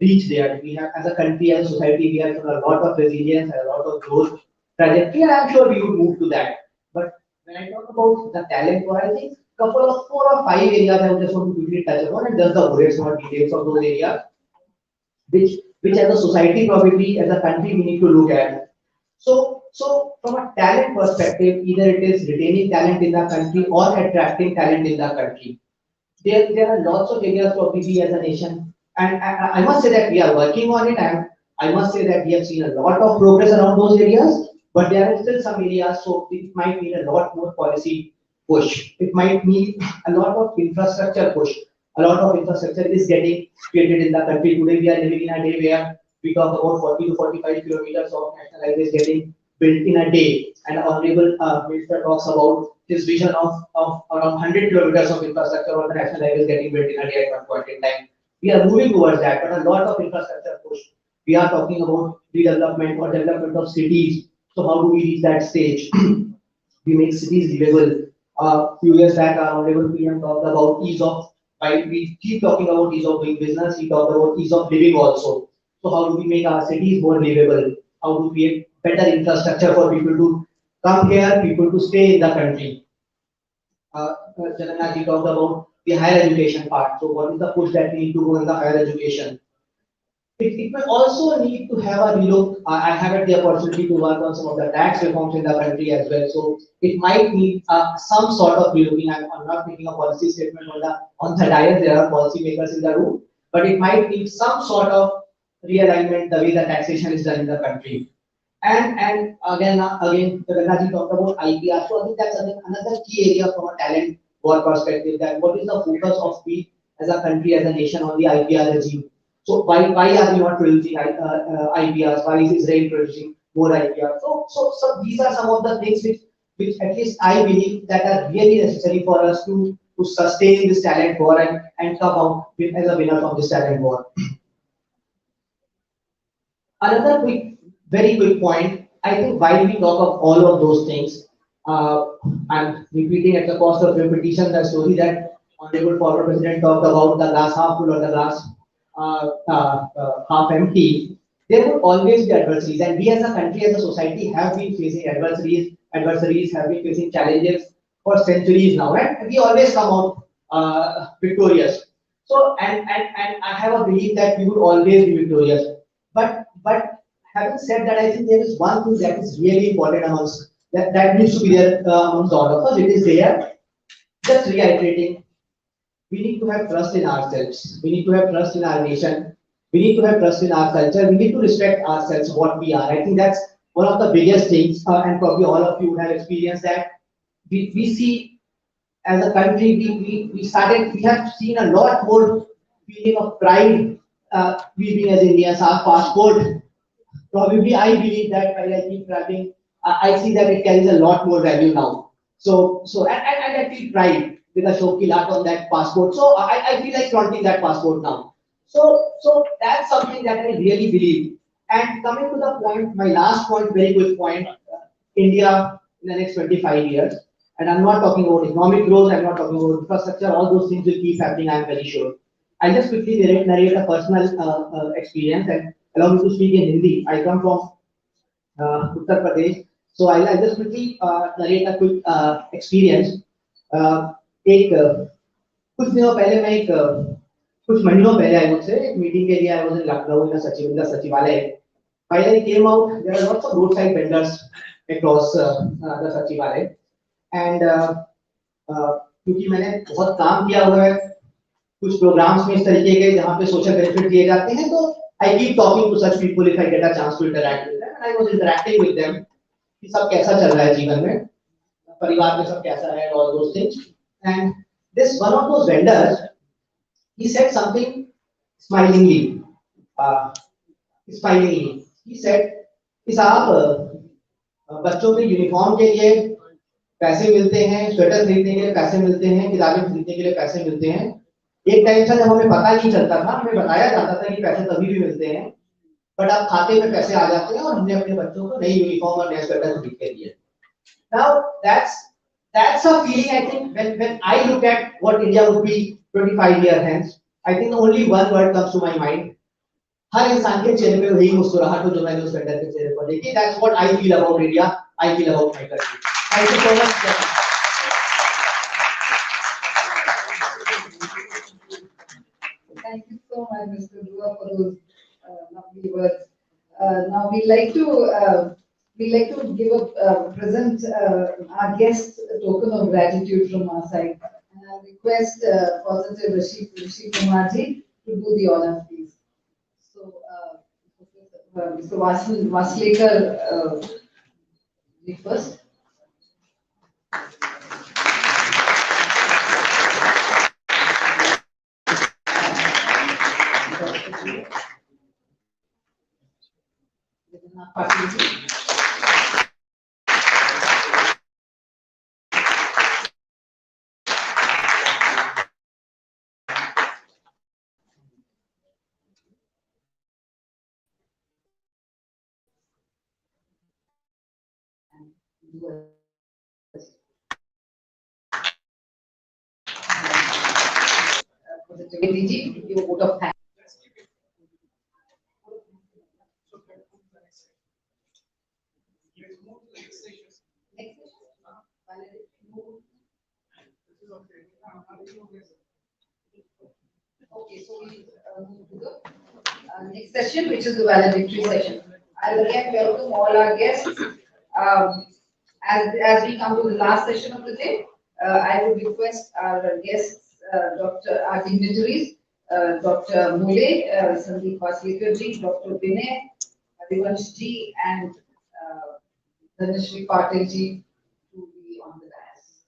reach there. We have, as a country, as a society, we have shown a lot of resilience and a lot of growth trajectory, and I'm sure we would move to that. But when I talk about the talent war, I think couple of 4 or 5 areas I would just want to quickly touch upon, and just the bullets, not details of those areas, which as a society, probably as a country, we need to look at. So from a talent perspective, either it is retaining talent in the country or attracting talent in the country. There are lots of areas for PB as a nation, and I must say that we are working on it, and I must say that we have seen a lot of progress around those areas, but there are still some areas, so it might need a lot more policy push. It might need a lot of infrastructure push. A lot of infrastructure is getting created in the country. Today we are living in a day where we talk about 40 to 45 kilometers of national highways getting built in a day. And Honorable Minister talks about his vision of around 100 kilometers of infrastructure on the national highways getting built in a day at one point in time. We are moving towards that, but a lot of infrastructure push. We are talking about redevelopment or development of cities. So how do we reach that stage? We make cities livable. Few years back, our Honorable PM talked about ease of, while we keep talking about ease of doing business, we talk about ease of living also. So how do we make our cities more livable? How do we create better infrastructure for people to come here, people to stay in the country? Jagannath ji talked about the higher education part. So what is the push that we need to go in the higher education? It will also need to have a relook. I have had the opportunity to work on some of the tax reforms in the country as well. So it might need some sort of relooking. I'm not making a policy statement on the diet. There are policymakers in the room, but it might need some sort of realignment the way the taxation is done in the country. And again, the Rangaji talked about IPR. So I think that's another key area from a talent war perspective. That what is the focus of we as a country, as a nation, on the IPR regime? So why are we not producing IPRs? Why is Israel producing more IPRs? So these are some of the things which at least I believe that are really necessary for us to sustain this talent war and come out as a winner from this talent war. Another very quick point. I think while we talk of all of those things, I'm repeating at the cost of repetition the story that Honorable former President talked about, the glass half full or the glass half empty. There will always be adversaries, and we as a country, as a society, have been facing adversaries. Adversaries have been facing challenges for centuries now, and we always come out victorious. So, and I have a belief that we will always be victorious. But having said that, I think there is one thing that is really important amongst that needs to be there amongst all of us. It is there. Just reiterating, we need to have trust in ourselves. We need to have trust in our nation. We need to have trust in our culture. We need to respect ourselves, what we are. I think that's one of the biggest things, and probably all of you have experienced that. We see as a country, we have seen a lot more feeling of pride, we being as Indians, our passport. Probably, I believe that while I keep traveling, I see that it carries a lot more value now. And I feel pride with a Shokki Lakh on that passport. So I feel like flaunting that passport now. So that's something that I really believe And coming to the point, my last point, very quick point, India in the next 25 years. And I'm not talking about economic growth, I'm not talking about infrastructure, all those things will keep happening, I'm very sure. I'll just quickly narrate a personal experience and allow me to speak in Hindi. I come from Uttar Pradesh. So I'll just quickly narrate a quick experience. एक कुछ दिनों पहले मैं एक कुछ महीनों पहले I would say एक मीटिंग के लिए आई वाज इन लखनऊ इन सचिवालय. While I came out, there are lots of roadside vendors across the सचिवालय. And क्योंकि मैंने बहुत काम किया हुआ है कुछ प्रोग्राम्स में इस तरीके के जहाँ पे सोशल बेनिफिट दिए जाते हैं तो I keep talking to such people if I get a chance to interact with them. And I was interacting with them कि सब कैसा चल रहा है जीवन में, परिवार में सब कैसा है, all those things. And this one of those vendors, he said something smilingly. He said कि साहब बच्चों के यूनिफॉर्म के लिए पैसे मिलते हैं, स्वेटर खरीदने के लिए पैसे मिलते हैं, किताबें खरीदने के लिए पैसे मिलते हैं. एक टाइम था जब हमें पता नहीं चलता था, हमें बताया जाता था कि पैसे तभी भी मिलते हैं, बट अब खाते में पैसे आ जाते हैं और हमने अपने बच्चों को नई यूनिफॉर्म और नया स्वेटर खरीद के दिए. Now that's a feeling I think when I look at what India would be 25 years hence, I think only one word comes to my mind. हर इंसान के चेहरे पे वही मुस्कुराहट हो जो मैंने उस वेंडर के चेहरे पर देखी. That's what I feel about India. I feel about my country. Thank you so much. Thank you so much, Mr. Dua, for those lovely words. Now we like to give present our guests a token of gratitude from our side. And I request Positive Rishikumar ji to do the honor, please. So, Mr. Vaslekar, first. Ji, to give a vote of thanks. Okay, so we move to the next session, which is the valedictory session. I will again welcome all our guests. As we come to the last session of the day, I would request our guests, our dignitaries, Dr. Mule, Sandeep Vaslekar ji, Dr. Vinay, Harivansh ji, and Dhanashri Patil ji to be on the dais.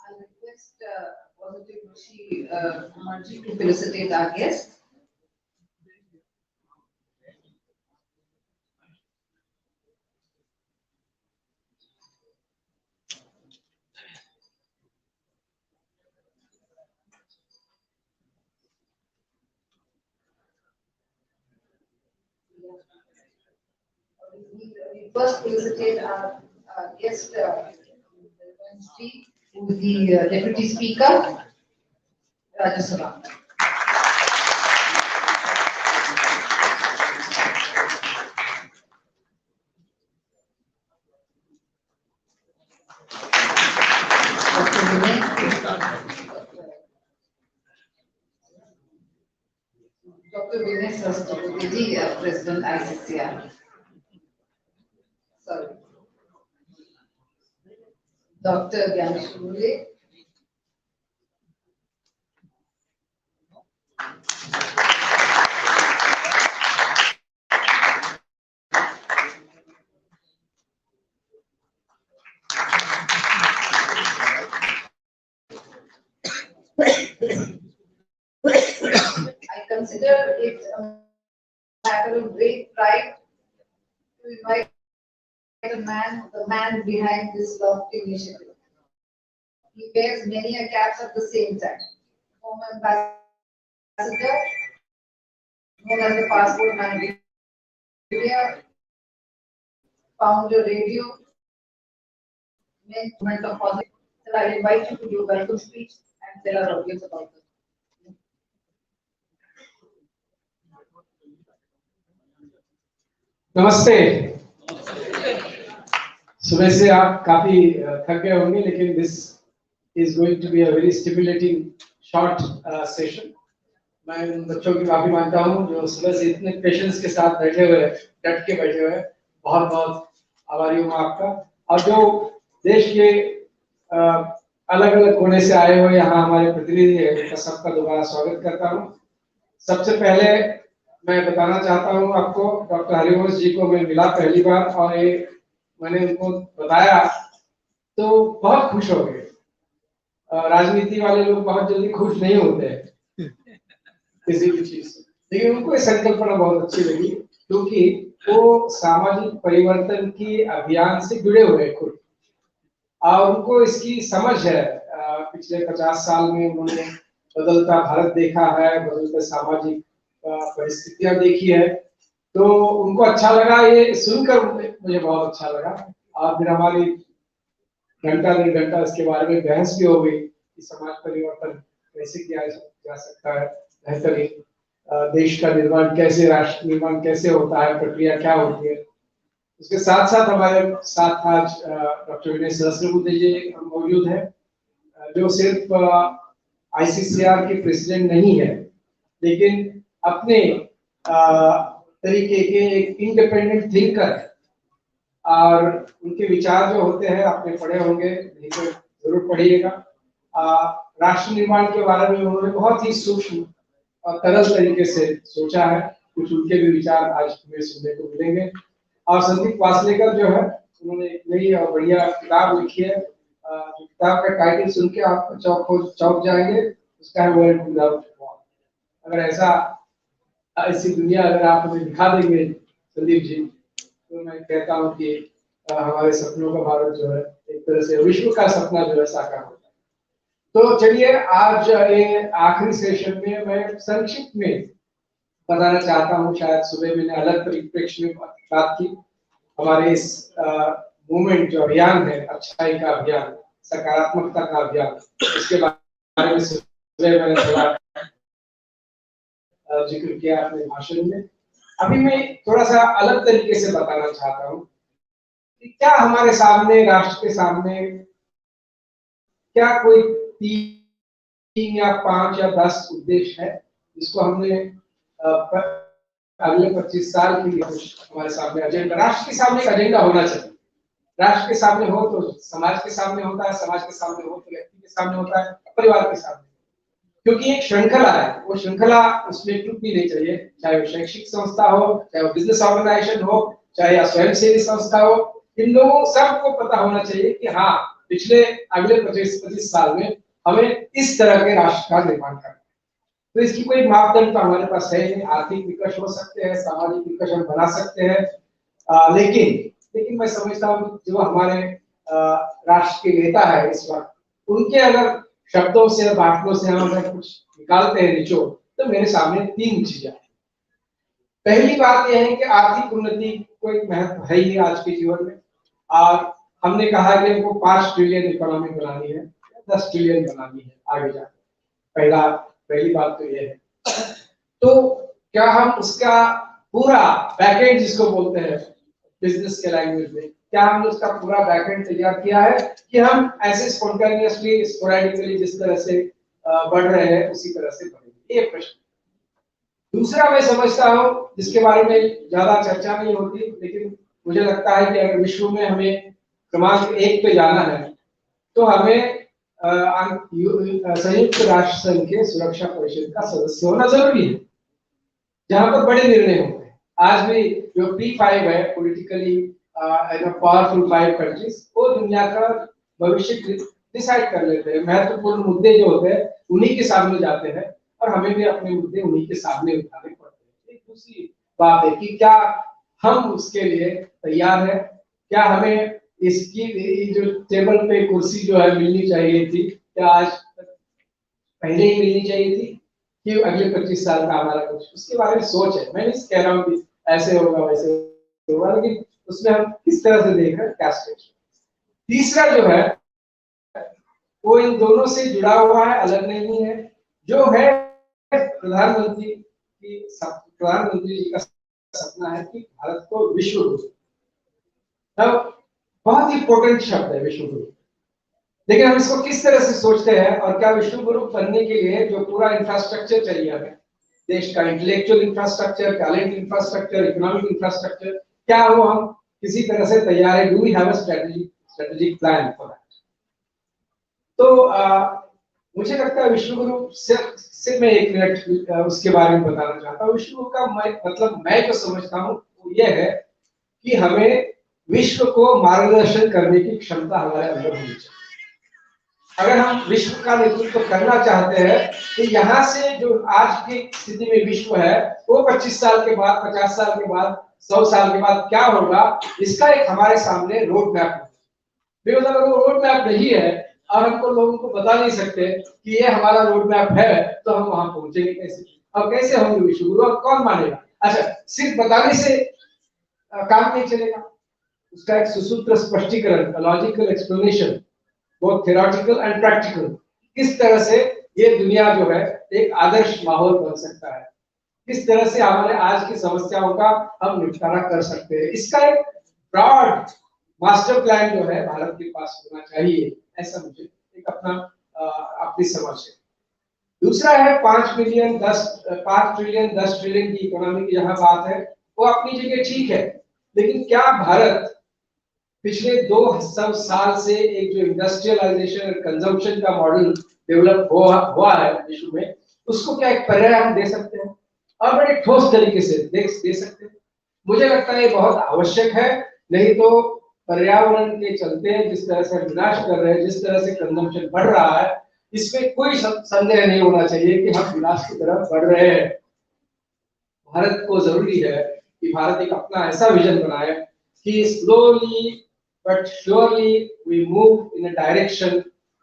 I'll request Positive Rishikumar ji to felicitate our guests. we first felicitate our guest, who is the Deputy Speaker, Rajya Sabha. Dr. Vinay Sastravati, President ICCR. Sorry. Dr. Gyaneshwari. I consider it a matter of great pride to invite the man behind this lofty initiative. He wears many a caps at the same time. Former ambassador, known as the passport man of India, founder radio, movement of positive. So I invite you to do a welcome speech and tell our audience about it. नमस्ते। सुबह से आप काफी थक गए होंगे, लेकिन this is going to be a very stimulating short session. मैं उन बच्चों की माफी मांगता हूं जो सुबह से इतने पेशेंस के साथ बैठे हुए, डट के बैठे हुए। बहुत बहुत आभारी हूं आपका। और जो देश के अलग अलग कोने से आए हुए यहाँ हमारे प्रतिनिधि हैं, उनका सबका दोबारा स्वागत करता हूं। सबसे पहले मैं बताना चाहता हूं आपको, डॉक्टर हरिवंश जी को मैं मिला पहली बार और ये मैंने उनको बताया तो बहुत खुश हो गए। राजनीति वाले लोग बहुत जल्दी खुश नहीं होते हैं किसी भी चीज से, लेकिन उनको ये संकल्पना बहुत अच्छी लगी क्योंकि वो सामाजिक परिवर्तन की अभियान से जुड़े हुए खुद, और उनको इसकी समझ है। पिछले 50 साल में उन्होंने बदलता भारत देखा है, बदलते सामाजिक परिस्थितियां देखी है, तो उनको अच्छा लगा। ये सुनकर मुझे बहुत अच्छा लगा। और फिर हमारी घंटा 1.5 घंटा इसके बारे में बहस भी हो गई कि समाज परिवर्तन कैसे किया जा सकता है, बेहतरीन देश का निर्माण कैसे, राष्ट्र निर्माण कैसे होता है, प्रक्रिया क्या होती है। उसके साथ साथ हमारे साथ आज डॉक्टर विनय सहस्त्रबुद्धे जी मौजूद है, जो सिर्फ आईसीसीआर के प्रेसिडेंट नहीं है, लेकिन अपने तरीके के एक इंडिपेंडेंट थिंकर है। और उनके विचार जो होते हैं, आपने पढ़े होंगे, नहीं तो जरूर पढ़िएगा। राष्ट्र निर्माण के बारे में उन्होंने बहुत ही सूक्ष्म और तरल तरीके से सोचा है। कुछ उनके भी विचार आज हमें सुनने को मिलेंगे। और संदीप वासलेकर जो है, उन्होंने एक नई और बढ़िया किताब लिखी है। किताब का टाइटल सुन के आप चौंक जाएंगे, उसका है वर्ल्ड विदाउट वॉर। अगर ऐसी दुनिया अगर आप हमें दिखा देंगे संदीप जी, तो मैं कहता हूँ कि हमारे सपनों का भारत जो है एक तरह से विश्व का सपना जो है साकार होता है। तो चलिए, आज ये आखिरी सेशन में मैं संक्षिप्त में बताना चाहता हूँ। शायद सुबह मैंने अलग परिप्रेक्ष्य में बात की। हमारे इस मूवमेंट जो अभियान है, अच्छाई का अभियान, सकारात्मकता का अभियान, इसके बारे में सुबह मैंने थोड़ा जिक्र किया अपने भाषण में। अभी मैं थोड़ा सा अलग तरीके से बताना चाहता हूँ कि क्या हमारे सामने, राष्ट्र के सामने, क्या कोई 3 या 5 या 10 उद्देश्य है जिसको हमने अगले 25 साल के लिए हमारे सामने एजेंडा, राष्ट्र के सामने एक एजेंडा होना चाहिए। राष्ट्र के सामने हो तो समाज के सामने होता है, समाज के सामने हो तो व्यक्ति के सामने होता है, परिवार के सामने, क्योंकि एक श्रृंखला है। वो श्रृंखला उसमें टूटनी नहीं चाहिए, चाहे वो शैक्षिक संस्था हो, चाहे वो बिजनेस ऑर्गेनाइजेशन हो, चाहे स्वयंसेवी संस्था हो। इन लोगों सबको पता होना चाहिए कि हाँ, पिछले अगले 25 साल में हमें इस तरह के राष्ट्र का निर्माण करना है। तो इसकी कोई मापदंड तो हमारे पास है नहीं। आर्थिक विकास हो सकते हैं, सामाजिक विकास हम बना सकते हैं, लेकिन मैं समझता हूँ जो हमारे राष्ट्र के नेता है इस वक्त, उनके अगर शब्दों से, बातों से हम अगर कुछ निकालते हैं निचोड़, तो मेरे सामने 3 चीजें। पहली बात यह है कि आर्थिक उन्नति को एक महत्व है ही आज के जीवन में। और हमने कहा कि हमको 5 ट्रिलियन इकोनॉमी बनानी है, 10 ट्रिलियन बनानी है आगे जाकर। पहली बात तो ये है। तो क्या हम उसका पूरा बैकएंड जिसको बोलते हैं बिजनेस के लैंग्वेज में, क्या हमने उसका पूरा बैकएंड तैयार किया है कि हम ऐसे स्पॉन्टेनियसली स्पोरेडिकली जिस तरह से बढ़ रहे हैं उसी तरह से बढ़ेंगे? ये प्रश्न। दूसरा मैं समझता हूँ जिसके बारे में ज्यादा चर्चा नहीं होती, लेकिन मुझे लगता है कि अगर विश्व में हमें क्रमांक 1 पे जाना है तो हमें संयुक्त राष्ट्र संघ के सुरक्षा परिषद का सदस्य होना जरूरी है, जहां पर बड़े निर्णय होते हैं। आज भी जो P5 है, पॉलिटिकली पावरफुल 5 कंट्रीज, वो दुनिया का भविष्य डिसाइड कर लेते हैं। महत्वपूर्ण मुद्दे जो होते हैं उन्हीं के सामने जाते हैं और हमें भी अपने मुद्दे उन्हीं के सामने उठाने पड़ते हैं। एक दूसरी बात है कि क्या हम उसके लिए तैयार हैं, क्या हमें इसकी जो टेबल पे कुर्सी जो है मिलनी चाहिए थी, क्या आज पहले ही मिलनी चाहिए थी कि अगले 25 साल का हमारा कुछ उसके बारे में सोच है। मैं नहीं कह रहा हूँ कि ऐसे होगा वैसे होगा, लेकिन उसमें हम किस तरह से देख रहे हैं क्या स्टेज। तीसरा जो है वो इन दोनों से जुड़ा हुआ है, अलग नहीं है, जो है प्रधानमंत्री जी का सपना है कि भारत को विश्व गुरु। अब बहुत ही इंपॉर्टेंट शब्द है विश्व गुरु, लेकिन हम इसको किस तरह से सोचते हैं और क्या विश्व गुरु बनने के लिए जो पूरा इंफ्रास्ट्रक्चर चाहिए हमें, देश का intellectual infrastructure, talent infrastructure, economic infrastructure, क्या वो हम किसी तरह से तैयार है? Do we have a strategic plan for that? तो मुझे लगता है विश्व गुरु से मैं एक मिनट उसके बारे में बताना चाहता हूँ। विश्व गुरु का मतलब मैं जो समझता हूँ वो ये है कि हमें विश्व को मार्गदर्शन करने की क्षमता हमारे अंदर होनी चाहिए। अगर हम विश्व का नेतृत्व करना चाहते हैं तो यहाँ से जो आज की स्थिति में विश्व है वो 25 साल के बाद, 50 साल के बाद, 100 साल के बाद क्या होगा, इसका एक हमारे सामने रोड मैप है। अगर वो रोड मैप नहीं है और हमको लोगों को बता नहीं सकते कि ये हमारा रोड मैप है, तो हम वहां पहुंचेंगे कैसे? और कैसे होंगे विश्व गुरु और कौन मानेगा? अच्छा, सिर्फ बताने से काम नहीं चलेगा, उसका एक सुसूत्र स्पष्टीकरण, logical explanation, both theoretical and practical, किस तरह से ये दुनिया जो है एक आदर्श माहौल बन सकता है, किस तरह से हमारे आज की समस्याओं का हम निपटारा कर सकते हैं, इसका एक ब्रॉड मास्टर प्लान जो है भारत के पास होना चाहिए, ऐसा मुझे एक अपनी समझ है। दूसरा है 5 ट्रिलियन 10 ट्रिलियन की इकोनॉमी की जहां बात है वो अपनी जगह ठीक है, लेकिन क्या भारत पिछले 200 साल से एक जो इंडस्ट्रियलाइजेशन और कंजम्पशन का मॉडल डेवलप हुआ है विश्व में, उसको क्या एक पर्याय हम दे सकते हैं और बड़े ठोस तरीके से दे सकते हैं? मुझे लगता है ये बहुत आवश्यक है, नहीं तो पर्यावरण के चलते जिस तरह से विनाश कर रहे हैं, जिस तरह से कंजम्पशन बढ़ रहा है, इसमें कोई संदेह नहीं होना चाहिए कि हम विनाश की तरफ बढ़ रहे हैं। भारत को जरूरी है कि भारत एक अपना ऐसा विजन बनाए कि slowly but surely we move in a direction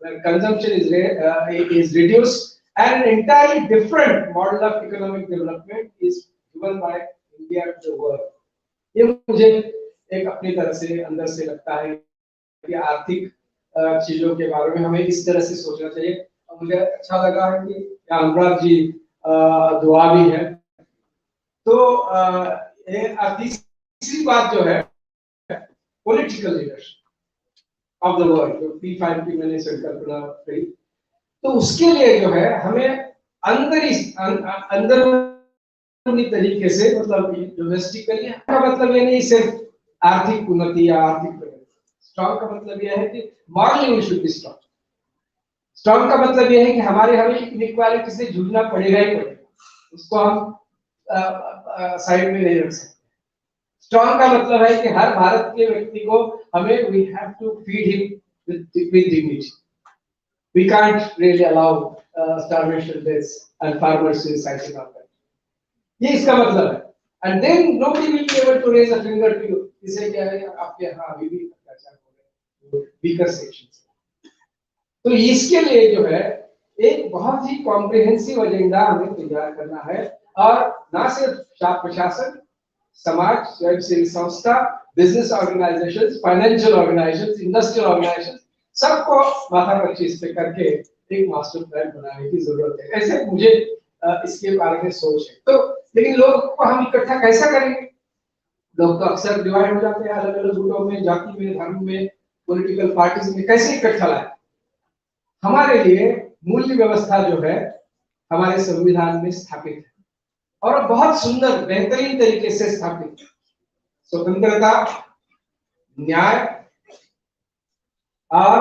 where consumption is reduced and an entirely different model of economic development is given by India to the world. ये मुझे एक अपनी तरह से अंदर से लगता है कि आर्थिक चीजों के बारे में हमें इस तरह से सोचना चाहिए। और मुझे अच्छा लगा है कि अनुराग जी दुआ भी है। तो तीसरी बात जो है political leadership of the world, जो P5 की मैंने संकल्पना कही, तो उसके लिए जो है हमें अंदरूनी तरीके से, मतलब डोमेस्टिकली का मतलब ये नहीं सिर्फ आर्थिक उन्नति या आर्थिक प्रगति, स्ट्रॉन्ग का मतलब यह है कि morally we should be strong. Strong का मतलब यह है कि हमें इनइक्वालिटी से जूझना पड़ेगा ही पड़ेगा, उसको हम साइड में नहीं रख सकते। स्ट्रॉन्ग का मतलब है कि हर भारत के व्यक्ति को हमें we have to feed him with dignity. We can't really allow starvation deaths and farmer suicide in our country. ये इसका मतलब है। And then nobody will be able to raise a finger to you, इसे क्या है आपके यहाँ अभी भी अत्याचार हो रहे हैं वीकर सेक्शंस। तो इसके लिए जो है एक बहुत ही कॉम्प्रिहेंसिव एजेंडा हमें तैयार करना है, और ना सिर्फ प्रशासन समाज, स्वयंसेवी संस्था, business organisations, financial organisations, industrial organisations, सबको माथा पच्ची इस पे करके एक मास्टर प्लान बनाने की जरूरत है। ऐसे मुझे इसके बारे में सोच है। तो लेकिन लोग को हम इकट्ठा कैसा करेंगे? लोग तो अक्सर डिवाइड हो जाते हैं अलग अलग गुटों में, जाति में, धर्म में, पॉलिटिकल पार्टीज में। कैसे इकट्ठा लाए? हमारे लिए मूल्य व्यवस्था जो है हमारे संविधान में स्थापित है और बहुत सुंदर बेहतरीन तरीके से स्थापित है। स्वतंत्रता, न्याय और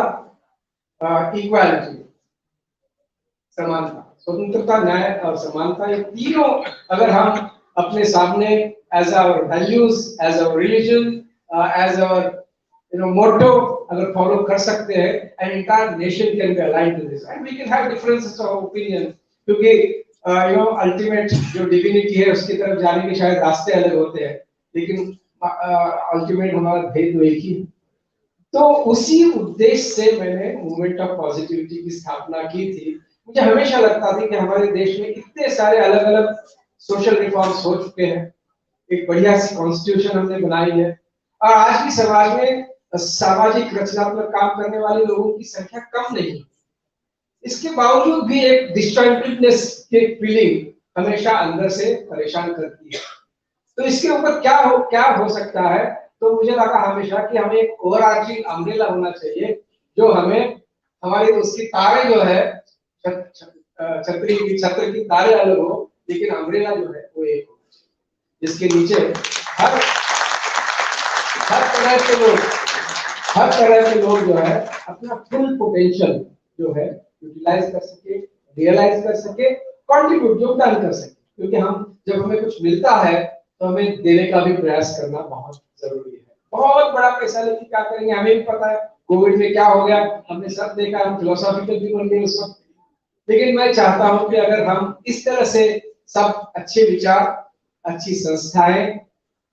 इक्वालिटी, समानता। स्वतंत्रता, न्याय और समानता, ये तीनों अगर हम अपने सामने as our values, as our religion, as our motto अगर फॉलो कर सकते हैं, and entire nation can be aligned to this, and we can have differences of opinion, क्योंकि अल्टीमेट जो डिविनिटी है उसकी तरफ जाने के शायद रास्ते अलग होते हैं, लेकिन अल्टीमेट हमारा भेद तो एक ही है। तो उसी उद्देश्य से मैंने मूवमेंट ऑफ पॉजिटिविटी की स्थापना की थी। मुझे हमेशा लगता था कि हमारे देश में इतने सारे अलग अलग सोशल रिफॉर्म्स हो चुके हैं, एक बढ़िया सी कॉन्स्टिट्यूशन हमने बनाई है, और आज भी समाज में सामाजिक रचनात्मक काम करने वाले लोगों की संख्या कम नहीं है। इसके बावजूद भी एक डिस्जॉइंटेडनेस की फीलिंग हमेशा अंदर से परेशान करती है। तो इसके ऊपर क्या हो सकता है? तो मुझे लगा हमेशा कि हमें एक ओवरआर्चिंग अम्ब्रेला होना चाहिए, जो हमें हमारी उसकी तारे जो है छत्र की तारे अलग हो, लेकिन अम्ब्रेला जो है वो एक हो, जिसके नीचे हर तरह के लोग जो है अपना फुल पोटेंशियल जो है यूटिलाइज कर सके, रियलाइज कर सके, कंट्रीब्यूट, योगदान कर सके। क्योंकि जब हमें कुछ मिलता है तो हमें देने का भी प्रयास करना बहुत जरूरी है। बहुत बड़ा पैसा लेके क्या करेंगे हमें भी पता है। कोविड में क्या हो गया हमने सब देखा, हम फिलोसॉफिकल भी बन गए उस वक्त। लेकिन मैं चाहता हूं कि अगर हम इस तरह से सब अच्छे विचार, अच्छी संस्थाएं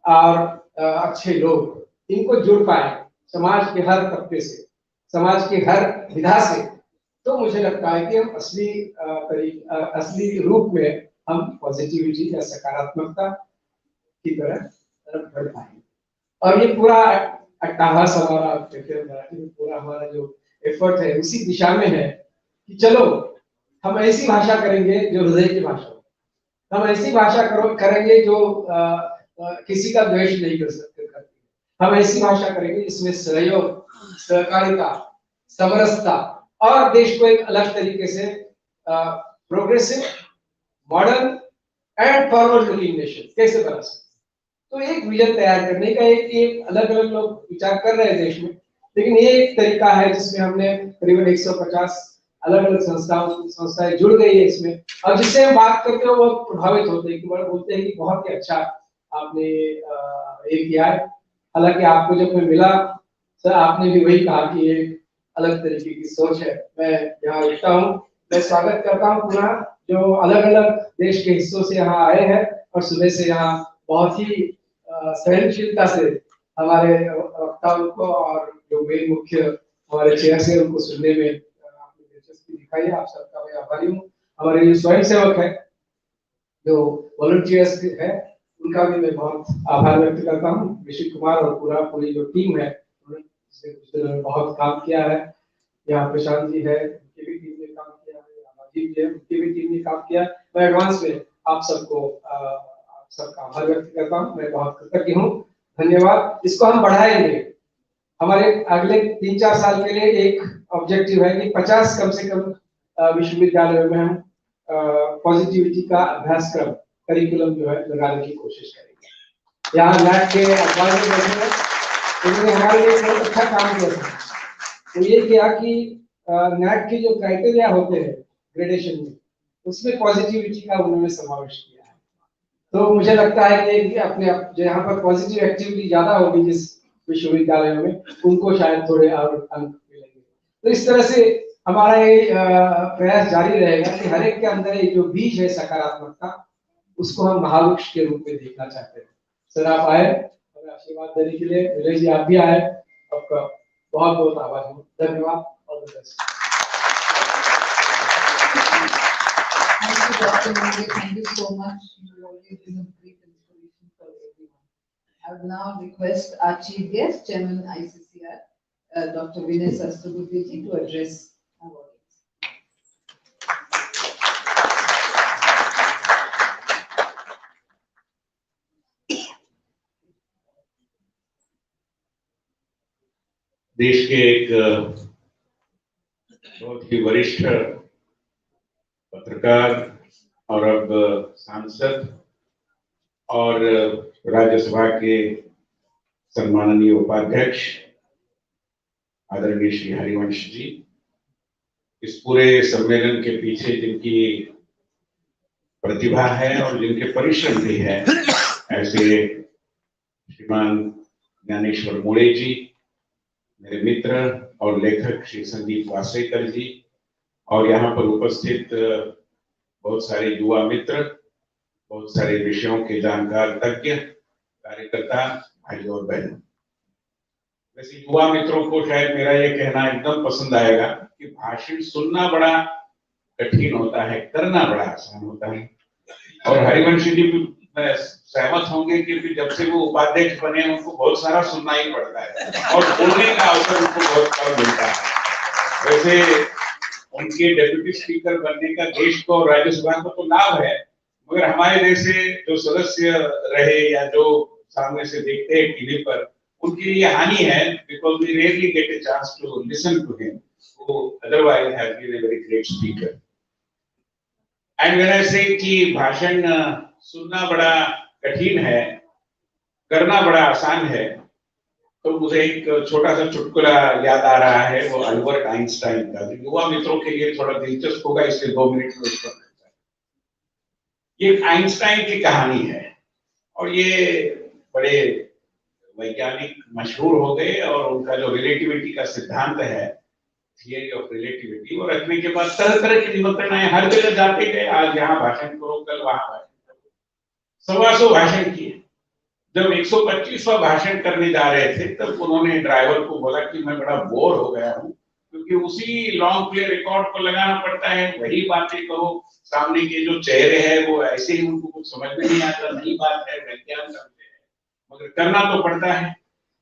और अच्छे लोग इनको जुड़ पाए समाज के हर तबके से, समाज के हर विधा से, तो मुझे लगता है कि हम असली रूप में हम पॉजिटिविटी या सकारात्मकता की तरफ बढ़ पाएंगे। और ये पूरा अट्टाहास हमारा पूरा हमारा जो एफर्ट है उसी दिशा में है कि चलो हम ऐसी भाषा करेंगे जो हृदय की भाषा हो, हम ऐसी भाषा करेंगे जो किसी का द्वेष नहीं कर सकते, हम ऐसी भाषा करेंगे जिसमें सहयोग, सहकारिता, समरसता और देश को एक अलग तरीके से progressive, modern and forward looking nation कैसे बना सकते। तो एक विजन तैयार करने का एक अलग अलग लोग विचार कर रहे हैं देश में, लेकिन ये एक तरीका है जिसमें हमने करीबन 150 अलग अलग संस्थाएं जुड़ गई है इसमें, और जिससे हम बात करते हैं वो प्रभावित होते हैं कि बोलते हैं कि बहुत ही अच्छा आपने ये किया है। हालांकि आपको जब मैं मिला सर, आपने भी वही कहा कि ये अलग तरीके की सोच है। मैं यहाँ रुकता हूँ, मैं स्वागत करता हूँ पुनः जो अलग अलग देश के हिस्सों से यहाँ आए हैं और सुबह से यहाँ बहुत ही सहनशीलता से हमारे वक्ताओं को और जो मेन मुख्य हमारे चेयर से उनको सुनने में आपने दिलचस्पी दिखाई है, आप सबका मैं आभारी हूँ। हमारे जो स्वयं सेवक है, जो वॉलंटियर्स है, उनका भी मैं बहुत आभार व्यक्त करता हूँ। ऋषिकुमार और पूरी जो टीम है उन्होंने कुछ दिनों में बहुत काम किया है। यहाँ प्रशांत जी है, उनकी भी टीम ने काम किया है, राजीव जी है, उनकी भी टीम ने काम किया। मैं एडवांस में आप सबका आभार व्यक्त करता हूँ। मैं बहुत कृतज्ञ हूँ, धन्यवाद। इसको हम बढ़ाएंगे। हमारे अगले 3-4 साल के लिए एक ऑब्जेक्टिव है कि 50 कम से कम विश्वविद्यालयों में हम पॉजिटिविटी का अभ्यासक्रम, करिकुलम जो है लगाने की कोशिश करेंगे। यहाँ लैक के एडवाइजर बैठे हैं, उन्होंने हमारे लिए बहुत अच्छा काम किया था। तो ये किया कि नैक के जो क्राइटेरिया होते हैं ग्रेडेशन में, उसमें पॉजिटिविटी का उन्होंने समावेश किया है। तो मुझे लगता है कि अपने जो यहाँ पर पॉजिटिव एक्टिविटी ज्यादा होगी जिस विश्वविद्यालयों में, उनको शायद थोड़े और अंक मिलेंगे। तो इस तरह से हमारा ये प्रयास जारी रहेगा कि हर एक के अंदर ये जो बीज है सकारात्मकता, उसको हम महावृक्ष के रूप में देखना चाहते हैं। सर आप आए हमें आशीर्वाद देने के लिए, विजय जी आप भी आए, आपका बहुत बहुत आभार हूँ, धन्यवाद। All the best. Thank you, Dr. Modi. Thank you so much. You have always been a great inspiration for everyone. I'll now request our chief guest, Chairman ICCR, Dr. Vinay Sahasrabudhe to address our audience. देश के एक बहुत ही वरिष्ठ पत्रकार और अब सांसद और राज्यसभा के सम्माननीय उपाध्यक्ष आदरणीय श्री हरिवंश जी, इस पूरे सम्मेलन के पीछे जिनकी प्रतिभा है और जिनके परिश्रम भी है, ऐसे श्रीमान ज्ञानेश्वर मोड़े जी, मेरे मित्र और लेखक श्री संदीप वासेकर जी, और यहाँ पर उपस्थित बहुत सारे युवा मित्र, बहुत सारे विषयों के जानकार तज्ञ कार्यकर्ता भाई और बहनों। वैसे युवा मित्रों को शायद मेरा ये कहना एकदम पसंद आएगा कि भाषण सुनना बड़ा कठिन होता है, करना बड़ा आसान होता है। और हरिवंश जी भी सहमत होंगे कि जब से वो उपाध्यक्ष बने उनको बहुत सारा सुनना ही पड़ता है और बोलने का अवसर उनको बहुत कम मिलता है। वैसे उनके डेप्यूटी स्पीकर बनने का देश को और राज्यसभा को तो लाभ है, मगर हमारे जैसे जो सदस्य रहे या जो सामने से देखते हैं टीवी पर, उनके लिए हानि है, because we rarely get a chance to listen to him who otherwise has been a very great speaker. And when I say कि भाषण सुनना बड़ा कठिन है, करना बड़ा आसान है, तो मुझे एक छोटा सा चुटकुला याद आ रहा है, वो अल्बर्ट आइंस्टाइन का, जो युवा मित्रों के लिए थोड़ा दिलचस्प होगा, इसलिए 2 मिनट में उसको। ये आइंस्टाइन की कहानी है और ये बड़े वैज्ञानिक मशहूर हो गए और उनका जो रिलेटिविटी का सिद्धांत है, थियरी ऑफ रिलेटिविटी, वो रखने के बाद तरह तरह की निमंत्रण आए, हर जगह जाते गए, आज यहाँ भाषण करो, कल वहां भाषण करो। 125 भाषण किए। जब 125वां भाषण करने जा रहे थे तब उन्होंने ड्राइवर को बोला कि मैं बड़ा बोर हो गया हूँ, क्योंकि उसी लॉन्ग प्ले रिकॉर्ड को लगाना पड़ता है, वही बातें कहो, सामने के जो चेहरे हैं वो ऐसे ही, उनको कुछ समझ में नहीं आता, नई बात है, व्याख्यान करते हैं, मगर करना तो पड़ता है।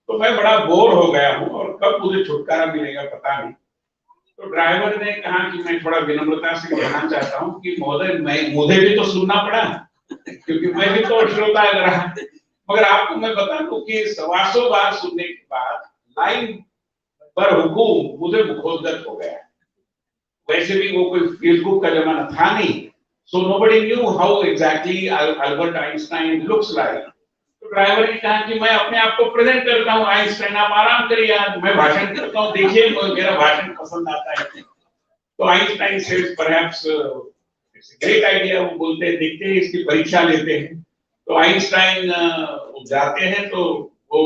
तो मैं बड़ा बोर हो गया हूँ और कब मुझे छुटकारा मिलेगा पता नहीं। तो ड्राइवर ने कहा कि मैं थोड़ा विनम्रता से कहना चाहता हूँ कि महोदय, मुझे भी तो सुनना पड़ा, क्योंकि मैं भी तो श्रोता रहा, मगर आपको मैं बता दूं कि 125 बार सुनने के बाद लाइन पर हुकूम मुझे मुखोदगत हो गया। वैसे भी वो कोई फेसबुक का जमाना था नहीं, so nobody knew how exactly Albert Einstein looks like. तो ड्राइवर ने कहा कि मैं अपने आप को प्रेजेंट करता हूँ, आइंस्टाइन आप आराम करिए, यार मैं भाषण करता हूँ, देखिए मेरा भाषण पसंद आता है। तो Einstein says perhaps it's a great idea. वो बोलते हैं देखते हैं, इसकी परीक्षा लेते हैं। तो आइंस्टाइन जाते हैं तो वो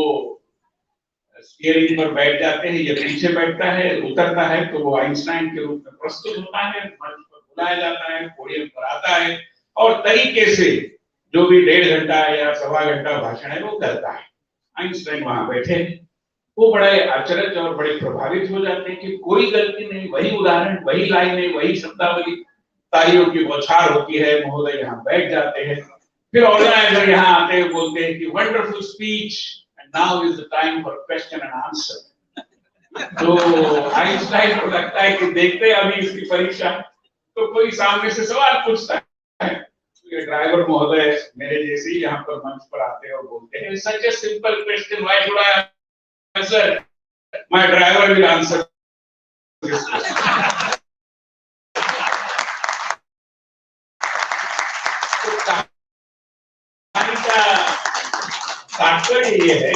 स्टीयरिंग पर बैठ जाते हैं, ये पीछे बैठता है, उतरता है तो वो आइंस्टाइन के रूप में प्रस्तुत होता है, मंच पर बुलाया जाता है, पोडियम पर आता है और तरीके से जो भी 1.5 घंटा या 1.25 घंटा भाषण है वो करता है। आइंस्टाइन वहां बैठे, वो बड़े अचरज और बड़े प्रभावित हो जाते हैं कि कोई गलती नहीं, वही उदाहरण, वही लाइनें, वही शब्दावली, तालियों की बौछार होती है। महोदय यहाँ बैठ जाते हैं, फिर ऑर्गेनाइजर यहाँ आते हैं, बोलते हैं कि wonderful speech and now is the time for question and answer. तो आइंस्टाइन को लगता है कि देखते हैं अभी इसकी परीक्षा, तो कोई सामने से सवाल पूछता है, ये ड्राइवर महोदय मेरे जैसे ही यहाँ पर मंच पर आते हैं और बोलते हैं such a simple question, why should I answer, my driver will answer this question. तात्पर्य ये है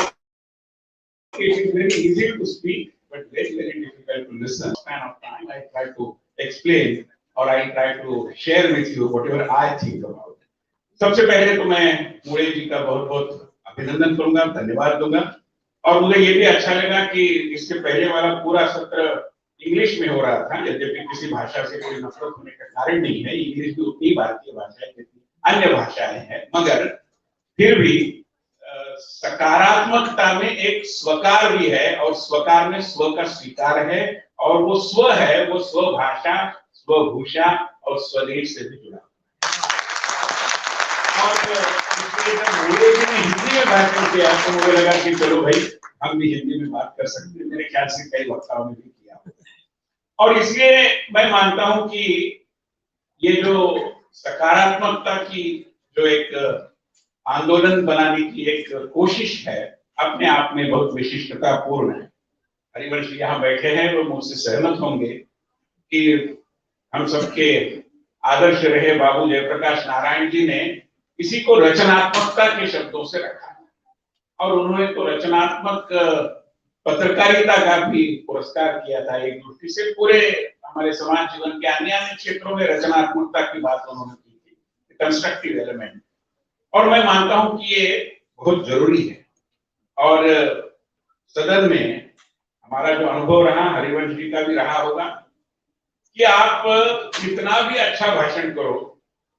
कि it is very easy to speak but very very difficult to listen. Span of time I try to explain or I try to share with you whatever I think about it. सबसे पहले तो मैं मोड़े जी का बहुत बहुत अभिनंदन करूंगा, धन्यवाद दूंगा। और मुझे ये भी अच्छा लगा कि इसके पहले वाला पूरा सत्र इंग्लिश में हो रहा था, यद्यपि किसी भाषा से कोई नफरत होने का कारण नहीं है, इंग्लिश भी उतनी भारतीय भाषा है जितनी अन्य भाषाएं हैं, मगर फिर भी सकारात्मकता में एक स्वकार भी है और स्वकार में स्व का स्वीकार है, और वो स्व है, वो स्वभाषा, स्वभूषा और स्वदेश से भी जुड़ा। और इसलिए जब मोदी जी ने हिंदी में भाषण किया तो मुझे लगा कि चलो भाई हम भी हिंदी में बात कर सकते हैं। मेरे ख्याल से कई वक्ताओं ने भी किया और इसलिए मैं मानता हूं कि ये जो सकारात्मकता की जो एक आंदोलन बनाने की एक कोशिश है अपने आप में बहुत विशिष्टतापूर्ण है। हरिवंश जी यहाँ बैठे हैं वो मुझसे सहमत होंगे कि हम सबके आदर्श रहे बाबू जयप्रकाश नारायण जी ने इसी को रचनात्मकता के शब्दों से रखा और उन्होंने तो रचनात्मक पत्रकारिता का भी पुरस्कार किया था। एक दृष्टि से पूरे हमारे समाज जीवन के अन्य अन्य क्षेत्रों में रचनात्मकता की बात उन्होंने की थी, कंस्ट्रक्टिव एलिमेंट। और मैं मानता हूं कि ये बहुत जरूरी है और सदन में हमारा जो अनुभव रहा हरिवंश जी का भी रहा होगा कि आप कितना भी अच्छा भाषण करो,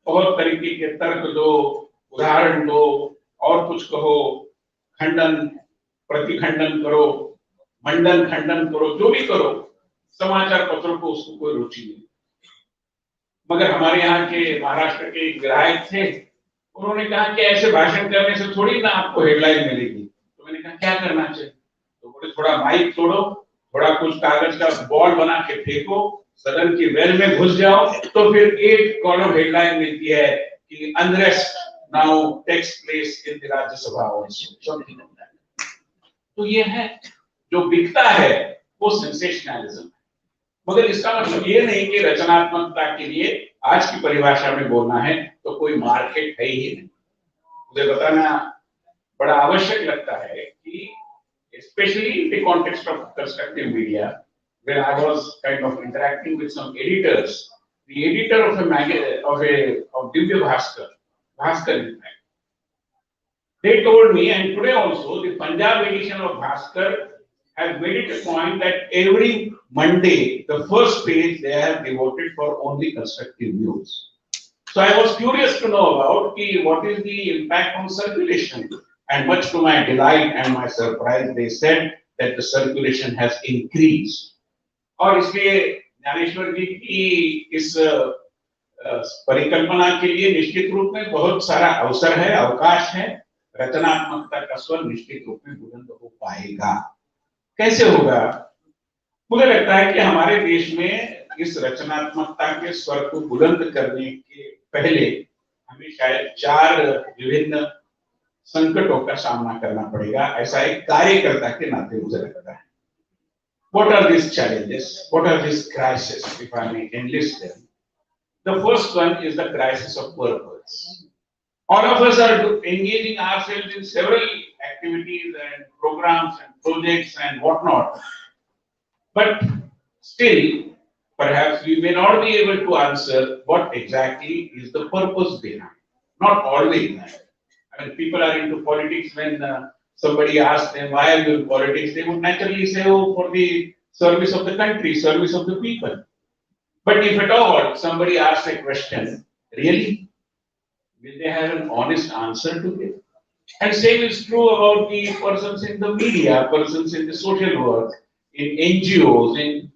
बहुत तरीके के तर्क दो, उदाहरण दो और कुछ कहो, खंडन प्रतिखंडन करो, मंडन खंडन करो, जो भी करो, समाचार पत्रों को उसको कोई रुचि नहीं। मगर हमारे यहाँ के महाराष्ट्र के एक विधायक थे, उन्होंने कहा कि ऐसे भाषण करने से थोड़ी ना आपको हेडलाइन मिलेगी। तो मैंने कहा क्या करना चाहिए? तो बोले थोड़ा माइक तोड़ो, थोड़ा कुछ कागज का बॉल बना के फेंको, सदन की वेल में घुस जाओ, तो फिर एक कॉलम हेडलाइन मिलती है कि unrest now takes place in the Rajya Sabha also. तो ये है जो बिकता है वो सेंसेशनलिज्म है। मगर इसका मतलब ये नहीं कि रचनात्मकता के लिए आज की परिभाषा में बोलना है तो कोई मार्केट है ही नहीं। मुझे बताना बड़ा आवश्यक लगता है कि especially in the context of constructive media, when I was kind of interacting with some editors, the editor of a magazine of Divya Bhaskar in fact, they told me, and today also the Punjab edition of Bhaskar has made it a point that every Monday the first page they have devoted for only constructive news. So I was curious to know about what is the impact on circulation. And much to my delight and my surprise, they said that the circulation has increased. और इसलिए ज्ञानेश्वर जी की इस परिकल्पना के लिए निश्चित रूप में बहुत सारा अवसर है, अवकाश है। रचनात्मकता का स्वर निश्चित रूप में बुलंद हो पाएगा। कैसे होगा? मुझे लगता है कि हमारे देश में इस रचनात्मकता के स्वर को बुलंद करने के पहले हमें शायद 4 विभिन्न संकटों का सामना करना पड़ेगा, ऐसा एक कार्यकर्ता के नाते मुझे लगता है। What are these challenges? What are these crises, if I may enlist them? The first one is the crisis of purpose. All of us are engaging ourselves in several activities and programs and projects and whatnot, but still, perhaps we may not be able to answer what exactly is the purpose behind. Not always. I mean, people are into politics. When somebody asks them, why are you in politics? They would naturally say, oh, for the service of the country, service of the people. But if at all somebody asks a question, really, will they have an honest answer to give? And same is true about the persons in the media, persons in the social work, in NGOs, in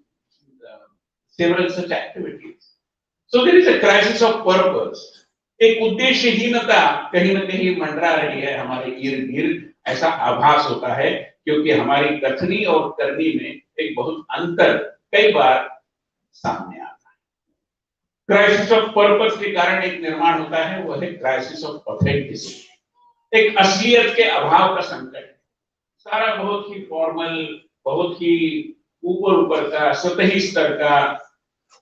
several such activities. So there is a crisis of purpose. एक उद्देश्यहीनता कहीं न कहीं मंडरा रही है हमारे इर्द गिर्द, ऐसा आभास होता है, क्योंकि हमारी कथनी और करनी में एक बहुत अंतर कई बार सामने आता है। क्राइसिस ऑफ पर्पस के कारण एक निर्माण होता है, वो है क्राइसिस ऑफ ऑथेंटिसिटी। एक असलियत के अभाव का संकट है। सारा बहुत ही फॉर्मल, बहुत ही ऊपर का, सतही स्तर का,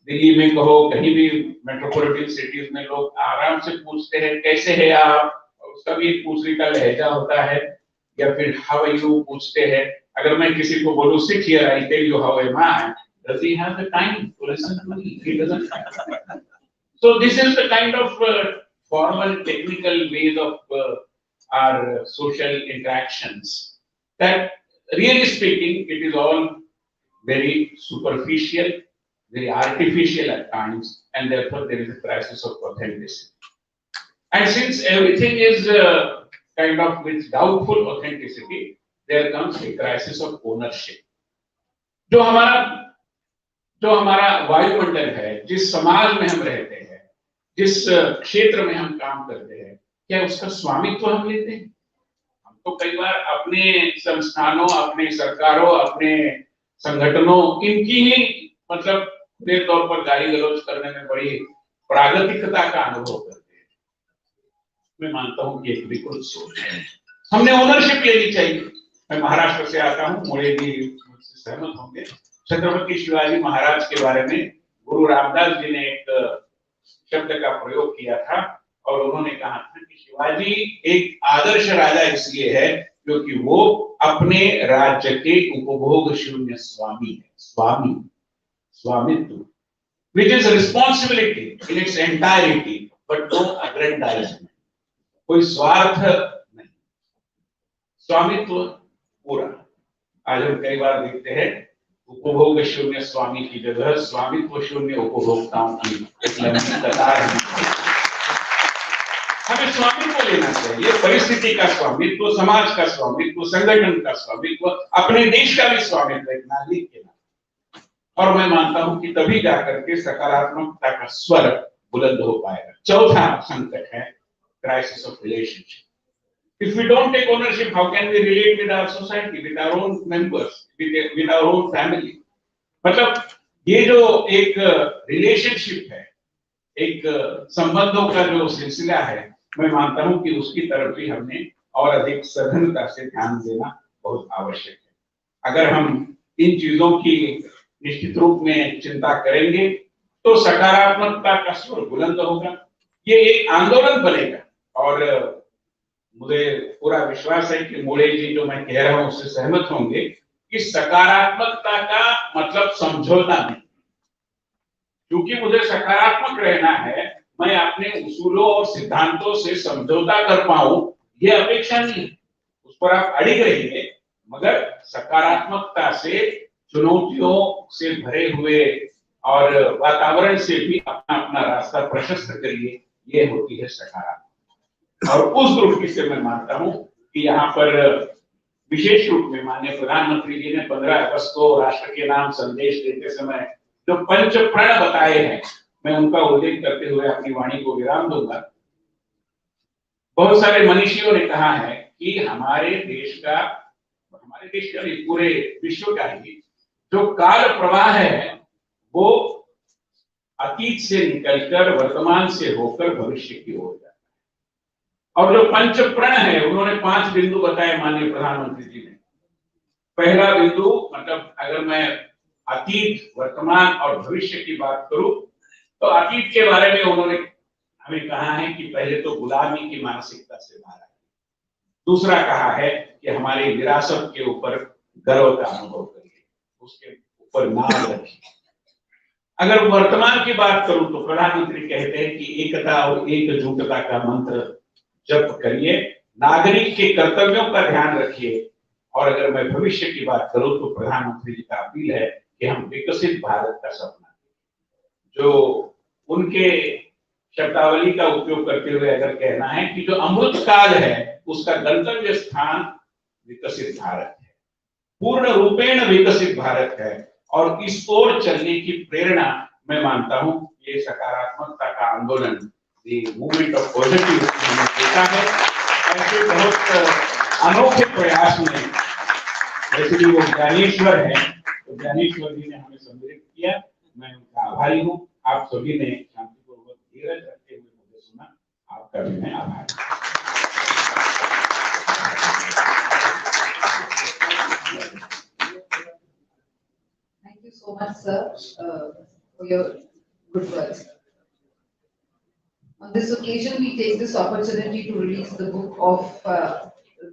दिल्ली में कहो, कहीं भी मेट्रोपॉलिटन सिटीज में लोग आराम से पूछते हैं कैसे है आप, उसका भी एक पूछने का लहजा होता है, या फिर हाउ आर यू पूछते हैं। अगर मैं किसी को बोलूं sit here I tell you how am I, does he have the time to listen to me? He doesn't have. So this is the kind of formal technical ways of our social interactions that really speaking it is all very superficial, very artificial at times, and therefore there is a crisis of authenticity. And since everything is kind of with doubtful authenticity, there comes a crisis of ownership. जो हमारा वायुमंडल है, जिस समाज में हम रहते हैं, जिस क्षेत्र में हम काम करते हैं, क्या उसका स्वामित्व हम लेते हैं? हम तो कई बार अपने संस्थानों, अपने सरकारों, अपने संगठनों, इनकी ही मतलब खुले तौर पर गाली गलौज करने में बड़ी प्रागतिकता का अनुभव करते हैं। मैं मानता हूं कि एक विकृत सोच है, हमने ओनरशिप लेनी चाहिए। मैं महाराष्ट्र से आता हूं, मोड़े जी मुझसे सहमत होंगे। छत्रपति शिवाजी महाराज के बारे में गुरु रामदास जी ने एक शब्द का प्रयोग किया था और उन्होंने कहा था कि शिवाजी एक आदर्श राजा इसलिए है क्योंकि वो अपने राज्य के उपभोग शून्य स्वामी है। स्वामी, स्वामित्व, which is responsibility in its entirety, but no aggrandizement. कोई स्वार्थ नहीं, स्वामित्व पूरा। आज हम कई बार देखते हैं उपभोग शून्य स्वामी की जगह स्वामित्व शून्य उपभोक्ताओं की एक लंबी कतार है। हमें स्वामित्व लेना चाहिए, परिस्थिति का स्वामित्व, समाज का स्वामित्व, संगठन का स्वामित्व, अपने देश का भी स्वामित्व एक नागरिक के नाते। और मैं मानता हूं कि तभी जाकर के सकारात्मकता का स्वर बुलंद हो पाएगा। चौथा संकट है crisis of relationship. If we don't take ownership, how can we relate with our society, with our own members, with our own family? मतलब ये जो एक रिलेशनशिप है, एक संबंधों का जो सिलसिला है, मैं मानता हूं कि उसकी तरफ भी हमने और अधिक सघनता से ध्यान देना बहुत आवश्यक है। अगर हम इन चीजों की निश्चित रूप में चिंता करेंगे तो सकारात्मकता का स्वर बुलंद होगा, ये एक आंदोलन बनेगा। और मुझे पूरा विश्वास है कि मोड़े जी जो मैं कह रहा हूं उससे सहमत होंगे कि सकारात्मकता का मतलब समझौता नहीं। क्योंकि मुझे सकारात्मक रहना है, मैं अपने उसूलों और सिद्धांतों से समझौता कर पाऊं, ये अपेक्षा नहीं है। उस पर आप अड़िग रहिए, मगर सकारात्मकता से, चुनौतियों से भरे हुए और वातावरण से भी अपना अपना रास्ता प्रशस्त करिए, ये होती है सकारात्मकता। और उस दृष्टि से मैं मानता हूं कि यहाँ पर विशेष रूप में माननीय प्रधानमंत्री जी ने 15 अगस्त को राष्ट्र के नाम संदेश देते समय जो पंच प्रण बताए हैं, मैं उनका उल्लेख करते हुए अपनी वाणी को विराम दूंगा। बहुत सारे मनीषियों ने कहा है कि हमारे देश का नहीं, पूरे विश्व का ही जो काल प्रवाह है वो अतीत से निकलकर वर्तमान से होकर भविष्य की ओर जाता है। और जो पंच प्रण है, उन्होंने 5 बिंदु बताए माननीय प्रधानमंत्री जी ने। पहला बिंदु मतलब अगर मैं अतीत, वर्तमान और भविष्य की बात करूं तो अतीत के बारे में उन्होंने हमें कहा है कि पहले तो गुलामी की मानसिकता से बाहर आइए। दूसरा कहा है कि हमारी विरासत के ऊपर गर्व का अनुभव करिए, उसके ऊपर नाज रखिए। अगर वर्तमान की बात करूं तो प्रधानमंत्री कहते हैं कि एकता और एकजुटता का मंत्र जप करिए, नागरिक के कर्तव्यों का ध्यान रखिए। और अगर मैं भविष्य की बात करूं तो प्रधानमंत्री जी का अपील है कि हम विकसित भारत का सपना, जो उनके शब्दावली का उपयोग करते हुए अगर कहना है कि जो अमृत काल है उसका गंतव्य स्थान विकसित भारत है, पूर्ण रूपेण विकसित भारत है। और इस ओर चलने की प्रेरणा मैं मानता हूं ये सकारात्मकता का आंदोलन, मूवमेंट ऑफ पॉजिटिव हमने देखा है। ऐसे बहुत अनोखे प्रयास में, वैसे भी वो ज्ञानेश्वर है, तो ज्ञानेश्वर जी ने हमें सम्मिलित किया, मैं उनका आभारी हूँ। आप सभी ने शांतिपूर्वक धीरज रखते हुए मुझे सुना, आपका भी मैं आभारी। Thank you so much, sir, for your good words. On this occasion, we take this opportunity to release the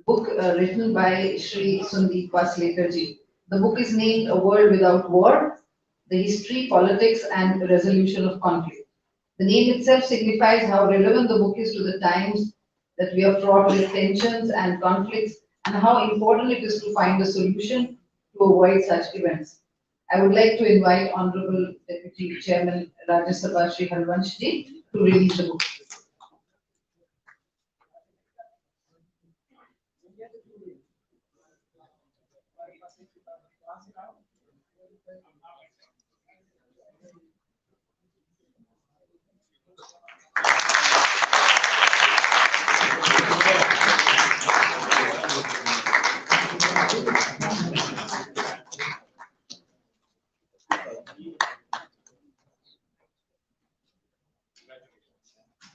book written by Shri Sundeep Waslakarji. The book is named A World Without War: The History, Politics and Resolution of Conflict. The name itself signifies how relevant the book is to the times that we are fraught with tensions and conflicts, and how important it is to find a solution to avoid such events. I would like to invite Honorable Deputy Chairman Rajya Sabha Shri Harvansh Ji to release the book.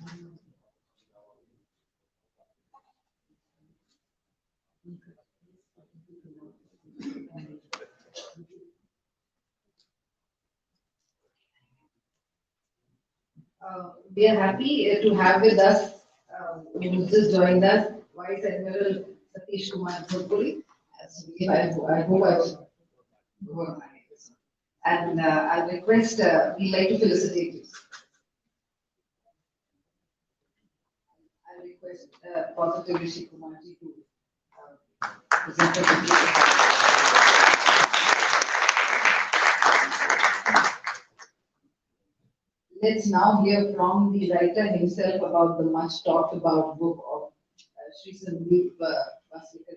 We are happy to have with us, who just joined us, Vice Admiral Satish Kumar Dhurpuri. I hope I was. And I request, we'd like to felicitate you. I request Positive Rishikumar to present the certificate. Let's now hear from the writer himself about the much talked about book of Sri Sandeep Vaslikar.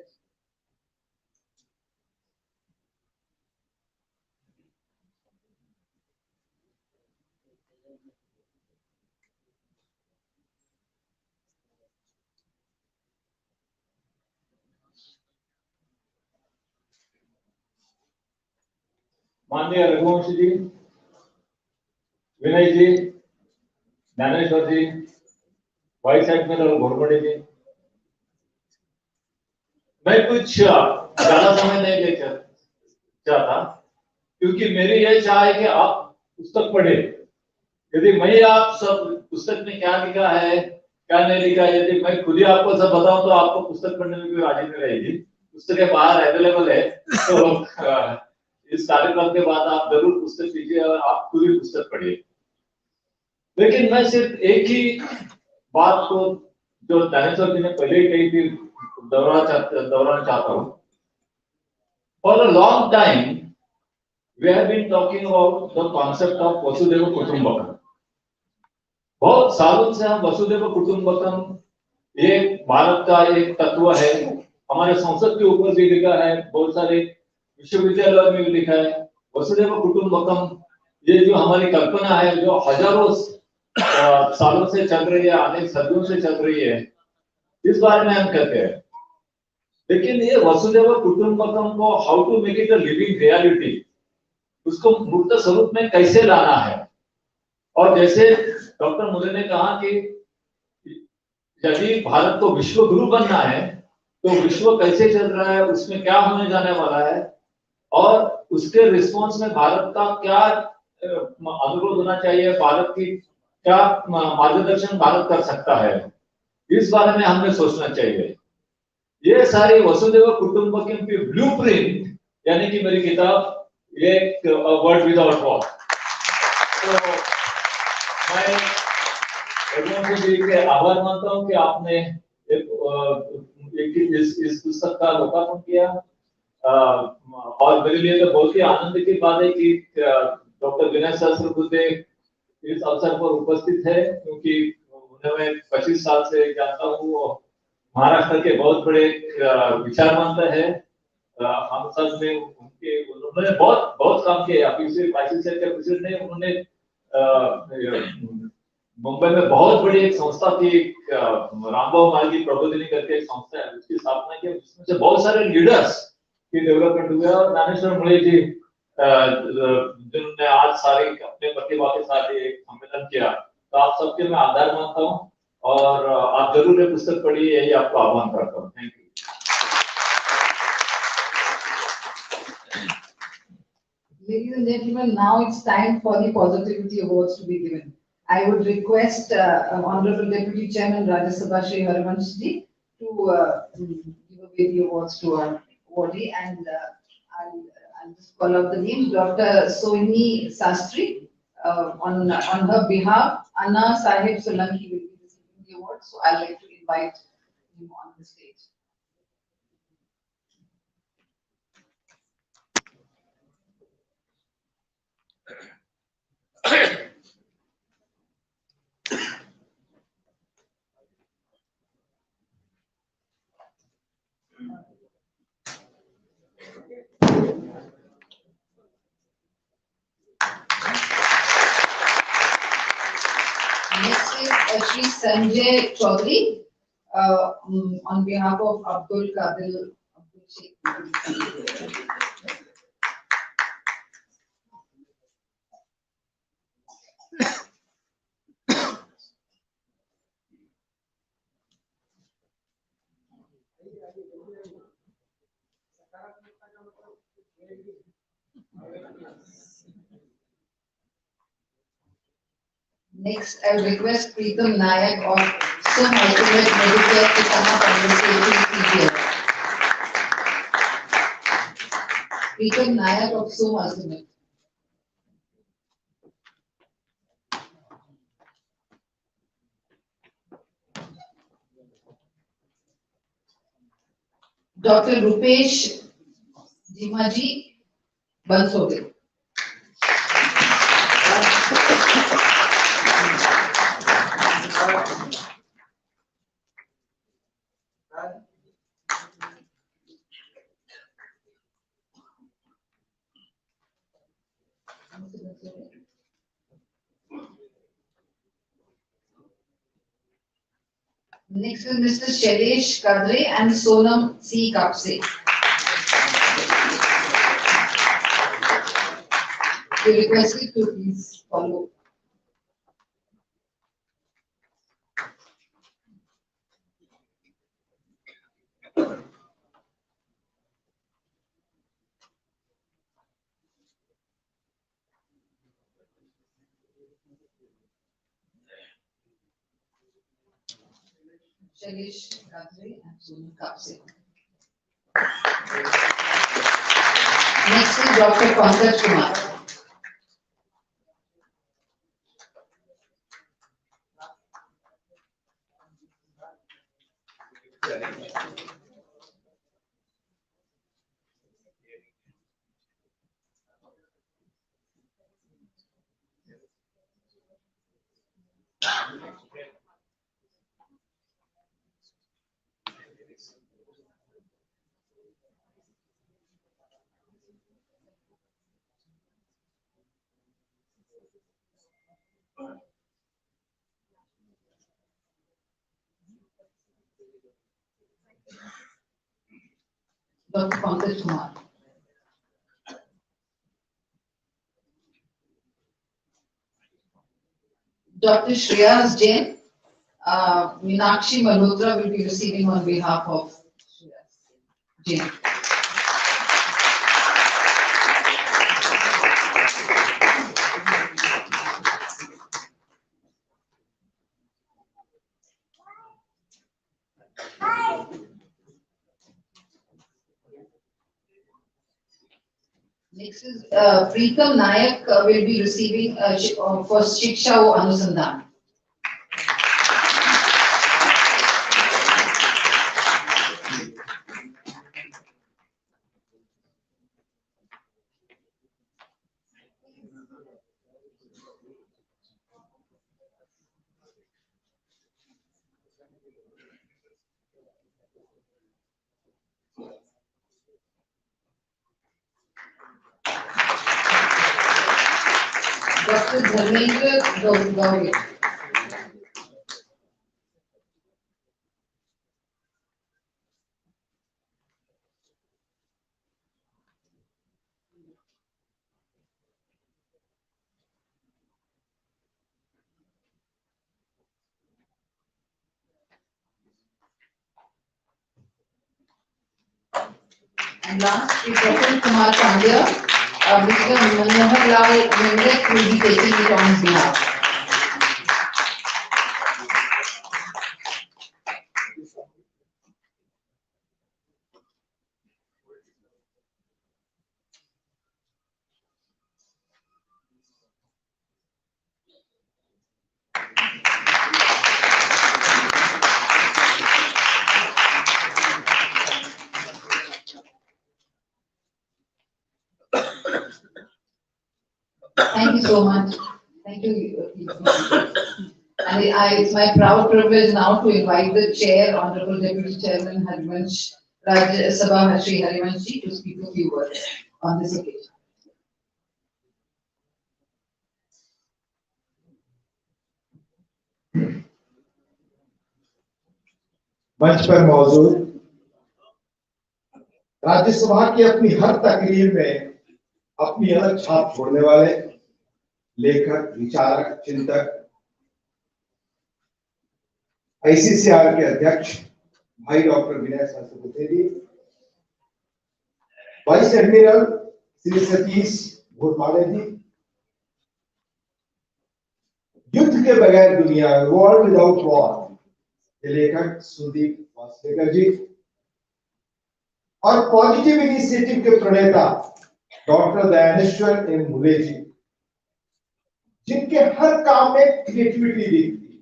माननीय रघुवंश जी, विनय जी, ज्ञानेश्वर जी, vice admiral Ghorpade जी, मैं कुछ ज्यादा समय नहीं लेकर चाहता, क्योंकि मेरी यह चाह है कि आप पुस्तक पढ़े। यदि मैं आप सब पुस्तक में क्या लिखा है, क्या नहीं लिखा है, यदि मैं खुद ही आपको सब बताऊं तो आपको पुस्तक पढ़ने में कोई राजी नहीं रहेगी। पुस्तकें बाहर अवेलेबल है, तो इस कार्यक्रम के बाद आप जरूर पुस्तक लीजिए और आप खुद ही पुस्तक पढ़िए। लेकिन मैं सिर्फ एक ही बात को जो ज्ञानेश्वर जी ने पहले ही कही थी दोहराना चाहता हूँ। For a long time, we have been talking about the concept of वसुधैव कुटुंबकम। बहुत सालों से हम वसुधैव कुटुंबकम ये भारत का एक तत्व है, हमारे संसद के ऊपर भी लिखा है, बहुत सारे विश्वविद्यालयों में भी लिखा है। वसुधैव कुटुंबकम ये जो हमारी कल्पना है, जो हजारों सालों से चल रही है, अनेक सदियों से चल रही है, इस बारे में हम कहते हैं। लेकिन ये वसुधैव कुटुंबकम को how to make it a living reality, उसको मूर्त स्वरूप में कैसे लाना है। और जैसे डॉक्टर मुले ने कहा कि यदि भारत को विश्व गुरु बनना है तो विश्व कैसे चल रहा है, उसमें क्या होने जाने वाला है और उसके रिस्पॉन्स में भारत का क्या अनुरोध होना चाहिए, भारत की क्या मार्गदर्शन भारत कर सकता है, इस बारे में हमें सोचना चाहिए। ये सारी वसुधैव कुटुंबकम की ब्लूप्रिंट, यानी कि मेरी किताब ये वर्ड विदाउट वॉर, तो मैं रघुवंश जी के आभार मानता हूँ कि आपने इस पुस्तक का लोकार्पण किया। और मेरे लिए तो बहुत ही आनंद की बात है कि डॉक्टर विनय सहस्रबुद्धे इस अवसर पर उपस्थित है, क्योंकि उन्हें मैं 25 साल से जानता हूँ। महाराष्ट्र के बहुत बड़े विचारवंत है। हम सब में उन्होंने बहुत काम किया। ने उन्होंने मुंबई में बहुत बड़ी एक संस्था थी, रामबाबू मालगी प्रबोधिनी करके एक संस्था है, उसकी स्थापना की, जिसमें से बहुत सारे लीडर्स की डेवलपमेंट हुआ। और ज्ञानेश्वर मुले जी जिन्होंने आज सारी अपने प्रतिभा के साथ एक सम्मेलन किया, तो आप सबके मैं आभार मानता हूँ और आप जरूर ये पुस्तक पढ़िए, यही आपको आह्वान करता हूँ। Thank you. Ladies and gentlemen, now it's time for the Positivity Awards to be given. I would request Honorable Deputy Chairman Rajya Sabha Shri Harivansh ji to give away the awards to our awardee, and I'll just call out the names. Dr. Sohini Sastry, on her behalf, Anna Sahib Solanki will be receiving the award, so I'd like to invite him on the stage. Next is Shri Sanjay Chaudhary, on behalf of Abdul Qadir Abdul Sheikh. Next, I will request Preetam Nayak of Sum Ultimate Medicare to come up and receive PGL. Preetam Nayak of Sum Ultimate. Dr. Rupesh Jimaji Bansode. Next is Mr. Shailesh Kadre and Sonam C. Kapse. We request you to please follow. Shailesh Kadre and Sonam Kapse. Next is Dr. Pankaj Kumar. Dr. Pankaj Kumar. Dr. Shreyas Jain, Meenakshi Malhotra will be receiving on behalf of Shreyas Jain. Next is Preetam Nayak will be receiving for Shiksha O Anusandhan. Dr. Dharmendra Gauri. And last is Dr. Kumar Pandya, Mr. Manohar Lal Mendek will be taking it on his behalf. Thank you so much. Thank you. And it's my proud privilege now to invite the Chair, Honorable Deputy Chairman Harivansh Rajya Sabha Shri Harivanshi to speak a few words on this occasion. मंच पर मौजूद राज्यसभा की अपनी हर तकरीर में अपनी अलग छाप छोड़ने वाले लेखक, विचारक, चिंतक, आईसीसीआर के अध्यक्ष भाई डॉक्टर विनय सहस्त्रबुद्धे जी, वाइस एडमिरल श्री सतीश घोटवाले जी, युद्ध के बगैर दुनिया, वर्ल्ड विदाउट वॉर के लेखक सुदीप वासलेकर जी, और पॉजिटिव इनिशिएटिव के प्रणेता डॉक्टर दयानेश्वर एम मुले जी, जिनके हर काम में क्रिएटिविटी दिखती है।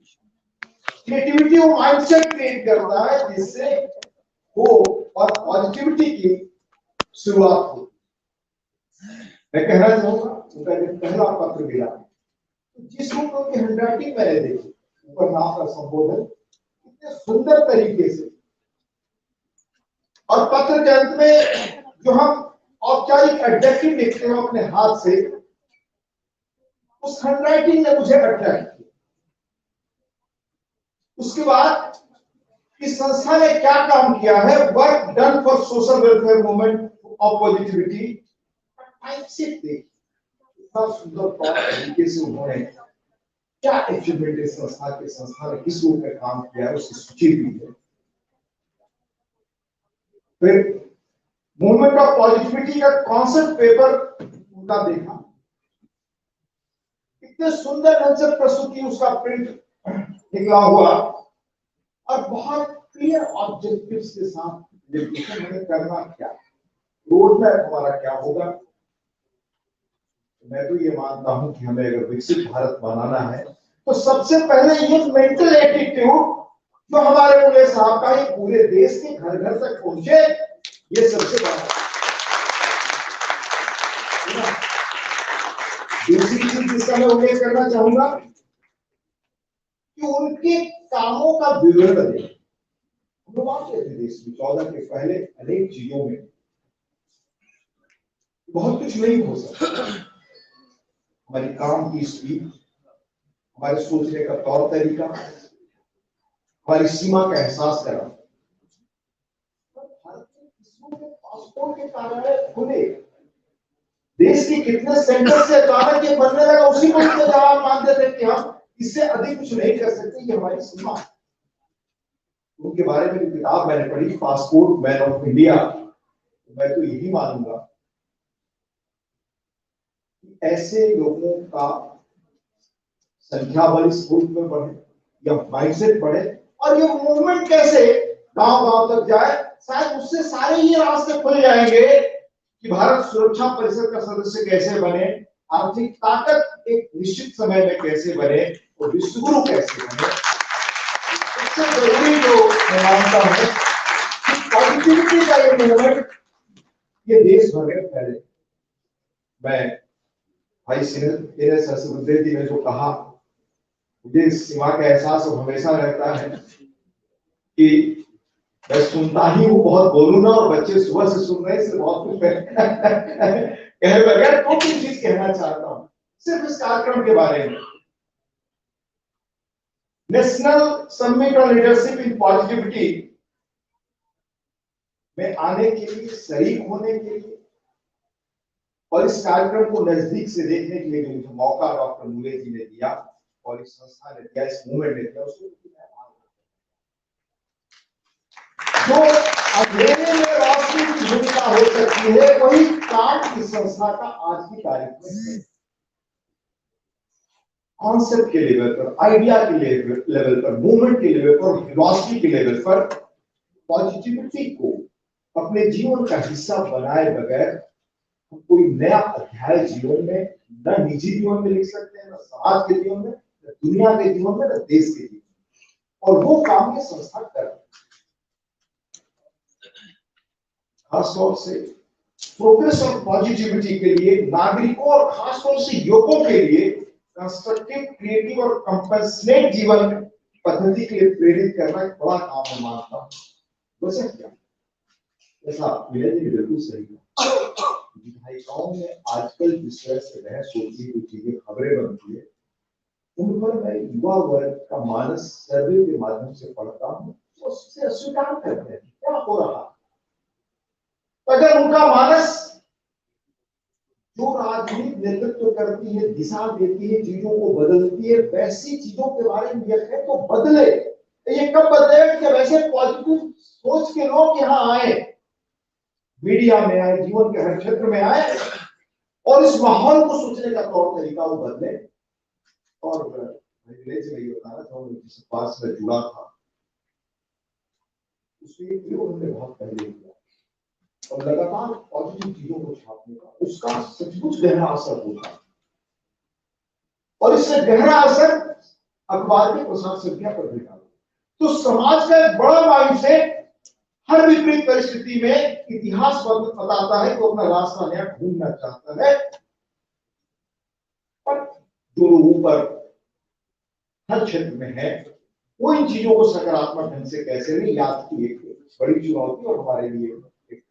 क्रिएटिविटी वो माइंडसेट क्रिएट करता है जिससे हो और पॉजिटिविटी की शुरुआत हो। मैं कहना चाहूंगा, उनका जब पहला पत्र मिला तो जिस रूप की हैंडराइटिंग मैंने देखी, ऊपर नाम का संबोधन इतने सुंदर तरीके से, और पत्र के अंत में जो हम औपचारिक एडजेक्टिव लिखते हैं अपने हाथ से, उस हैंडराइटिंग ने मुझे अट्रैक्ट किया। उसके बाद इस संस्था ने क्या काम किया है, work done for social welfare movement of positivity, इतना सुंदर तरीके से उन्होंने क्या अचीवमेंट इस संस्था ने किस रूप में काम किया है उसकी सूची दी है। फिर मूवमेंट ऑफ पॉजिटिविटी का कॉन्सेप्ट पेपर उनका देखा, इतने सुंदर ढंग से प्रस्तुति उसका प्रिंट निकला हुआ और बहुत क्लियर ऑब्जेक्टिव्स के साथ हमें करना क्या, रोड मैप हमारा क्या होगा। मैं तो ये मानता हूं कि हमें अगर विकसित भारत बनाना है तो सबसे पहले ये मेंटल एटीट्यूड जो हमारे मुले साहब का ये पूरे देश के घर घर तक पहुंचे, ये सबसे बड़ा। दूसरी चीज जिसका मैं उल्लेख करना चाहूंगा कि उनके कामों का विवरण दें। हम बात करते थे देश में 14 के पहले अनेक चीजों में बहुत कुछ नहीं हो सकता। हमारी काम की स्पीड, हमारे सोचने का तौर तरीका, हमारी सीमा का एहसास करा। पासपोर्ट के कार्यालय खुले, देश के कितने सेंटर से अचानक ये बनने लगा, उसी को जवाब मानते थे कि हम इससे अधिक कुछ नहीं कर सकते, ये हमारी सीमा। उनके बारे में जो किताब मैंने पढ़ी, पासपोर्ट मैन ऑफ इंडिया, मैं तो यही मानूंगा कि ऐसे लोगों का संख्या बल इस मुल्क में बढ़े या माइंडसेट बढ़े और ये मूवमेंट कैसे गांव गांव तक जाए, शायद उससे सारे ही रास्ते खुल जाएंगे कि भारत सुरक्षा परिषद का सदस्य कैसे बने, आर्थिक ताकत एक निश्चित समय में कैसे बने और विश्वगुरु कैसे बने। सबसे जरूरी जो मैं मानता हूं कि पॉजिटिविटी का ये मूवमेंट ये देश भर में फैले। मैं भाई सरस्वती जी ने जो कहा, मुझे इस सीमा का एहसास हमेशा रहता है कि मैं सुनता ही हूँ, बहुत बोलूं ना, और बच्चे सुबह से सुन रहे हैं, इसलिए बहुत कुछ कहने लगे। दो तीन चीज कहना चाहता हूँ सिर्फ इस कार्यक्रम के बारे में। National summit on leadership in positivity में आने के लिए, शरीक होने के लिए और इस कार्यक्रम को नजदीक से देखने के लिए जो मुझे मौका डॉक्टर मुले जी ने दिया और इस संस्था ने दिया, इस मूवमेंट ने दिया, उसको जो अंधेरे में रोशनी की भूमिका हो सकती है, वही काम इस संस्था का आज की तारीख में है। कॉन्सेप्ट के लेवल पर, आइडिया के लेवल पर, मूवमेंट के लेवल पर, फिलॉसफी के लेवल पर पॉजिटिविटी को अपने जीवन का हिस्सा बनाए बगैर कोई नया अध्याय जीवन में, न निजी जीवन में लिख सकते हैं, न समाज के जीवन में, न दुनिया के जीवन में, न देश के जीवन में। और वो काम ये संस्था कर रही है। खासतौर से प्रोग्रेस ऑफ पॉजिटिविटी के लिए नागरिकों और खासतौर से युवकों के लिए कंस्ट्रक्टिव, क्रिएटिव और कंपैशनेट जीवन पद्धति के लिए प्रेरित करना एक बड़ा काम मैं मानता हूँ। वैसे क्या ऐसा विनय जी ने बिल्कुल सही कहा, विधायिकाओं में आजकल जिस तरह से बहस होती है, चीजें खबरें बनती है, उन पर मैं युवा वर्ग का मानस सर्वे के माध्यम से पढ़ता हूँ, उससे अस्वीकार करते हैं क्या हो रहा। अगर उनका मानस जो राजनीतिक नेतृत्व करती है, दिशा देती है, चीजों को बदलती है, वैसी चीजों के बारे में यह है तो बदले। ये कब बदलेगा कि वैसे पॉजिटिव सोच के लोग यहाँ आए, मीडिया में आए, जीवन के हर क्षेत्र में आए और इस माहौल को सोचने का तौर तरीका वो बदले। और मैं विलेज में ये बताना चाहूंगा, जिस पास में जुड़ा था उसमें एक प्रयोग हमने बहुत पहले किया और लगातार पॉजिटिव चीजों को छापने का उसका सचमुच गहरा असर होता, और इससे गहरा असर अखबार के प्रसार संख्या पर भी डाला। तो समाज का एक बड़ा माइंडसेट हर विपरीत परिस्थिति में इतिहास बताता है कि अपना रास्ता नया ढूंढना चाहता है, पर जो लोगों पर हर क्षेत्र में है वो इन चीजों को सकारात्मक ढंग से कैसे नहीं, याद की एक बड़ी चुनौती और हमारे लिए एक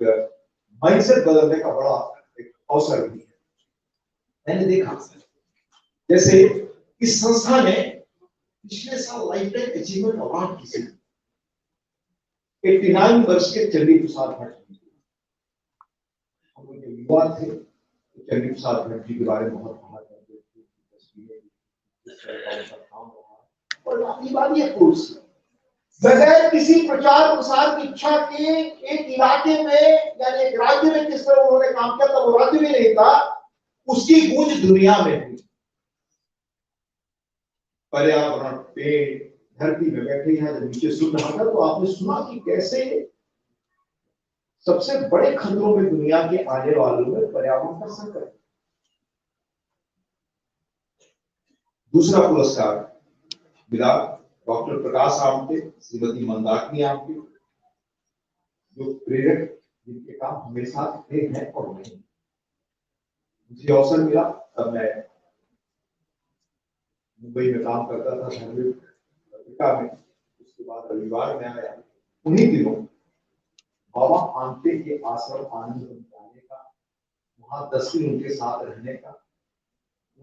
माइंडसेट बदलने का बड़ा एक अवसर भी है। मैंने देखा जैसे इस संस्था ने पिछले साल लाइफ टाइम अचीवमेंट अवार्ड किसी 89 वर्ष के चंडी प्रसाद भट्ट जी, हम लोग युवा थे तो चंडी प्रसाद भट्ट जी के बारे में बहुत कहा करते थे, और अपनी बात ये कुर्सी बगैर किसी प्रचार प्रसार की इच्छा के एक इलाके में यानी एक राज्य में किस तरह उन्होंने काम किया था, वो राज्य भी नहीं था, उसकी गूंज दुनिया में हुई। पर्यावरण, पेड़, धरती में बैठे यहाँ जब नीचे सुन रहा था तो आपने सुना कि कैसे सबसे बड़े खतरों में दुनिया के आने वालों में पर्यावरण का संकट। दूसरा पुरस्कार मिला डॉक्टर प्रकाश आमटे, श्रीमती मंदाकिनी आमटे, जो प्रेरक जिनके काम हमेशा थे हैं और नहीं। मुझे अवसर मिला तब मैं मुंबई में काम करता था धार्मिक पत्रिका में, उसके बाद रविवार में आया। उन्हीं दिनों बाबा आमटे के आश्रम आनंद जाने का, वहां 10 दिन उनके साथ रहने का,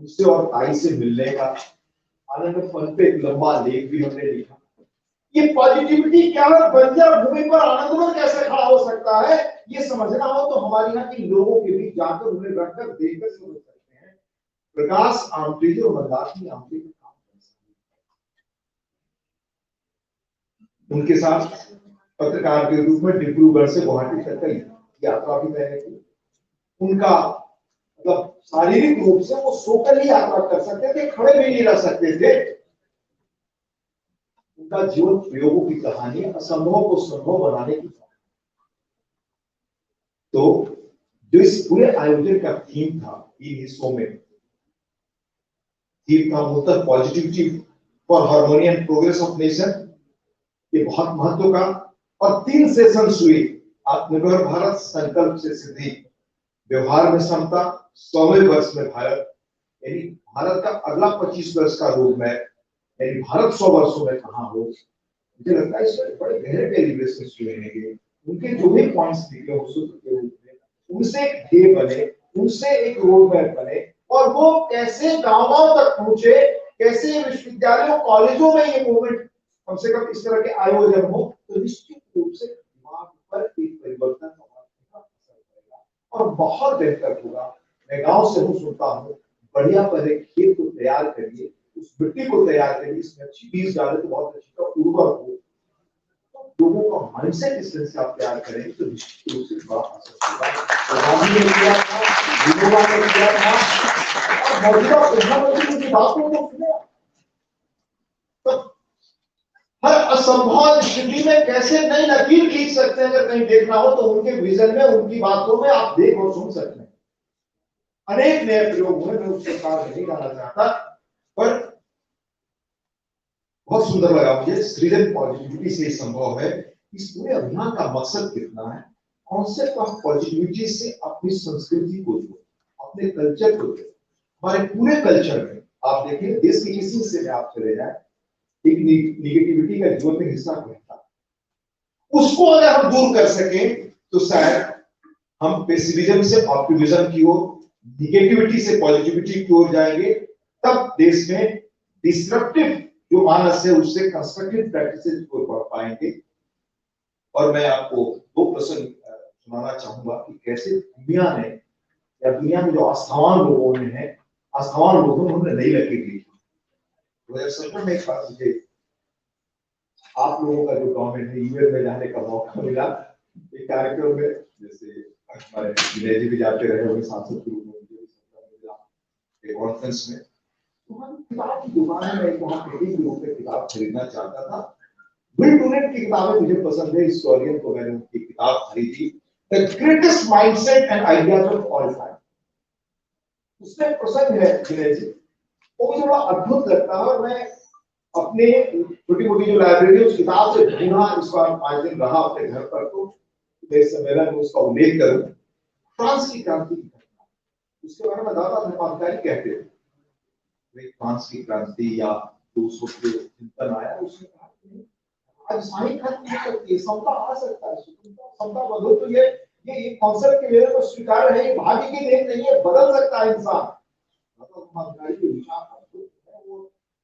उनसे और ताई से मिलने का, आनंद फन पे एक लंबा लेख भी हमने लिखा। ये पॉजिटिविटी क्या है, बंजर भूमि पर आनंदवन कैसे खड़ा हो सकता है, ये समझना हो तो हमारे यहाँ के लोगों के बीच जाकर उन्हें रखकर देखकर समझ सकते हैं प्रकाश आमटे और मंदाकिनी आमटे का काम कैसा है। उनके साथ पत्रकार के रूप में डिब्रूगढ़ से गुवाहाटी तक की यात्रा भी मैंने की। उनका मतलब शारीरिक रूप से वो सोकर ही यात्रा कर सकते थे, खड़े भी नहीं रह सकते थे। उनका जीवन प्रयोगों की कहानी, असंभव को संभव बनाने की कहानी। तो जो इस पूरे आयोजन का थीम था 3 हिस्सों में, थीम था मूलतः positivity for harmonious progress of nation, ये बहुत महत्व का, और 3 सेशन हुए। आत्मनिर्भर भारत, संकल्प से सिद्धि, व्यवहार में समता, 100वें वर्ष में भारत, यानी भारत का अगला 25 वर्ष का रोड मैप, यानी भारत 100 वर्षों में कहां हो। मुझे लगता है इसमें बड़े गहरे डेलिब्रेशंस रहेंगे। उनके जो भी पॉइंट्स निकले उस सूत्र के रूप में, उनसे एक ध्येय बने, उनसे एक रोड मैप बने, और वो कैसे गांव-गांव तक पहुंचे, कैसे विश्वविद्यालयों कॉलेजों में ये मूवमेंट कम से कम इस तरह के आयोजन हो, तो निश्चित रूप से दिमाग पर एक परिवर्तन का असर पड़ेगा और बहुत बेहतर होगा। मैं गांव से हूँ, सुनता हूँ, बढ़िया पहले खेत को तैयार करिए, उस मिट्टी को तैयार करिए, इसमें अच्छी बीज डाले तो बहुत अच्छी उर्वर हो। तो लोगों का माइंडसेट इस तरह से आप तैयार करेंगे तो निश्चित रूप से बड़ा असर होगा। प्रधानमंत्री ने किया था, विनोबा ने किया था, और मौजूदा प्रधानमंत्री उनकी बातों को सुने। तो हर असंभव स्थिति में कैसे नई लकीर खींच सकते हैं, अगर कहीं देखना हो तो उनके विजन में, उनकी बातों में आप देख और सुन सकते हैं। अनेक नए प्रयोग हुए, मैं उसके साथ नहीं जाना चाहता, पर बहुत सुंदर लगा मुझे। सृजन पॉजिटिविटी से संभव है। इस पूरे अभियान का मकसद कितना है, कॉन्सेप्ट ऑफ पॉजिटिविटी से अपनी संस्कृति को जोड़ो, अपने कल्चर को जोड़ो। हमारे पूरे कल्चर में आप देखिए, देश के किसी हिस्से में आप चले जाए, एक निगेटिविटी का जीवन में हिस्सा रहता है, उसको अगर हम दूर कर सके तो शायद हम पेसिमिज्म से ऑप्टिमिज्म की ओर, निगेटिविटी से पॉजिटिविटी की ओर जाएंगे। तब देश में डिस्ट्रक्टिव जो मानस है उससे कंस्ट्रक्टिव प्रैक्टिसेस को बढ़ पाएंगे। और मैं आपको 2 प्रश्न सुनाना चाहूंगा कि कैसे दुनिया ने, या दुनिया में जो आस्थावान लोगों ने हैं, आस्थावान लोगों ने उन्होंने नई लकीर ली। 2017 में एक बार मुझे आप लोगों का जो गवर्नमेंट है यूएस में जाने का मौका मिला, एक कार्यक्रम में, जैसे हमारे विनय जी भी जाते रहे होंगे सांसद के रूप में, कॉन्फ्रेंस में, तो हम किताब की दुकान में वहां क्रिटिक ग्रुप में किताब खरीदना चाहता था। विल डुनेट की किताबें मुझे पसंद है, हिस्टोरियन को मैंने उनकी किताब खरीदी, the greatest mindset and ideas of all time. उसमें प्रसंग है विनय जी, वो मुझे बड़ा अद्भुत लगता है, और मैं अपने छोटी मोटी जो लाइब्रेरी उस किताब से ढूंढा, इस बार 5 दिन रहा अपने घर पर, तो इस सम्मेलन में उसका उल्लेख करूं। फ्रांस की क्रांति की घटना, उसके बारे में दादा धर्माधिकारी कहते थे, फ्रांस की क्रांति या जो उसको चिंतन आया, उसमें कहा कि अहिंसाई खत्म हो सकती है, समता आ सकता है, समता बदलो, तो ये कॉन्सेप्ट के मेरे को स्वीकार है, ये भाग्य की देन नहीं है, बदल सकता है इंसान। दादा धर्माधिकारी के विचार अद्भुत है, वो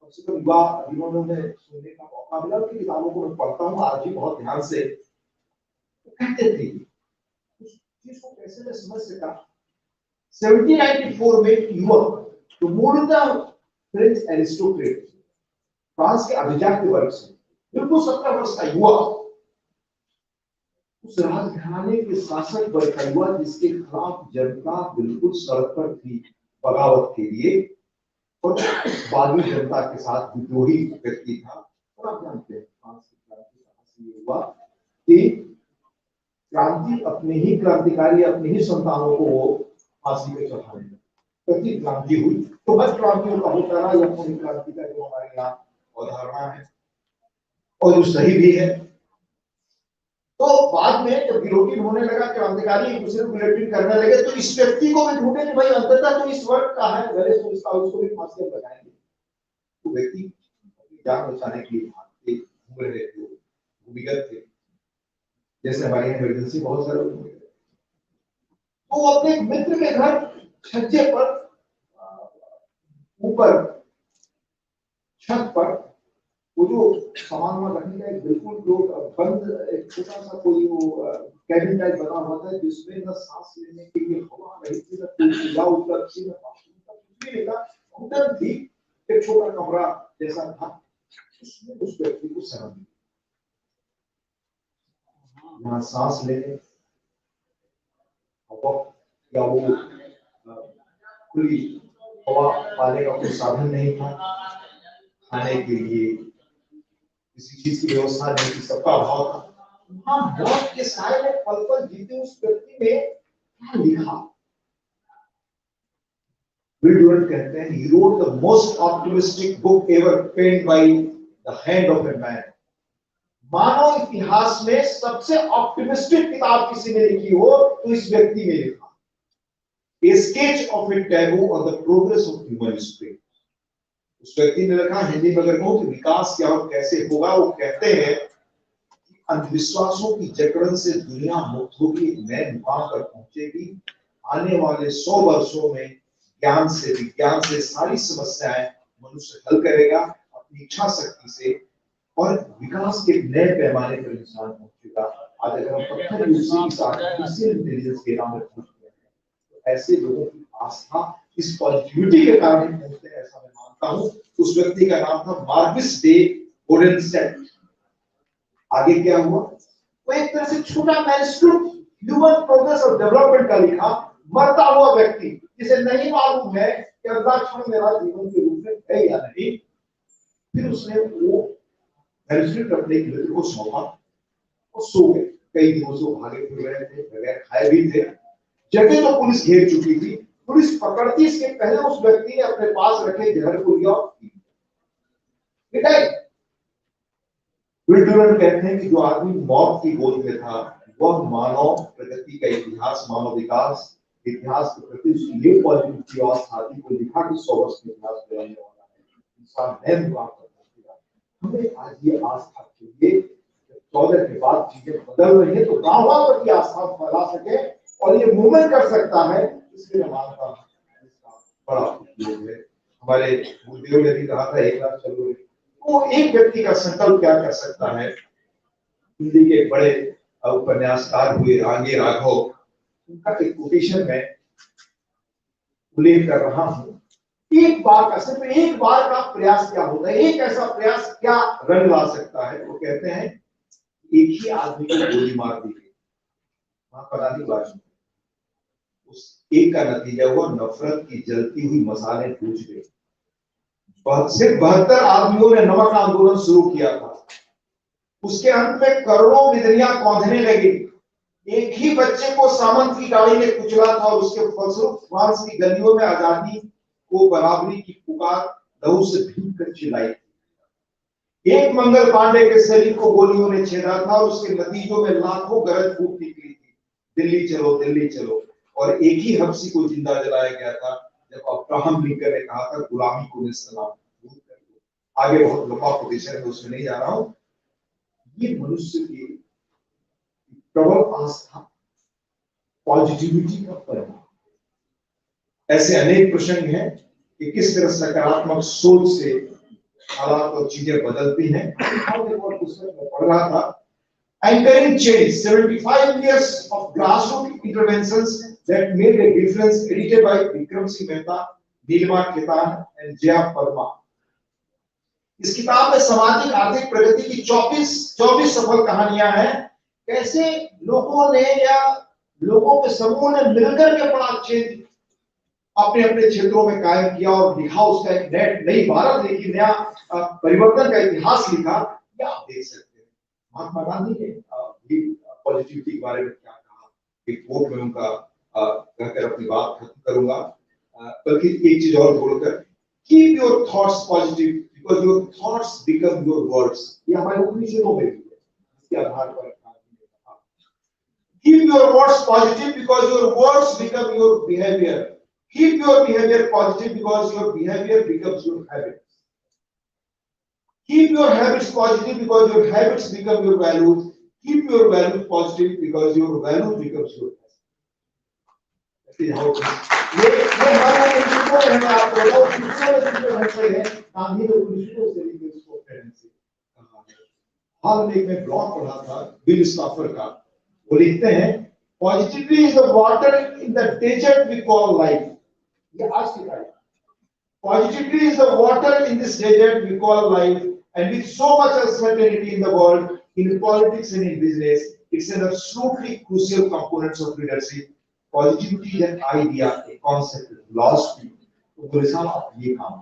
कम से कम युवा जीवनों में सुनने का मौका मिला, उनकी किताबों को मैं पढ़ता हूँ आज भी बहुत ध्यान से। कहते थे उस चीज को कैसे मैं समझ सका, 1794 में युवक तो मूलतः फ्रेंच एरिस्टोक्रेट, फ्रांस के अभिजात वर्ग से, बिल्कुल 17 वर्ष का युवा, उस राजघराने के शासक वर्ग का युवा, जिसके खिलाफ जनता बिल्कुल सड़क पर थी बगावत के लिए, और बागी जनता के साथ विद्रोही व्यक्ति था। और आप जानते हैं फ्रांस की क्रांति का ये हुआ कि क्रांति अपने ही क्रांतिकारी, अपने ही संतानों को वो फांसी पे चढ़ाने लगे, प्रति क्रांति हुई। तो बस क्रांतियों का होता रहा, या पूरी क्रांति का जो हमारे यहाँ अवधारणा है और जो सही भी है। तो बाद में जब गिलोटिन होने लगा, क्रांतिकारी एक दूसरे को गिलोटिन करने लगे, तो इस व्यक्ति को भी ढूंढे कि भाई अंततः तो इस वर्ग का है, पहले सोचता उसको भी फांसी पर लगाएंगे। तो व्यक्ति जान बचाने के लिए भागते घूम रहे थे, भूमिगत थे, जैसे हमारे यहाँ इमरजेंसी बहुत सारे लोग, तो वो अपने मित्र के घर छज्जे पर, ऊपर छत पर, वो जो सामान रखने का एक बिल्कुल जो बंद एक छोटा सा कोई वो कैबिन टाइप बना हुआ था, जिसमें न सांस लेने के लिए हवा रही थी, न पूजा उत्तर थी, न बाथरूम था, कुछ भी नहीं था, होटल थी, एक छोटा कमरा जैसा था, उसमें उस व्यक्ति को शरण दी। यहाँ सांस लेने या वो खुली हवा पाने का कोई साधन नहीं था, खाने के लिए किसी चीज की व्यवस्था नहीं थी, सबका अभाव था। वहां मौत के साए में पल पल जीते उस व्यक्ति ने क्या लिखा, विल डुरेंट कहते हैं, he wrote the most optimistic book ever penned by the hand of a man। मानव इतिहास में सबसे ऑप्टिमिस्टिक किताब किसी ने लिखी हो तो इस व्यक्ति ने लिखा, A sketch of a taboo on the progress of human history। उस व्यक्ति ने लिखा, हिंदी में अगर कहूं कि विकास क्या और कैसे होगा, वो कहते हैं कि अंधविश्वासों की जकड़न से दुनिया मुक्त होगी, एक नए मुकाम पर पहुंचेगी, आने वाले 100 वर्षों में ज्ञान से विज्ञान से सारी समस्याएं मनुष्य हल करेगा अपनी इच्छा शक्ति से, और विकास के नए पैमाने पर इंसान पहुंचेगा। आज अगर हम पत्थर युग से इस आर्टिफिशियल इंटेलिजेंस के नाम पर पहुंच गए हैं, तो ऐसे लोगों की आस्था इस पॉजिटिविटी के कारण पहुंचते हैं, ऐसा मैं मानता हूं। उस व्यक्ति का नाम था मार्किस डे ओरेनसेट। आगे क्या हुआ, वो एक तरह से छोटा मैन्युस्क्रिप्ट ह्यूमन प्रोग्रेस और डेवलपमेंट का लिखा, मरता हुआ व्यक्ति जिसे नहीं मालूम है कि अगला क्षण मेरा जीवन के रूप में है या नहीं। फिर उसने वो मैन्युस्क्रिप्ट अपने एक मित्र को सौंपा और सो गए। कई दिनों से भागे फिर रहे थे, बगैर खाए भी थे। जगह तो पुलिस घेर चुकी थी, पुलिस पकड़ती इसके पहले उस व्यक्ति ने अपने पास रखे जहर को लिया और पी। विल डुरेंट कहते हैं कि जो आदमी मौत की गोद में था, वह मानव प्रगति का इतिहास, मानव विकास इतिहास के प्रति उसकी ये पॉजिटिविटी और साथी को लिखा कि 100 वर्ष के इतिहास में रहने वाला है, इंसान नए मुकाम पर पहुंचेगा। हमें आज ये आस्था चाहिए, 14 के बाद चीजें बदल रही है तो गांव पर की आस्था फैला सके और ये मूवमेंट कर सकता है, इसलिए मैं मानता हूं इसका बड़ा उपयोग है। हमारे गुरुदेव ने भी कहा था, एक लाख चलो, वो एक व्यक्ति का संकल्प क्या कर सकता है। हिंदी के बड़े उपन्यासकार हुए आगे राघव, उनका एक कोटेशन में उल्लेख कर रहा हूं। एक बार का, सिर्फ एक बार का प्रयास क्या होता है, एक ऐसा प्रयास क्या रंग ला सकता है। वो कहते हैं एक ही आदमी को गोली मार दी गई, वहां पराधी बाजी, उस एक का नतीजा हुआ नफरत की जलती हुई मसाले भूज गए। सिर्फ 72 आदमियों ने नमक आंदोलन शुरू किया था। उसके अंत में करोड़ों बिदरियां कौंधने लगी। एक ही बच्चे को सामंत की गाड़ी ने कुचला था और उसके फलस्वरूप फ्रांस की गलियों में आजादी को बराबरी की पुकार लहू से भीग कर चिल्लाई। एक मंगल पांडे के शरीर को गोलियों ने छेदा था और उसके नतीजों में लाखों गरज फूट निकली थी, दिल्ली चलो दिल्ली चलो। और एक ही हब्सी को जिंदा जलाया गया था जब अब्राहम लिंकन ने कहा था गुलामी को सलाम। आगे बहुत लंबा पोजीशन है, उसमें नहीं जा रहा हूं। ये मनुष्य की प्रबल आस्था, पॉजिटिविटी का परिणाम। ऐसे अनेक प्रसंग हैं कि किस तरह सकारात्मक सोच से हालात और चीजें बदलती हैं। पुस्तक में पढ़ रहा था, Anchoring Change, 75 years of grassroots interventions that made a difference, edited by Vikram Singh Mehta, Nilima Ketan and Jaya Parma। इस किताब में सामाजिक आर्थिक प्रगति की 24 सफल कहानियां हैं। कैसे लोगों ने या लोगों के समूह ने मिलकर के बड़ा चेंज अपने अपने क्षेत्रों में कायम किया और लिखा उसका एक नई भारत लिखी, नया परिवर्तन का इतिहास लिखा। ये आप देख सकते हैं। महात्मा गांधी ने भी पॉजिटिविटी के बारे में क्या कहा, एक कोट में उनका कहकर अपनी बात खत्म करूंगा। बल्कि एक चीज और बोलकर, keep your thoughts positive because your thoughts become your words. ये हमारे उपनिषदों में भी है, इसके आधार पर keep your words positive because your words become your behaviour. Keep your behavior positive because your behavior becomes your habits. Keep your habits positive because your habits become your values. Keep your values positive because your values becomes your habits. That is how it is. ये हमारे institute में मैं आपको बताऊं, institute में रहते हैं गांधी ने इंस्टीट्यूट से लेकर इसको पेरेंट्स से हाल में मैं ब्लॉग पढ़ा था बिल स्टॉफर का। वो लिखते हैं, positivity is the water in the desert we call life. ये आज की तारीख। Positivity is the water in this desert we call life, and with so much uncertainty in the world, in politics and in business, it's an absolutely crucial component of leadership. Positivity is an idea, a concept, a philosophy. तो बोले साहब आप ये काम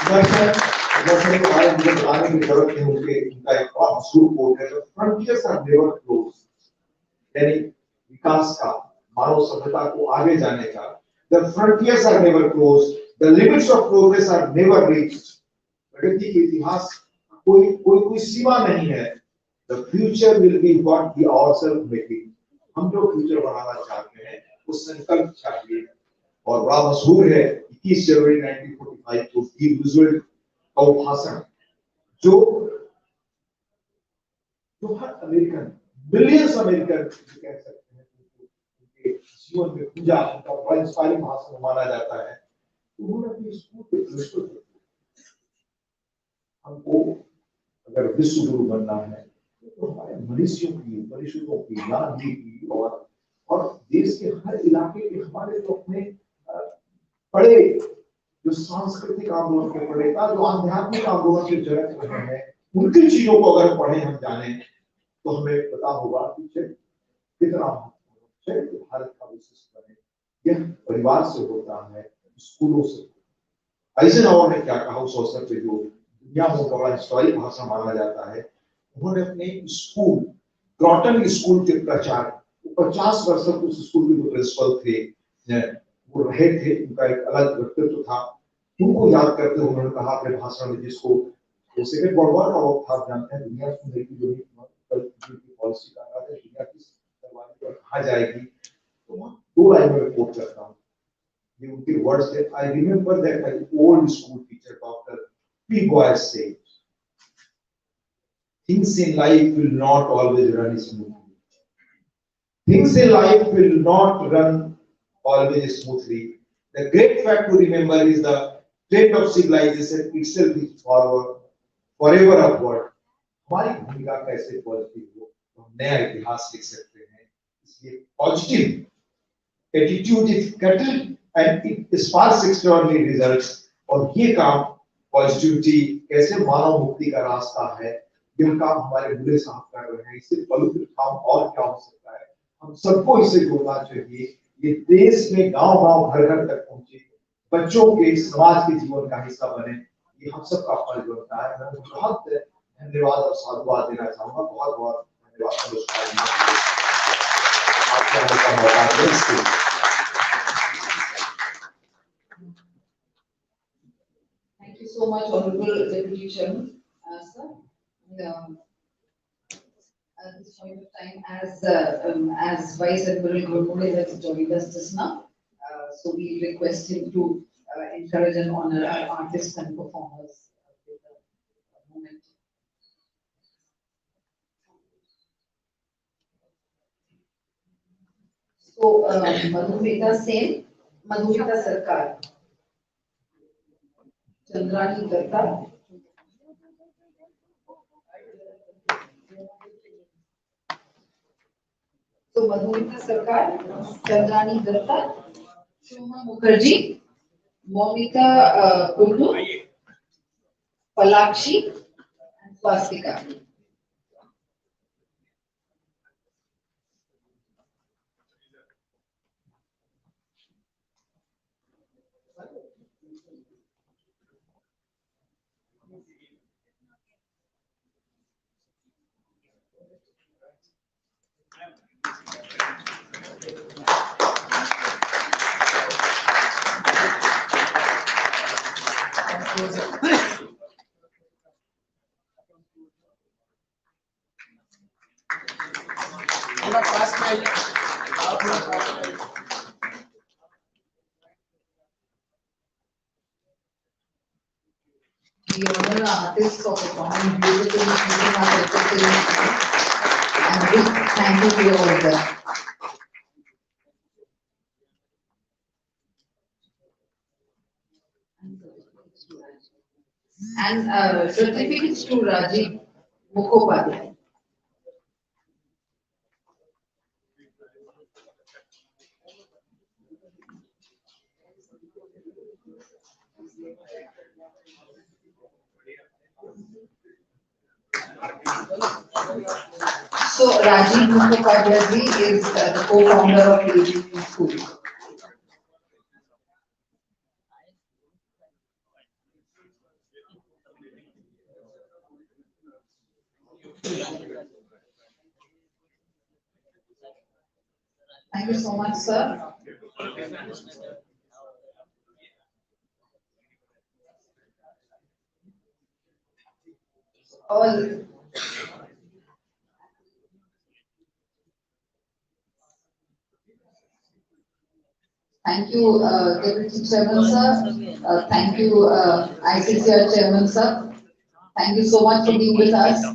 दर्शन के बारे में मुझे बताने की जरूरत नहीं। उनका एक बहुत मशहूर कोट है, फ्रंटियर्स आर नेवर क्लोज। यानी विकास का, मानव सभ्यता को आगे जाने का, the frontiers are never closed, the limits of progress are never reached। प्रगति के इतिहास कोई सीमा नहीं है। The future will be what we ourselves making। हम जो फ्यूचर बनाना चाहते हैं वो संकल्प चाहिए। और बड़ा मशहूर है 21 जनवरी 1945 को स्टीव रूजवेल्ट का वो भाषण, जो हर अमेरिकन, मिलियंस अमेरिकन कह सकते हैं जीवन में पूजा का बड़ा इंस्पायरिंग भाषण माना जाता है। उन्होंने अपने स्कूल के प्रिंसिपल को, हमको अगर विश्व गुरु बनना है तो हमारे मनुष्यों की, परिषदों की, गांधी की और देश के हर इलाके के हमारे जो अपने बड़े जो सांस्कृतिक आंदोलन के प्रणेता, जो आध्यात्मिक आंदोलन के जनक रहे हैं, उनकी चीजों को अगर पढ़े हम जाने तो हमें पता होगा कि कितना भारत का विशिष्ट बने। यह परिवार से होता है, स्कूलों से। आइजनहावर ने क्या कहा उस अवसर पे, जो दुनिया में बड़ा हिस्टोरिक भाषण माना जाता है, उन्होंने अपने स्कूल, क्रॉटन स्कूल के प्रचार, 50 वर्ष तक उस स्कूल के जो प्रिंसिपल थे वो रहे थे, उनका एक अलग व्यक्तित्व था, उनको याद करते हुए उन्होंने कहा अपने भाषण में, जिसको सेकेंड वर्ल्ड वॉर का वक्त आप जानते हैं, दुनिया सुनने की जो पॉलिसी कर रहा है, दुनिया की दरवाजे पर कहा जाएगी, तो वहां 2 लाइनों में कोट करता हूं। ये उनके वर्ड्स थे। I remember that my old school teacher doctor P boy said, things in life will not always run smoothly. Things in life will not run always smoothly. The great fact to remember is the trend of civilization itself is forward, forever upward. हमारी भूमिका कैसे positive हो, हम नया इतिहास लिख सकते हैं। इसलिए positive attitude is cattle and it sparks extraordinary results. और ये काम पॉजिटिविटी कैसे मानव मुक्ति का रास्ता है, यह काम हमारे बुले साहब कर रहे हैं। इससे पवित्र काम और क्या हो सकता है। हम सबको इसे जोड़ना चाहिए। ये देश में गांव-गांव, घर-घर तक पहुंचे, बच्चों के समाज के जीवन का हिस्सा बने, ये हम सबका फर्ज बनता है। मैं बहुत धन्यवाद और साधुवाद देना चाहूंगा। बहुत बहुत धन्यवाद। नमस्कार। आपको आने का मौका दें। Thank you so much, Honorable Deputy Chairman. Sir, at this point of time, as Vice Admiral Gurmule has joined us just now, so we request him to encourage and honor our artists and performers with a moment. So, Madhumita Sen, Madhumita Sarkar, Chandrani Datta. So Madhumita Sarkar, Chandrani Datta, Shoma Mukherjee, Momita Kundu, Palakshi, and Swastika. We honor our artists for performing beautifully, keeping our culture in and big thank you to all of them. And certificates to Rajiv Mukhopadhyay. So Rajiv Mukhopadhyay is the co-founder of ABP School. Thank you so much, sir. All. Thank you, Deputy Chairman, sir. Thank you, ICCR Chairman, sir. Thank you so much for being with us.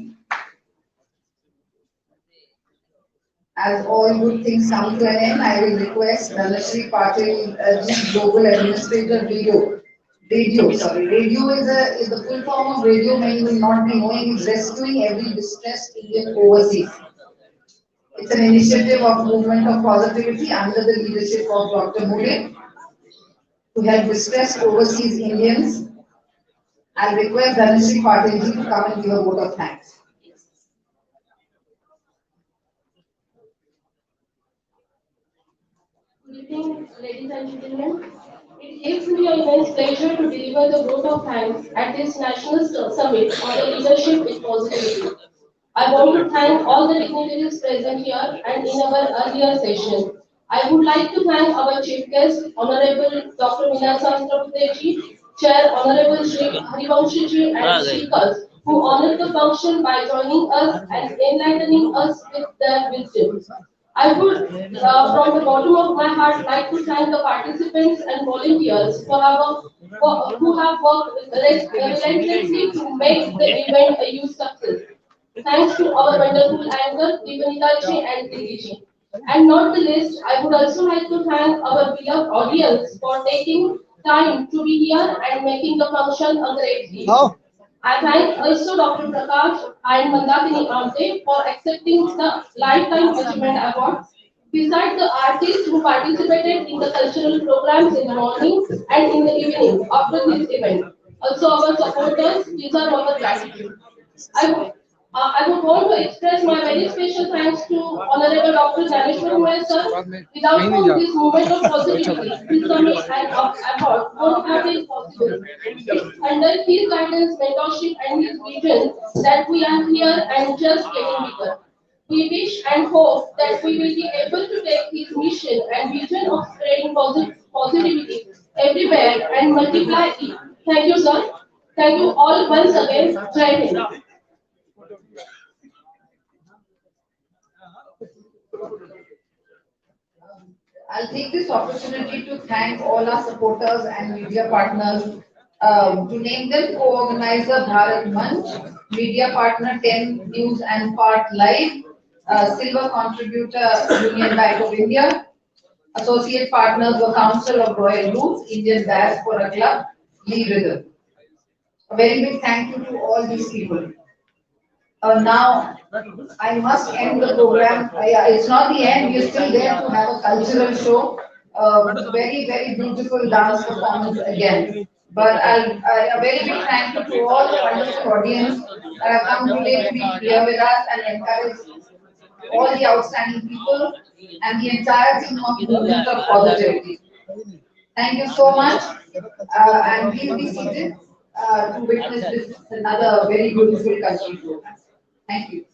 As all good things come to an end, I will request Dhanashree Patil, Global Administrator, Radio. Radio is the full form of radio. Many will not be knowing is rescuing every distressed Indian overseas. It's an initiative of movement of positivity under the leadership of Dr. Mule to help distressed overseas Indians. I'll request Dhanashree Patil to come and give a vote of thanks. Good evening, ladies and gentlemen. It gives me an immense pleasure to deliver the vote of thanks at this National Summit on the Leadership with Positivity. I want to thank all the dignitaries present here and in our earlier session. I would like to thank our chief guest, Honorable Dr. Meena Sahasrabudhe, Chair Honorable Shri Harivanshi and speakers who honored the function by joining us and enlightening us with their wisdom. I would, from the bottom of my heart, like to thank the participants and volunteers who have worked relentlessly to make the event a huge success. Thanks to our wonderful anchor, Vivanitaji and Diliji. And not the least, I would also like to thank our beloved audience for taking time to be here and making the function a great event. I thank also Dr. Prakash and Mandakini Amte for accepting the Lifetime Achievement Award. Besides the artists who participated in the cultural programs in the morning and in the evening after this event. Also our supporters, these are our gratitude. I would want to express my very special thanks to Honorable Dr. Rishikumar sir, without whom this movement of positivity, this summit and effort won't have been possible. It's under his guidance, mentorship and his vision that we are here and just getting bigger. We wish and hope that we will be able to take his mission and vision of spreading positivity everywhere and multiply it. Thank you, sir. Thank you all once again. Jai Hind. I'll take this opportunity to thank all our supporters and media partners. To name them, co-organizer Bharat Manch, media partner 10 News and Part Live, silver contributor Union Bank of India, associate partners the Council of Royal Roots, Indian Diaspora Club, Lee Rhythm. A very big thank you to all these people. Now, I must end the program. Yeah, it's not the end. We're still there to have a cultural show. Very, very beautiful dance performance again. But a very big thank you to all the wonderful audience that have come today to be here with us and encourage all the outstanding people and the entire team of Movement of Positivity. Thank you so much. And please be seated to witness this another very beautiful cultural program. Thank you.